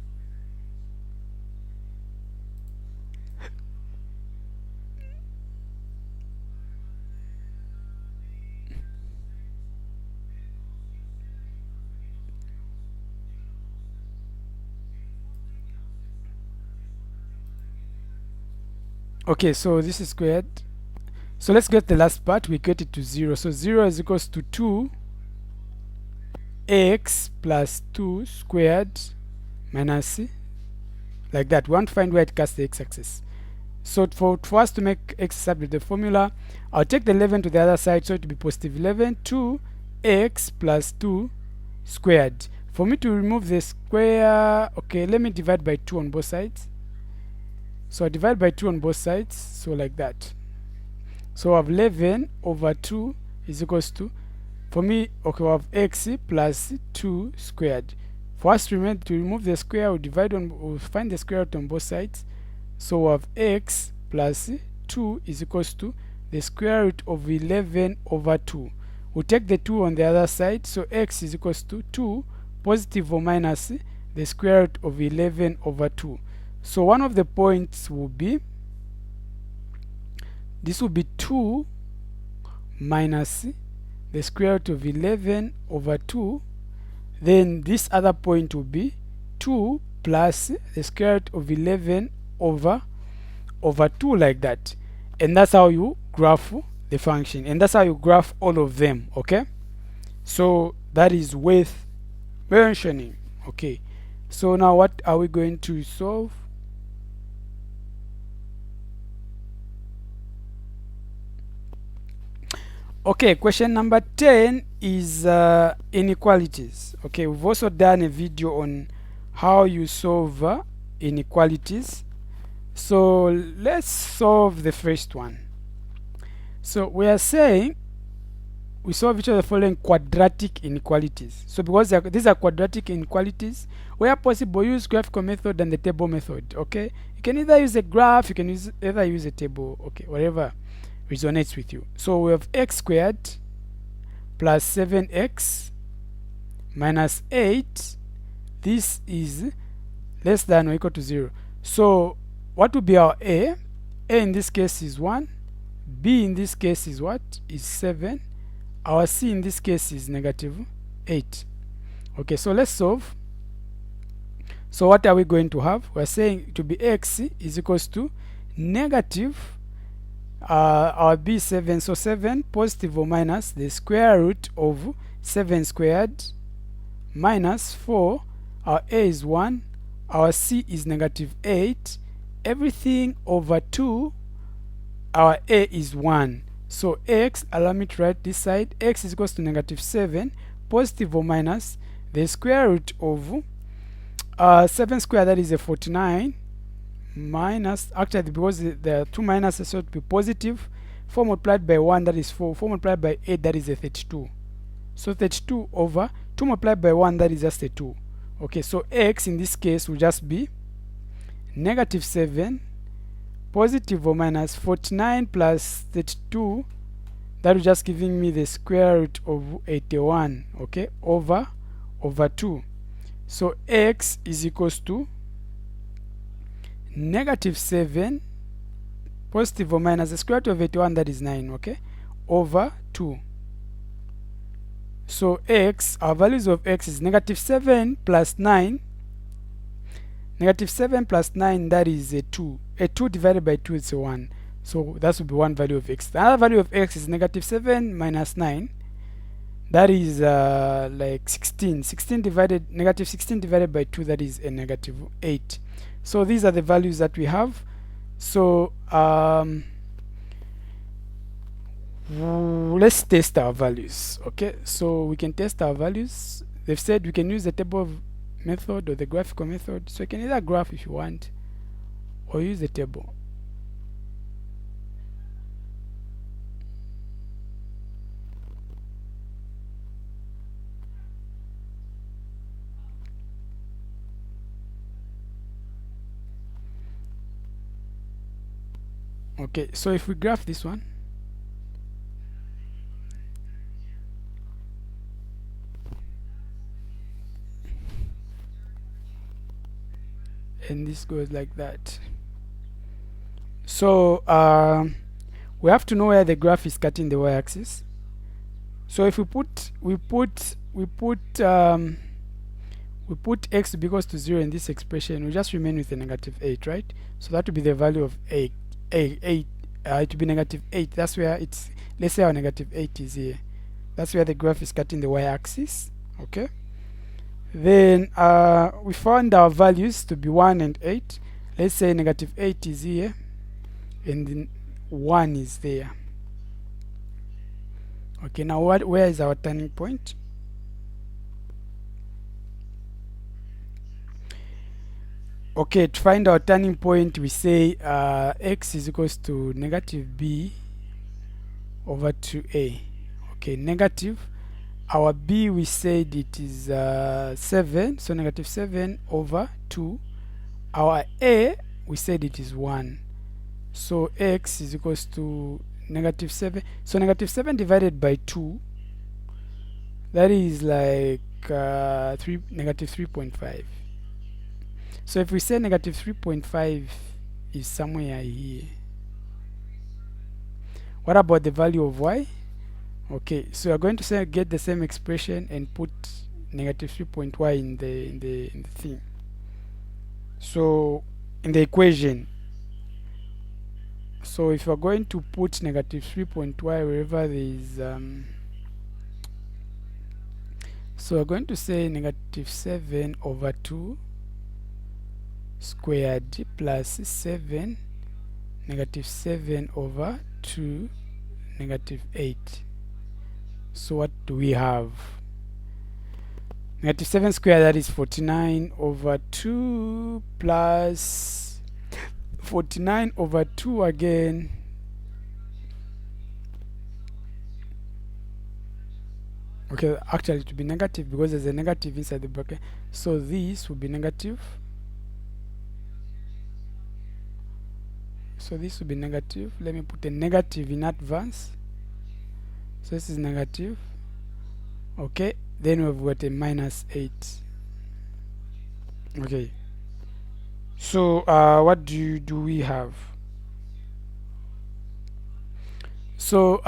Okay, so this is squared. So let's get the last part. We get it to 0. So 0 is equals to 2x plus 2 squared minus, like that. We want to find where it cuts the x-axis. So for us to make x-intercept with the formula, I'll take the 11 to the other side, so it will be positive 11, 2x plus 2 squared. For me to remove the square, okay, let me divide by 2 on both sides. So I divide by 2 on both sides, so like that. So I have 11 over 2 is equals to, for me, okay, we have x plus 2 squared. For us to remove the square, we'll find the square root on both sides. So we have x plus 2 is equals to the square root of 11 over 2. We'll take the 2 on the other side, so x is equals to 2 positive or minus the square root of 11 over 2. So one of the points will be, this will be 2 minus the square root of 11 over 2. Then this other point will be 2 plus the square root of 11 over 2, like that. And that's how you graph the function, and that's how you graph all of them. Okay, so that is worth mentioning. Okay, so now what are we going to solve? Okay, question number 10 is inequalities. Okay, we've also done a video on how you solve inequalities. So let's solve the first one. So we are saying we solve each of the following quadratic inequalities. So because these are quadratic inequalities, where possible, use graphical method and the table method. Okay, you can either use a graph, you can either use a table. Okay, whatever resonates with you. So we have x squared plus 7x minus 8. This is less than or equal to 0. So what will be our a? A in this case is 1. B in this case is what? Is 7. Our c in this case is negative 8. Okay, so let's solve. So what are we going to have? We're saying to be x is equals to negative our b is 7, so 7 positive or minus the square root of 7 squared minus 4. Our a is 1, our c is negative 8, everything over 2. Our a is 1. So x, allow me to write this side, x is equals to negative 7 positive or minus the square root of 7 squared, that is a 49, minus, actually because the 2 minuses, so to be positive, 4 multiplied by 1, that is 4, 4 multiplied by 8, that is a 32. So 32 over 2 multiplied by 1, that is just a 2. Okay, so x in this case will just be negative 7 positive or minus 49 plus 32, that will just giving me the square root of 81. Okay, over 2. So x is equals to negative 7 positive or minus the square root of 81, that is 9. Okay, over 2. So x, our values of x is negative 7 plus 9. Negative 7 plus 9, that is a 2. A 2 divided by 2 is a 1. So that would be one value of x. The other value of x is negative 7 minus 9. That is like 16. Negative 16 divided by 2, that is a negative 8. So these are the values that we have. So let's test our values. Okay, so we can test our values. They've said we can use the table method or the graphical method. So you can either graph if you want or use the table. Okay, so if we graph this one, and this goes like that. So we have to know where the graph is cutting the y-axis. So if we put x to be equals to 0 in this expression, we just remain with a negative 8, right? So that would be the value of 8. It would be negative 8. That's where it's, let's say our negative 8 is here. That's where the graph is cutting the y-axis. Okay, then we found our values to be 1 and 8. Let's say negative 8 is here and then 1 is there. Okay, now where is our turning point? Okay, to find our turning point, we say x is equals to negative b over 2a. Okay, negative, our b, we said it is 7, so negative 7 over 2. Our a, we said it is 1. So x is equals to negative 7. So negative 7 divided by 2, that is like negative 3.5. So if we say negative 3.5 is somewhere here, what about the value of y? Okay, so we're going to say get the same expression and put negative 3.y in the thing. So in the equation. So if you're going to put negative 3.y wherever there is so we're going to say negative 7 over 2 squared plus 7 negative 7 over 2 negative 8. So what do we have? Negative 7 squared, that is 49 over 2 plus 49 over 2 again. Okay, actually it will be negative because there's a negative inside the bracket. So this will be negative. So this will be negative. Let me put a negative in advance. So this is negative. Okay, then we've got a minus 8. Okay. So what do we have? So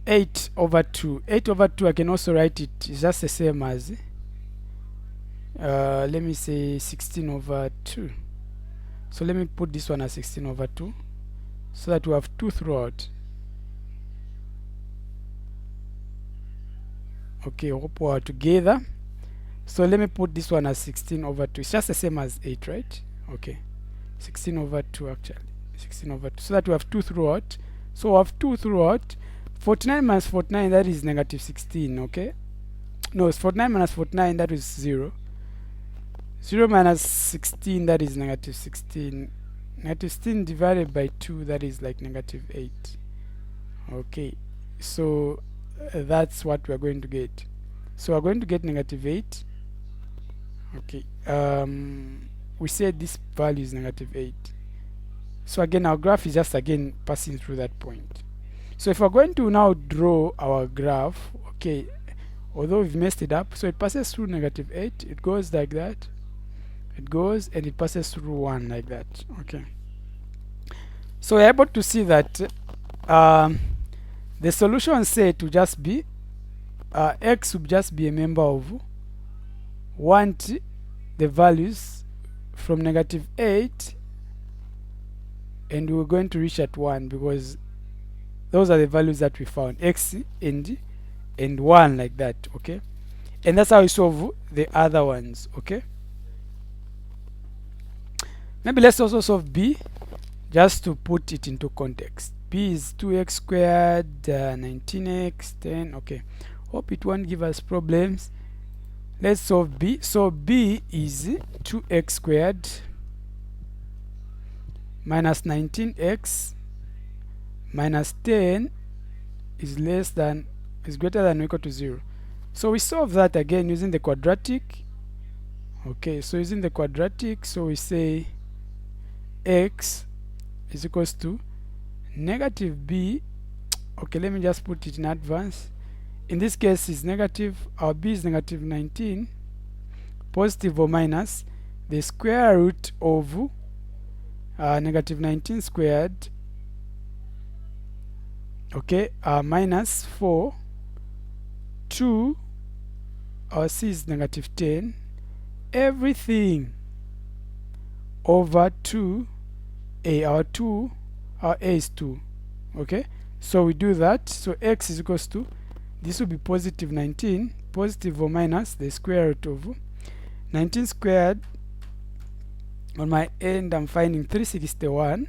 8 over 2. 8 over 2, I can also write it. It's just the same as let me say 16 over 2. So let me put this one as 16 over 2 so that we have 2 throughout. Okay, hope we are together. So let me put this one as 16 over 2. It's just the same as 8, right? Okay, 16 over 2 actually. 16 over 2 so that we have 2 throughout. So we have 2 throughout. 49 minus 49, that is negative 16. Okay, no, it's 49 minus 49, that is 0. 0 minus 16, that is negative 16. Negative 16 divided by 2, that is like negative 8. Okay, so that's what we're going to get. So we're going to get negative 8. Okay, we said this value is negative 8. So again, our graph is just again passing through that point. So if we're going to now draw our graph, okay, although we've messed it up, so it passes through negative 8, it goes like that, it goes and it passes through 1 like that. Okay, so we're able to see that the solution set to just be x would just be a member of 1 to the values from negative 8, and we're going to reach at 1 because those are the values that we found, x and 1 like that. Okay, and that's how we solve the other ones. Okay, maybe let's also solve b just to put it into context. B is 2x squared, 19x, 10. Okay, hope it won't give us problems. Let's solve b. So b is 2x squared minus 19x minus 10 is greater than or equal to 0. So we solve that again using the quadratic. Okay, so using the quadratic, so we say x is equals to negative b. Okay, let me just put it in advance. In this case is negative, our b is negative 19, positive or minus the square root of negative 19 squared, okay, minus 4 2, our c is negative 10, everything over 2, our a is 2. Okay, so we do that. So x is equals to, this will be positive 19, positive or minus the square root of 19 squared. On my end I'm finding 361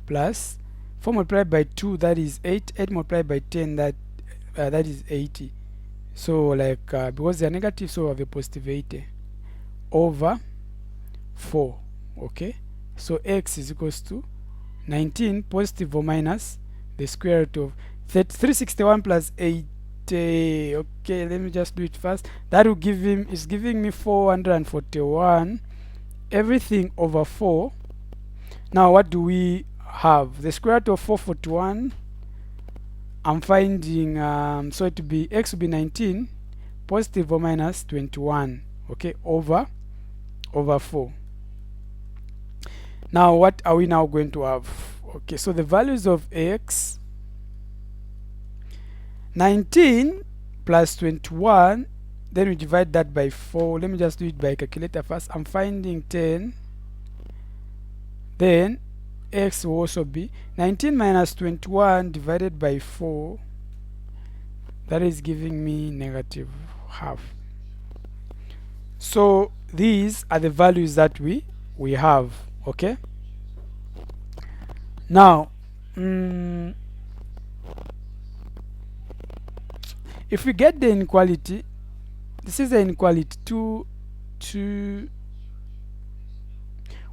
plus 4 multiplied by 2, that is 8. 8 multiplied by 10, that is 80. So like because they are negative, so we have a positive 80 over 4. Okay, so x is equals to 19 positive or minus the square root of 361 plus 80. Okay, let me just do it fast. That will give him, is giving me 441, everything over 4. Now what do we have? The square root of 441, I'm finding so it will be, x will be 19 positive or minus 21. Okay, over 4. Now what are we now going to have? Okay, so the values of x, 19 plus 21, then we divide that by 4. Let me just do it by calculator first. I'm finding 10. Then x will also be 19 minus 21 divided by 4. That is giving me negative half. So these are the values that we have. Okay, Now if we get the inequality, this is the inequality 2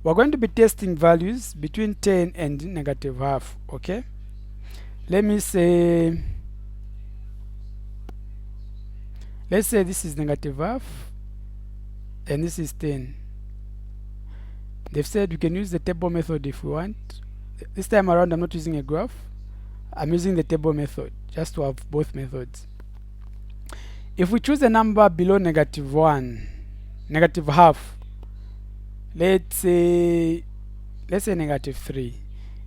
we're going to be testing values between 10 and negative half. Okay, let me say, let's say this is negative half and this is 10. They've said we can use the table method if we want. This time around I'm not using a graph, I'm using the table method just to have both methods. If we choose a number below negative 1, negative half, let's say negative 3.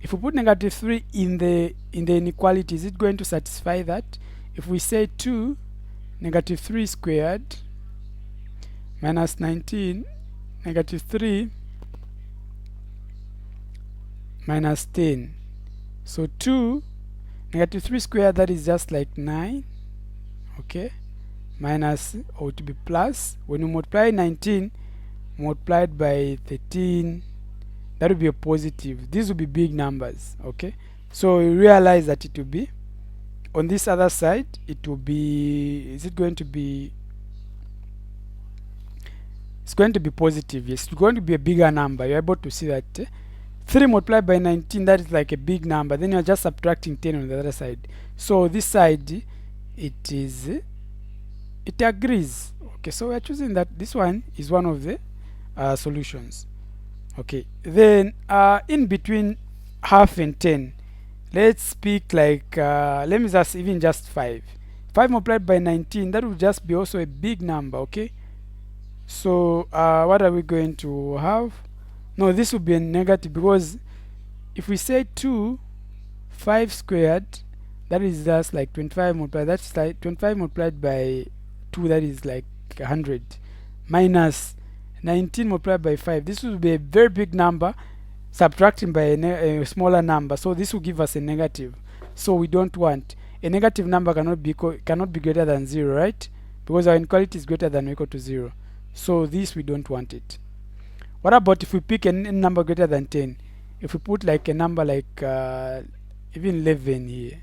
If we put negative 3 in the inequality, is it going to satisfy that? If we say 2 negative 3 squared minus 19 negative 3 minus 10, so 2 negative 3 squared, that is just like 9, okay, minus, or to be plus, when you multiply 19 multiplied by 13, that will be a positive. These will be big numbers. Okay, so you realize that it will be on this other side, it will be, is it going to be, it's going to be positive. Yes, it's going to be a bigger number. You're able to see that 3 multiplied by 19, that is like a big number. Then you're just subtracting 10 on the other side. So this side, it agrees. Okay, so we're choosing that this one is one of the solutions. Okay, then in between half and 10, let's pick like let me just even just 5 multiplied by 19, that will just be also a big number. Okay, so what are we going to have? No, this will be a negative, because if we say 5 squared, that is just like 25 multiplied, that's like 25 multiplied by 2, that is like 100, minus 19 multiplied by 5, this will be a very big number, subtracting by a smaller number, so this will give us a negative. So we don't want a negative number, cannot be greater than 0, right? Because our inequality is greater than or equal to 0. So this, we don't want it. What about if we pick a number greater than 10? If we put like a number like even 11 here,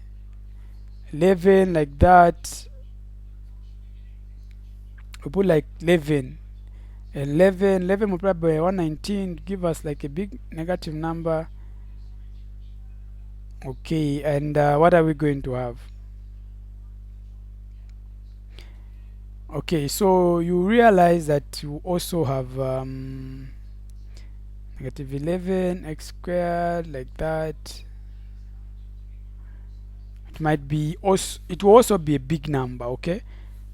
11 like that, we put like 11 multiplied by 119, give us like a big negative number. Okay, and what are we going to have? Okay, so you realize that you also have negative 11 x squared like that. It might be also, it will also be a big number. Okay,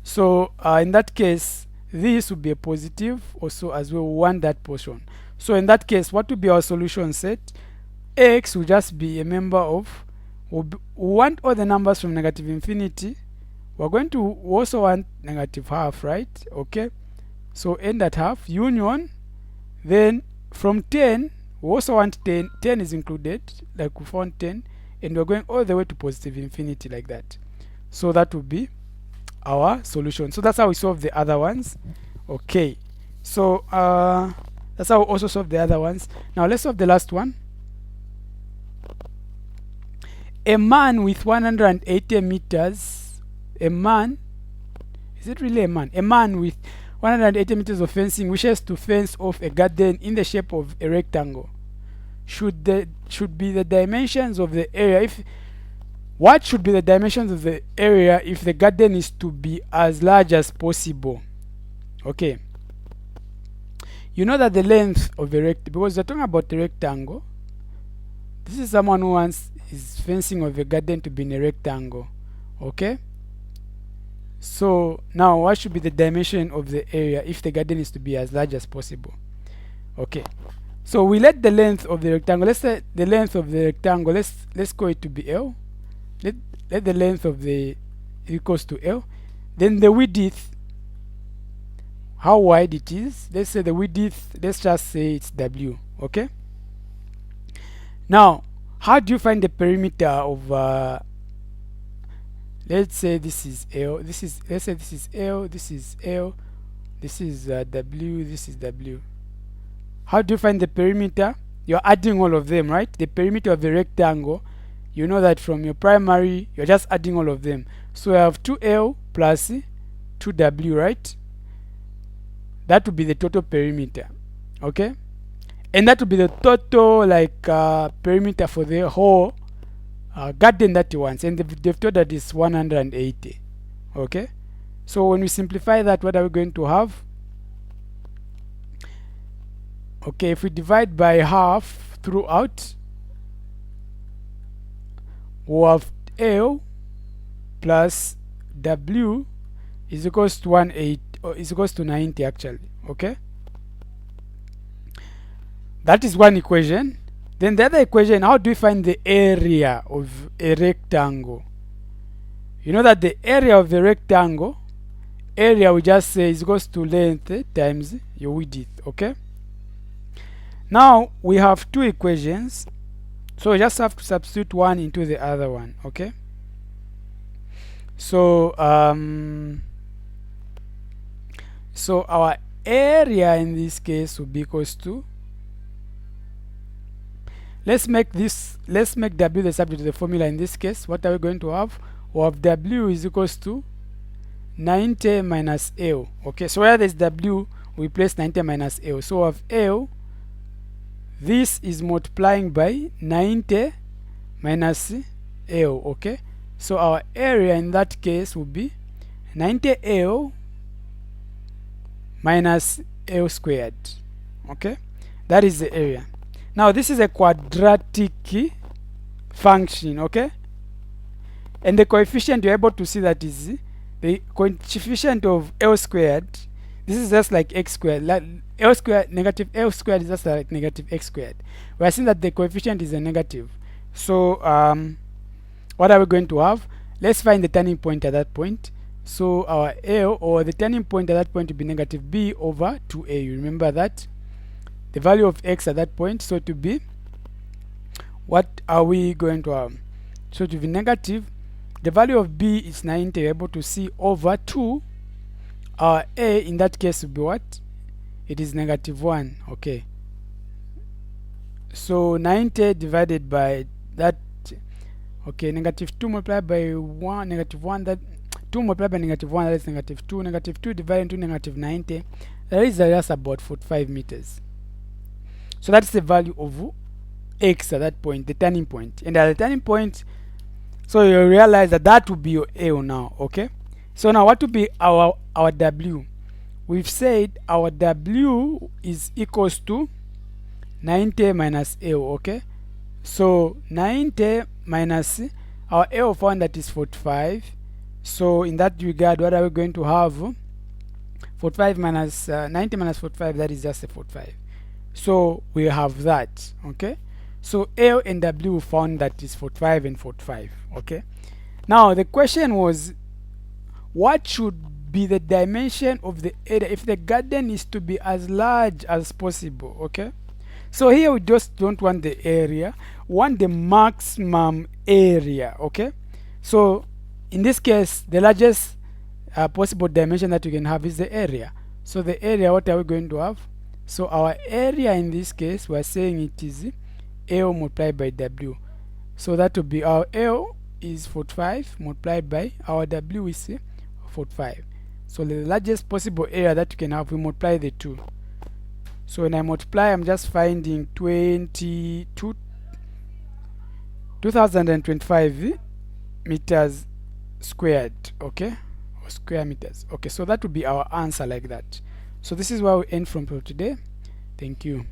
so in that case, this will be a positive also, as well. We want that portion. So in that case, what will be our solution set? X will just be a member of, we want all the numbers from negative infinity. We're going to also want negative half, right? Okay, so end at half, union, then from 10, we also want 10. 10 is included, like we found 10, and we're going all the way to positive infinity like that. So that will be our solution. So that's how we solve the other ones. Okay, so that's how we also solve the other ones. Now let's solve the last one. A man with 180 meters, a man, is it really a man? A man with 180 meters of fencing wishes to fence off a garden in the shape of a rectangle. Should be the dimensions of the area if what should be the dimensions of the area if the garden is to be as large as possible? Okay, you know that the length of a because we're talking about a rectangle, this is someone who wants his fencing of a garden to be in a rectangle. Okay, so now what should be the dimension of the area if the garden is to be as large as possible? Okay, so we let the length of the rectangle, let's say the length of the rectangle, let's call it to be L. Let the length of the equals to L. Then the width, how wide it is, let's say the width, let's just say it's W. Okay, now how do you find the perimeter of let's say this is L, this is, let's say this is L, this is L, this is W, this is W. How do you find the perimeter? you're adding all of them, right? The perimeter of the rectangle, you know that from your primary, you're just adding all of them. So I have 2L plus 2W, right? That would be the total perimeter, okay? And that would be the total like perimeter for the whole garden that you want. And they've told that is 180, okay? So when we simplify that, what are we going to have? Okay, if we divide by half throughout, we'll have L plus W is equals to 180, or is equals to 90 actually, okay? That is one equation. Then the other equation, how do we find the area of a rectangle? You know that the area of the rectangle, area we just say is equals to length times your width, okay? Now we have two equations, so we just have to substitute one into the other one, okay? So so our area in this case will be equals to, let's make W the subject of the formula. In this case, what are we going to have? We have W is equals to 90 minus L, okay? So where there's W, we place 90 minus L. So we have L, this is multiplying by 90 minus L, okay? So our area in that case will be 90L minus L squared, okay? That is the area. Now this is a quadratic function, okay? And the coefficient, you're able to see that is the coefficient of L squared. This is just like x squared. Like L squared, negative L squared is just like negative x squared. We are seeing that the coefficient is a negative. So what are we going to have? Let's find the turning point at that point. So our L, or the turning point at that point, will be negative b over 2a. You remember that? The value of x at that point, so to be, what are we going to have? So to be negative, the value of b is 90, you're able to see, over 2. Our a in that case will be what? It is negative 1, okay? So 90 divided by that, okay, negative 2 multiplied by 1, negative 1, that 2 multiplied by negative 1, that is negative 2. Negative 2 divided into negative 90, that is just about 45 meters. So that's the value of x at that point, the turning point. And at the turning point, so you realize that that will be your L now, okay? So now what will be our W? We've said our W is equals to 90 minus L, okay? So 90 minus our L found, that is 45. So in that regard, what are we going to have? 45 minus 90 minus 45, that is just a 45. So we have that, okay? So L and W found, that is 45 and 45, okay? Now the question was, what should be the dimension of the area if the garden is to be as large as possible, okay? So here we just don't want the area, we want the maximum area, okay? So in this case, the largest possible dimension that you can have is the area. So the area, what are we going to have? So our area in this case, we're saying it is L multiplied by W. So that will be, our L is 45 multiplied by our W is 45. So the largest possible area that you can have, we multiply the two. So when I multiply, I'm just finding 2025 meters squared, okay? Or square meters. Okay, so that would be our answer like that. So this is where we end from for today. Thank you.